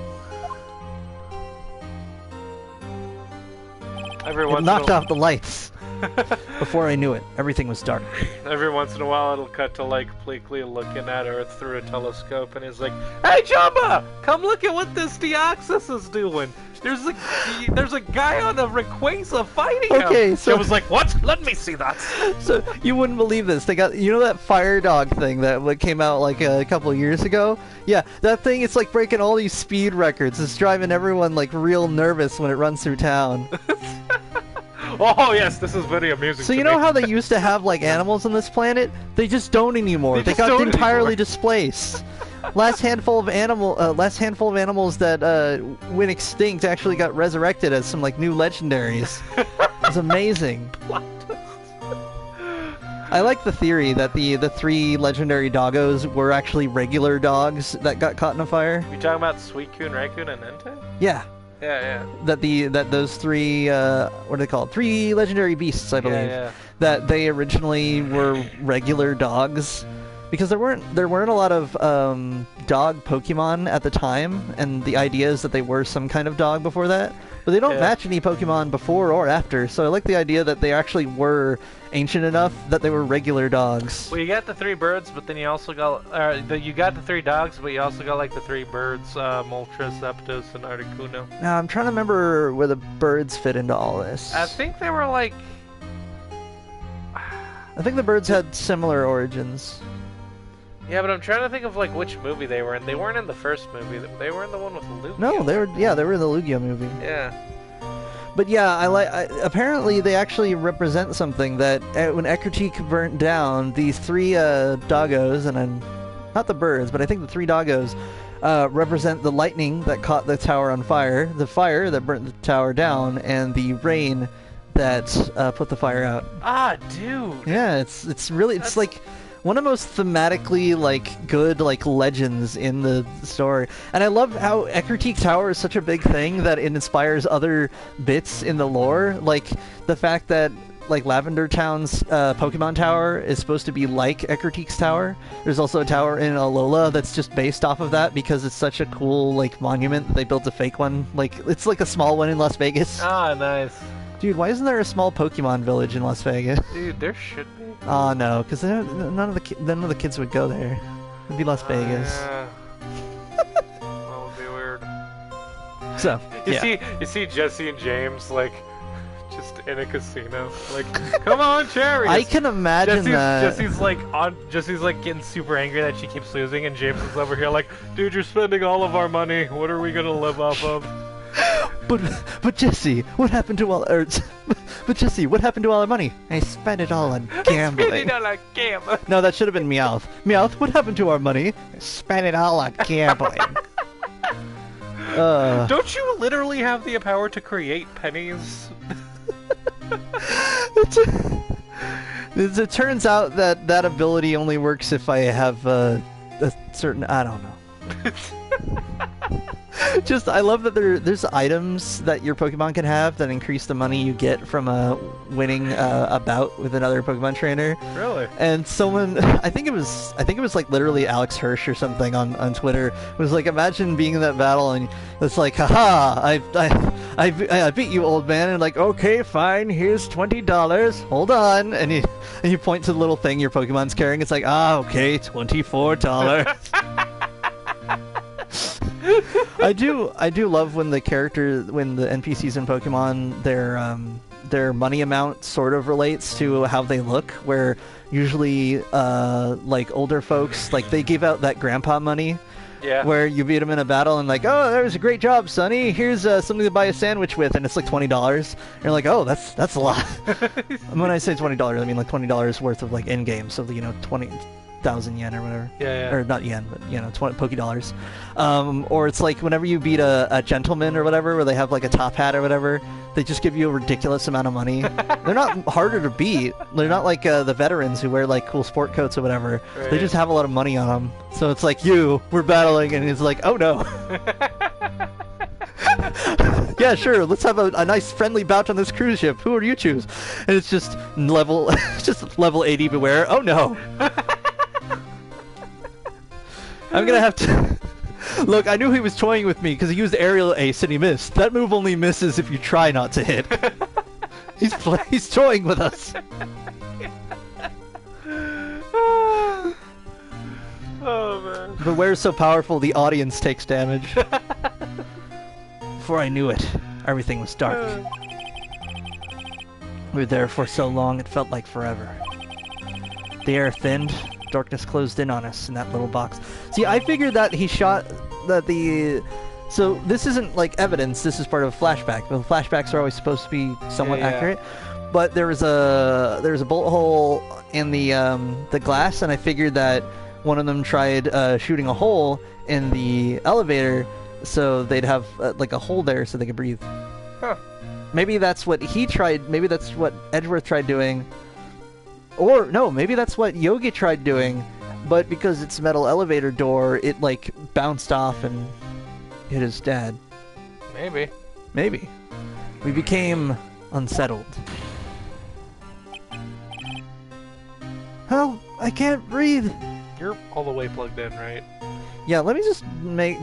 Every It once knocked in a, off the lights. Before I knew it, everything was dark. Every once in a while, it'll cut to like Pleakley looking at Earth through a telescope, and he's like, "Hey, Jumba, come look at what this Deoxys is doing. There's a guy on a Rayquaza fighting him." Okay, so it was like, "What? Let me see that." So you wouldn't believe this. They got, you know, that fire dog thing that came out like a couple of years ago. Yeah, that thing. It's like breaking all these speed records. It's driving everyone like real nervous when it runs through town. Oh yes, this is very amusing. So you know how they used to have like animals on this planet? They just don't anymore. They got entirely displaced. Last handful of animals that went extinct actually got resurrected as some like new legendaries. It's amazing. I like the theory that the 3 legendary doggos were actually regular dogs that got caught in a fire. You talking about Suicune, Raikou, and Entei? Yeah. Yeah. That those 3 what are they called? 3 legendary beasts, I believe. Yeah. That they originally were regular dogs, because there weren't a lot of dog Pokemon at the time, and the idea is that they were some kind of dog before that. But they don't match any Pokemon before or after, so I like the idea that they actually were ancient enough that they were regular dogs. Well, you got the 3 birds, but then you also got you got the 3 dogs, but you also got like the 3 birds, Moltres, Zapdos, and Articuno. Now I'm trying to remember where the birds fit into all this. I think they were like, I think the birds had similar origins. yeah, but I'm trying to think of like which movie they were in. They weren't in the first movie. They were in the one with Lugia. No, they were in the Lugia movie. Yeah. But yeah, apparently they actually represent something that when Ecruteak burnt down, these 3 doggos, and not the birds, but I think the 3 doggos represent the lightning that caught the tower on fire, the fire that burnt the tower down, and the rain that put the fire out. Ah, dude. Yeah, it's really like one of the most thematically like good like legends in the story. And I love how Ecruteak Tower is such a big thing that it inspires other bits in the lore, like the fact that like Lavender Town's Pokemon Tower is supposed to be like Ecruteak's Tower. There's also a tower in Alola that's just based off of that because it's such a cool like monument that they built a fake one. Like it's like a small one in Las Vegas. Ah, nice. Dude, why isn't there a small Pokemon village in Las Vegas? Dude, there should be. Oh no, because none of the kids would go there. It'd be Las Vegas. That would be weird. So you see Jesse and James like just in a casino, like, come on, Cherry. I can imagine that. Jesse's like getting super angry that she keeps losing, and James is over here like, dude, you're spending all of our money. What are we gonna live off of? But Jesse, what happened to all our money? I spent it all on gambling. Spent it all on gambling. No, that should have been Meowth. Meowth, what happened to our money? I spent it all on gambling. Don't you literally have the power to create pennies? It turns out that ability only works if I have a certain... I don't know. Just, I love that there's items that your Pokemon can have that increase the money you get from winning a bout with another Pokemon trainer. Really? And someone, I think it was like literally Alex Hirsch or something on Twitter, was like, imagine being in that battle and it's like, haha, I beat you, old man, and like, okay, fine, here's $20, hold on, and you point to the little thing your Pokemon's carrying. It's like, okay, $24. I do love when the NPCs in Pokemon, their money amount sort of relates to how they look, where usually like older folks, like they give out that grandpa money. Yeah. Where you beat them in a battle and like, oh, that was a great job, Sonny. Here's something to buy a sandwich with, and it's like $20. And you're like, oh, that's a lot. And when I say $20, I mean like $20 worth of like in-game, so 20,000 yen or whatever. Yeah. Or not yen, but 20 Pokedollars. Or it's like whenever you beat a gentleman or whatever, where they have like a top hat or whatever, they just give you a ridiculous amount of money. They're not harder to beat. They're not like the veterans who wear like cool sport coats or whatever. Right. They just have a lot of money on them. So it's like, we're battling, and it's like, oh no. Yeah, sure, let's have a nice friendly bout on this cruise ship. Who would you choose? And it's just level 80 beware. Oh no. I'm gonna have to... Look, I knew he was toying with me because he used Aerial Ace and he missed. That move only misses if you try not to hit. He's toying with us. Oh man. The ware's so powerful, the audience takes damage. Before I knew it, everything was dark. We were there for so long, it felt like forever. The air thinned, darkness closed in on us in that little box. See, I figured that he shot that the... So this isn't like evidence, this is part of a flashback. The flashbacks are always supposed to be somewhat accurate. But there was a bullet hole in the glass, and I figured that one of them tried shooting a hole in the elevator so they'd have like a hole there so they could breathe. Huh. Maybe that's what he tried, maybe that's what Edgeworth tried doing. Or, no, maybe that's what Yogi tried doing, but because it's a metal elevator door, it, like, bounced off and hit his dad. Maybe. Maybe. We became unsettled. Help! I can't breathe! You're all the way plugged in, right? Yeah, let me just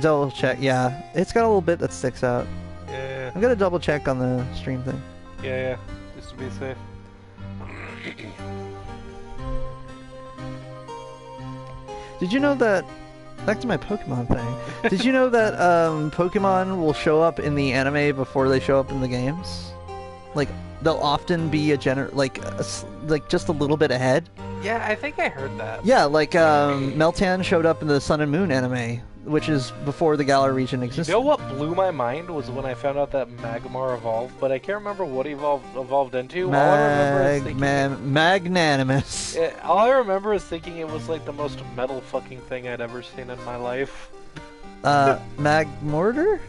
double check. Yeah, it's got a little bit that sticks out. Yeah. I'm gonna double check on the stream thing. Yeah. Just to be safe. Did you know that... Back to my Pokemon thing. Did you know that Pokemon will show up in the anime before they show up in the games? Like, they'll often be like just a little bit ahead. Yeah, I think I heard that. Yeah, like Meltan showed up in the Sun and Moon anime, which is before the Galar region existed. You know what blew my mind was when I found out that Magmar evolved, but I can't remember what he evolved into. All I remember is thinking magnanimous. All I remember is thinking it was like the most metal fucking thing I'd ever seen in my life. Magmortar?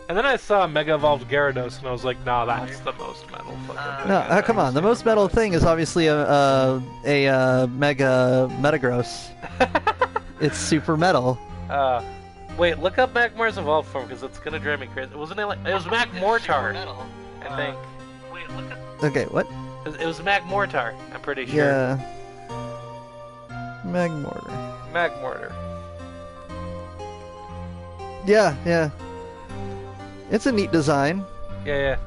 And then I saw Mega Evolved Gyarados, and I was like, nah, that's the most metal fucking thing. No, come on. The most metal thing is obviously a Mega Metagross. It's super metal. Wait, look up Magmar's evolved form, because it's gonna drive me crazy. Wasn't it like... It was Magmortar, I think. Wait, look up... Okay, what? It was Magmortar, I'm pretty sure. Yeah. Magmortar. Magmortar. Yeah. It's a neat design. Yeah.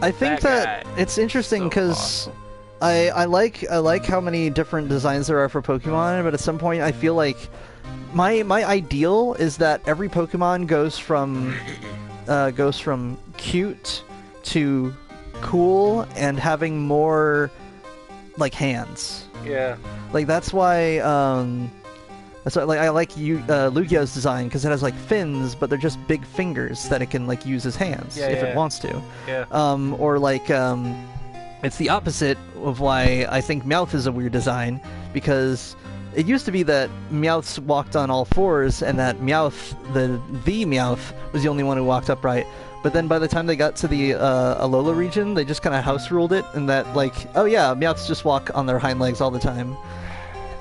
I think that it's interesting because I like how many different designs there are for Pokemon, but at some point I feel like my ideal is that every Pokemon goes from cute to cool and having more like hands. Yeah. Like that's why like I like Lugia's design because it has like fins, but they're just big fingers that it can like use as hands if it wants to. Yeah. Or like it's the opposite of why I think Meowth is a weird design, because it used to be that Meowth walked on all fours and that Meowth, the Meowth, was the only one who walked upright. But then by the time they got to the Alola region, they just kind of house ruled it, and that like, oh yeah, Meowths just walk on their hind legs all the time.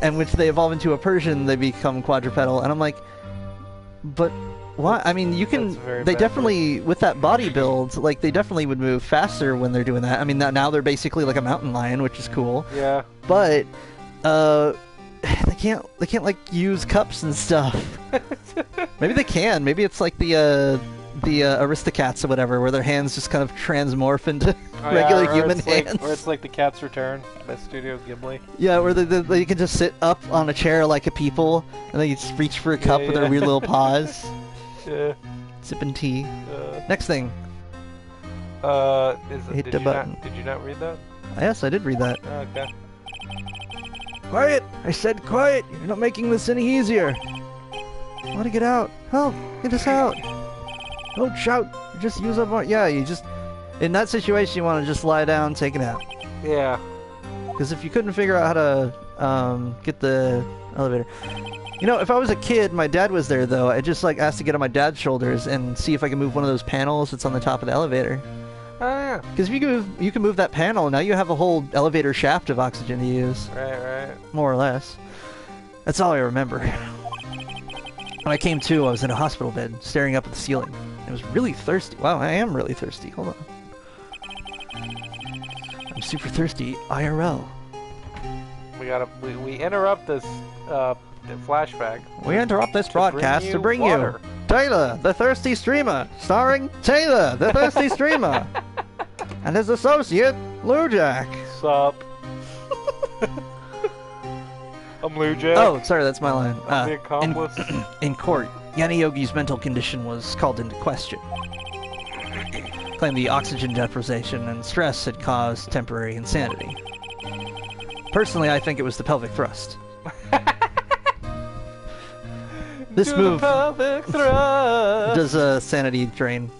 And when they evolve into a Persian, they become quadrupedal, and I'm like, but why? I mean, you can. They definitely, with that body build, like they definitely would move faster when they're doing that. I mean, now they're basically like a mountain lion, which is cool. Yeah. But they can't like use cups and stuff. Maybe they can. Maybe it's like the Aristocats or whatever, where their hands just kind of transmorph into regular human hands. Or it's like The Cat's Return by Studio Ghibli. Yeah, where they can just sit up on a chair like a people, and they just reach for a cup with their weird little paws. Yeah. Sipping tea. Next thing. Did you not read that? Yes, I did read that. Okay. Quiet! I said quiet! You're not making this any easier! I want to get out! Help! Get us out! Don't shout! Just use up our... Yeah, you just... In that situation, you want to just lie down, take a nap. Yeah. Because if you couldn't figure out how to get the elevator... You know, if I was a kid, my dad was there, though, I'd just, like, ask to get on my dad's shoulders and see if I can move one of those panels that's on the top of the elevator. Oh, yeah. Because if you can move that panel, now you have a whole elevator shaft of oxygen to use. Right. More or less. That's all I remember. When I came to, I was in a hospital bed, staring up at the ceiling. I was really thirsty. Wow, I am really thirsty. Hold on. I'm super thirsty, IRL. We interrupt this flashback. We interrupt this broadcast to bring you Taylor, the Thirsty Streamer, starring Taylor, the Thirsty Streamer. And his associate, Lou Jack. Sup? I'm Lou Jack. Oh, sorry, that's my line. I'm the accomplice. In court, Yanni Yogi's mental condition was called into question. Claimed the oxygen deprivation and stress had caused temporary insanity. Personally, I think it was the pelvic thrust. This move does a sanity drain.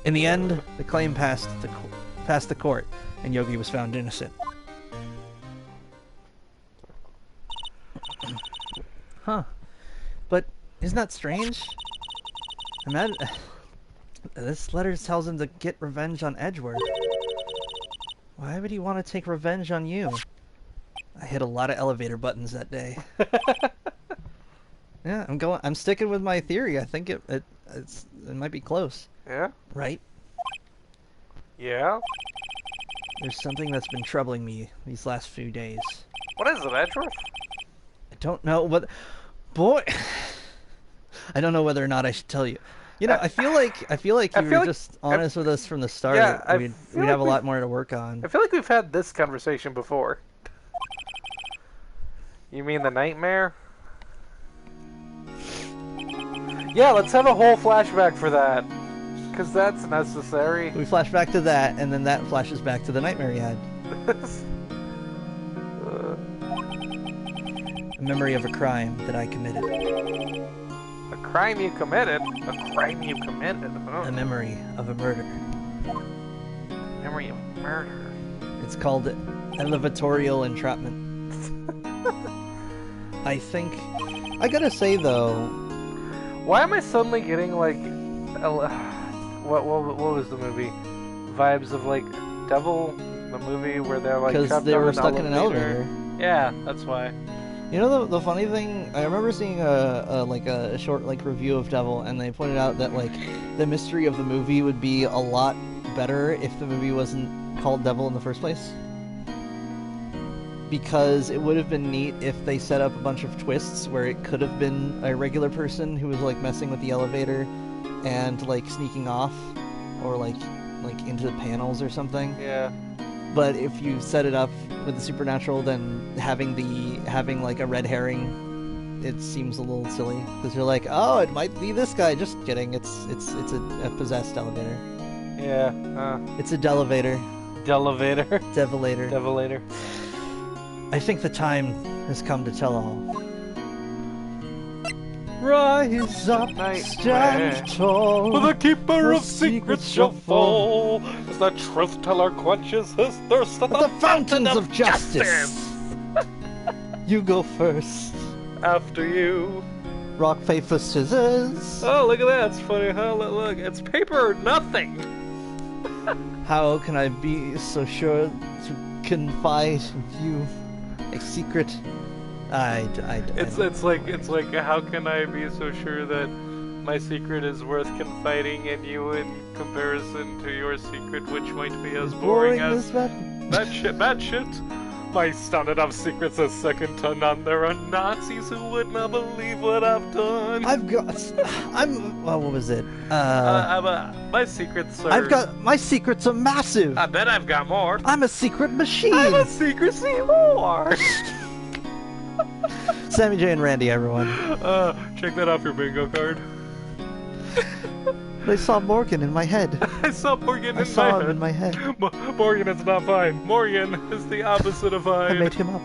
In the end, the claim passed the court, and Yogi was found innocent. Huh. But isn't that strange? This letter tells him to get revenge on Edgeworth. Why would he want to take revenge on you? I hit a lot of elevator buttons that day. Yeah, I'm sticking with my theory. I think it might be close. Yeah? Right? Yeah? There's something that's been troubling me these last few days. What is it, Edgeworth? I don't know, but... Boy... I don't know whether or not I should tell you. You know, I feel like you were just honest with us from the start. Yeah, we'd have a lot more to work on. I feel like we've had this conversation before. You mean the nightmare? Yeah, let's have a whole flashback for that. Because that's necessary. We flash back to that, and then that flashes back to the nightmare you had. A memory of a crime that I committed. A crime you committed? A crime you committed? Huh? A memory of a murder. Memory of murder. It's called elevatorial entrapment. I think... I gotta say, though... Why am I suddenly getting, like... What was the movie? Vibes of, like, Devil? The movie where they're, like, because they were stuck in an elevator. Yeah, that's why. You know the funny thing? I remember seeing a short review of Devil, and they pointed out that like the mystery of the movie would be a lot better if the movie wasn't called Devil in the first place. Because it would have been neat if they set up a bunch of twists where it could have been a regular person who was like messing with the elevator and like sneaking off or like into the panels or something. Yeah. But if you set it up with the supernatural, then having like a red herring, it seems a little silly because you're like, oh, it might be this guy. Just kidding. It's a possessed elevator. Yeah. It's a delevator. Delevator. Develator. Develator. I think the time has come to tell all. Rise up, stand tall. The keeper of secrets shall fall. As the truth teller quenches his thirst at the fountains of justice. You go first. After you. Rock, paper, scissors. Oh, look at that. It's funny, huh? Look, it's paper or nothing. How can I be so sure to confide in you a secret? It's like how can I be so sure that my secret is worth confiding in you in comparison to your secret, which might be as boring as that shit. My standard of secrets is second to none. There are Nazis who would not believe what I've done. What was it? My secrets are... My secrets are massive. I bet I've got more. I'm a secret machine. I'm a secrecy lord. Sammy J and Randy, everyone. Check that off your bingo card. I saw Morgan in my head. I saw Morgan I saw him in my head. Morgan is not fine. Morgan is the opposite of fine. I made him up.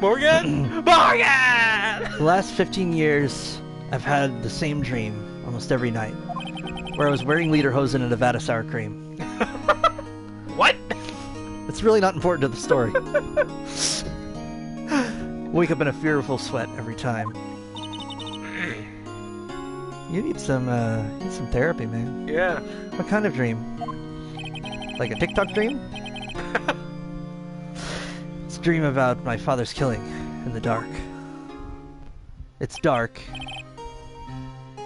Morgan? Morgan! The last 15 years, I've had the same dream almost every night, where I was wearing lederhosen and Nevada sour cream. What? It's really not important to the story. Wake up in a fearful sweat every time. You need some therapy, man. Yeah. What kind of dream? Like a TikTok dream? It's a dream about my father's killing in the dark. It's dark.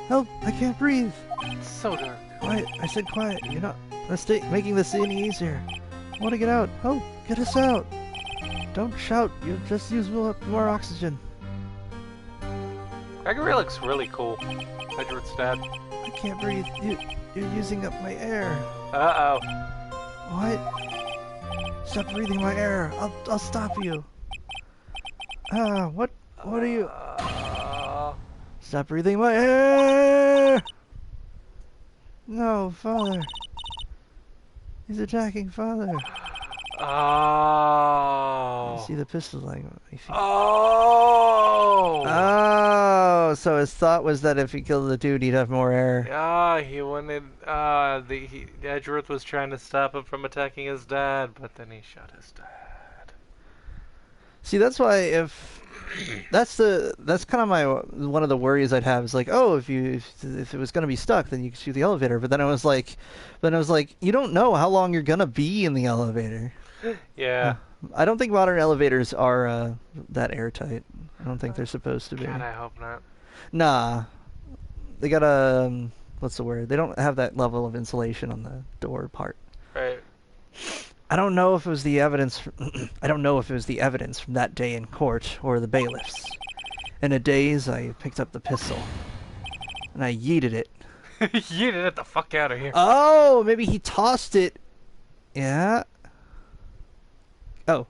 Help! I can't breathe. It's so dark. Quiet. I said quiet. You're not making this any easier. I want to get out. Oh, get us out. Don't shout. You'll just use more oxygen. Gregory looks really cool. Edward's dad. I can't breathe. You're using up my air. Uh-oh. What? Stop breathing my air. I'll stop you. What are you? Stop breathing my air! No, Father. He's attacking Father. Oh. You see the pistol like. Oh. Oh, so his thought was that if he killed the dude, he'd have more air. He wanted. Edgeworth was trying to stop him from attacking his dad, but then he shot his dad. See, that's why that's kind of my one of the worries I'd have is like, oh, if it was gonna be stuck, then you could shoot the elevator. But then I was like, you don't know how long you're gonna be in the elevator. Yeah. I don't think modern elevators are that airtight. I don't think they're supposed to be. God, I hope not. Nah, they got a what's the word? They don't have that level of insulation on the door part. Right. I don't know if it was the evidence. I don't know if it was the evidence from that day in court or the bailiffs. In a daze, I picked up the pistol and I yeeted it. Yeeted it the fuck out of here. Oh, maybe he tossed it. Yeah. Oh,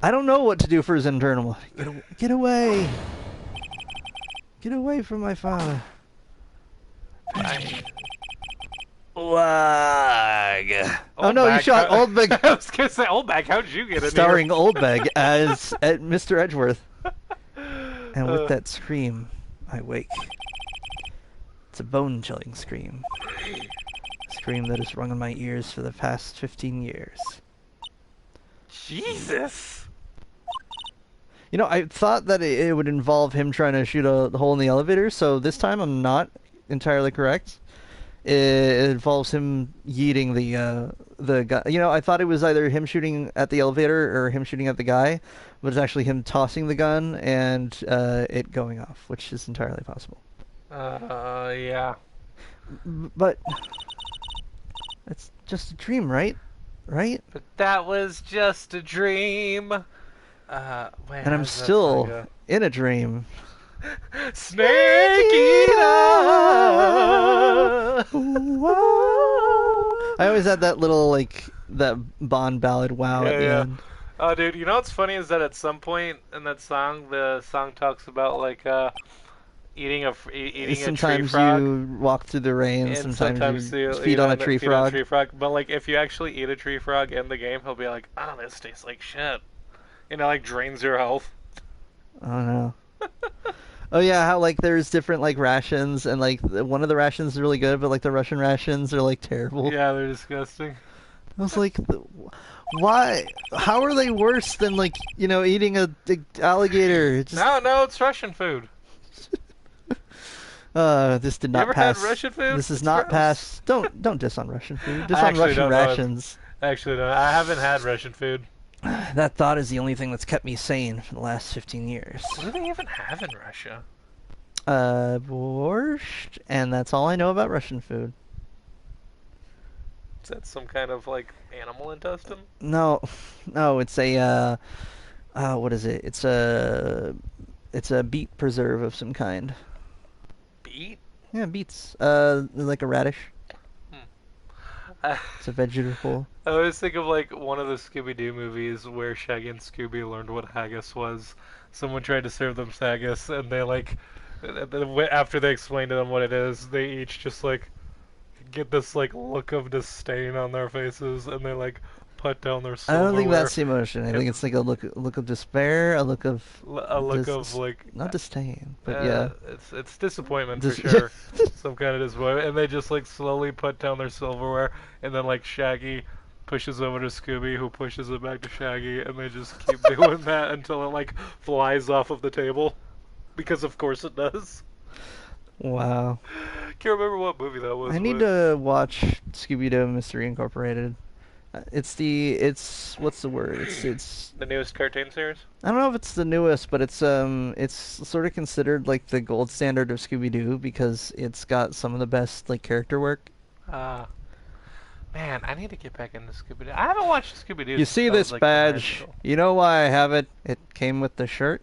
I don't know what to do for his internal. Get away. Get away from my father. Wag. Oh no, you shot Oldbeg. I was gonna say Oldbeg. How'd you get in Starring here? Oldbeg as Mr. Edgeworth. And with that scream, I wake. It's a bone-chilling scream. A scream that has rung in my ears for the past 15 years. Jesus. You know, I thought that it would involve him trying to shoot a hole in the elevator, so this time I'm not entirely correct. It involves him yeeting the guy. You know, I thought it was either him shooting at the elevator or him shooting at the guy, but it's actually him tossing the gun and it going off, which is entirely possible. Yeah. But it's just a dream, right? Right? But that was just a dream. Wait, and I'm still in a dream. Snake Eater! I always had that little, like, that Bond ballad wow at the end. Oh, dude, you know what's funny is that at some point in that song, the song talks about, like, eating a tree frog. Sometimes you walk through the rain, and sometimes you feed on a tree frog. But, like, if you actually eat a tree frog in the game, he'll be like, oh, this tastes like shit. You know, like, drains your health. Oh, no. Oh yeah, how like there's different like rations and like one of the rations is really good, but like the Russian rations are like terrible. Yeah, they're disgusting. I was like, why? How are they worse than like eating a alligator? No, it's Russian food. This did not pass. You ever had Russian food? This is not pass. Don't diss on Russian food. Diss on Russian rations. Actually, no, I haven't had Russian food. That thought is the only thing that's kept me sane for the last 15 years. What do they even have in Russia? Borscht, and that's all I know about Russian food. Is that some kind of, like, animal intestine? No, it's a, what is it? It's a beet preserve of some kind. Beet? Yeah, beets. Like a radish. It's a vegetable. I always think of like one of the Scooby-Doo movies where Shaggy and Scooby learned what haggis was. Someone tried to serve them haggis, and they like, after they explained to them what it is, they each just like get this like look of disdain on their faces, and they like put down their silverware. I don't think that's the emotion. I think it's like a look of despair, a look of like not disdain, but yeah, it's disappointment for sure. Some kind of disappointment, and they just like slowly put down their silverware, and then like Shaggy pushes over to Scooby, who pushes it back to Shaggy, and they just keep doing that until it like flies off of the table, because of course it does. Wow. Can't remember what movie that was. I need to watch Scooby-Doo Mystery Incorporated. It's what's the word? It's the newest cartoon series. I don't know if it's the newest, but it's sort of considered like the gold standard of Scooby-Doo because it's got some of the best like character work. Man, I need to get back into Scooby-Doo. I haven't watched Scooby-Doo. You see this badge? You know why I have it? It came with the shirt.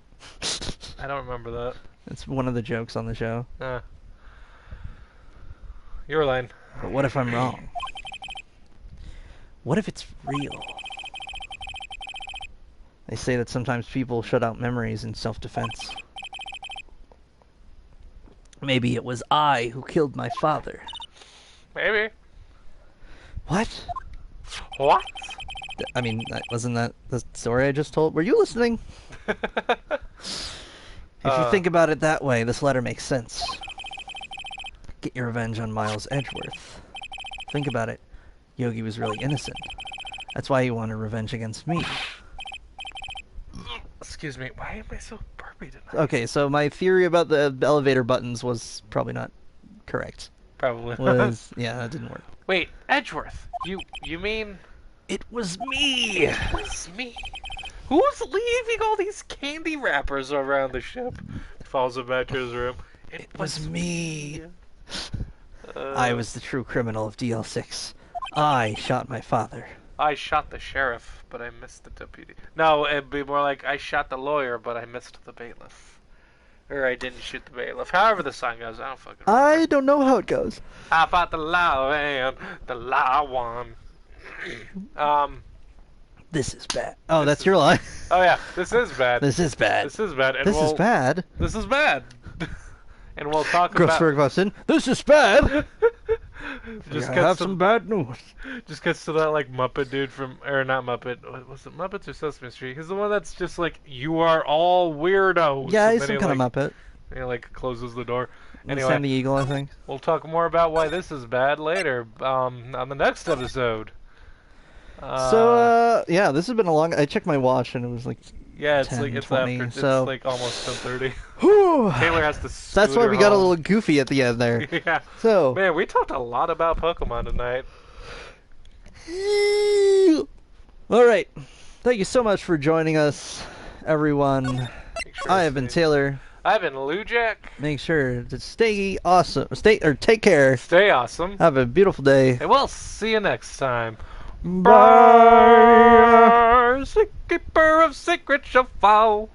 I don't remember that. It's one of the jokes on the show. Your line. But what if I'm wrong? What if it's real? They say that sometimes people shut out memories in self-defense. Maybe it was I who killed my father. Maybe. What? What? I mean, wasn't that the story I just told? Were you listening? If you think about it that way, this letter makes sense. Get your revenge on Miles Edgeworth. Think about it. Yogi was really innocent. That's why he wanted revenge against me. Excuse me, why am I so burpy tonight? Okay, so my theory about the elevator buttons was probably not correct. Probably not. Yeah, that didn't work. Wait, Edgeworth. You mean... It was me! It was me. Who's leaving all these candy wrappers around the ship? Falls back to his room. It was me. I was the true criminal of DL6. I shot my father. I shot the sheriff, but I missed the deputy. No, it'd be more like I shot the lawyer, but I missed the bailiff. Or I didn't shoot the bailiff. However the song goes, I don't fucking remember. I don't know how it goes. I fought the law and the law won. This is bad. Oh, that's your line. Oh yeah, this is bad. This is bad. This is bad. And This is bad. This is bad. And we'll talk Grossberg Boston. This is bad. Just I have some bad news. Just gets to that like Muppet dude from, or not Muppet. Was it Muppets or Sesame Street? He's the one that's just like, you are all weirdos. Yeah, And he's then some kind of Muppet. And he like closes the door. Anyway, Anyway, the Eagle, I think. we'll talk more about why this is bad later on the next episode. Yeah, this has been a long. I checked my watch and it was like. Yeah, it's 10, like it's 20, after. so- It's like almost 10:30. Whew. Taylor has to. That's why we got a home. little goofy at the end there. Yeah. So. Man, we talked a lot about Pokemon tonight. All right. Thank you so much for joining us, everyone. Make sure I to have been stay- Taylor. I've been Lou Jack. Make sure to stay awesome. Take care. Stay awesome. Have a beautiful day. And we'll see you next time. Bye. Keeper of secrets shall fall.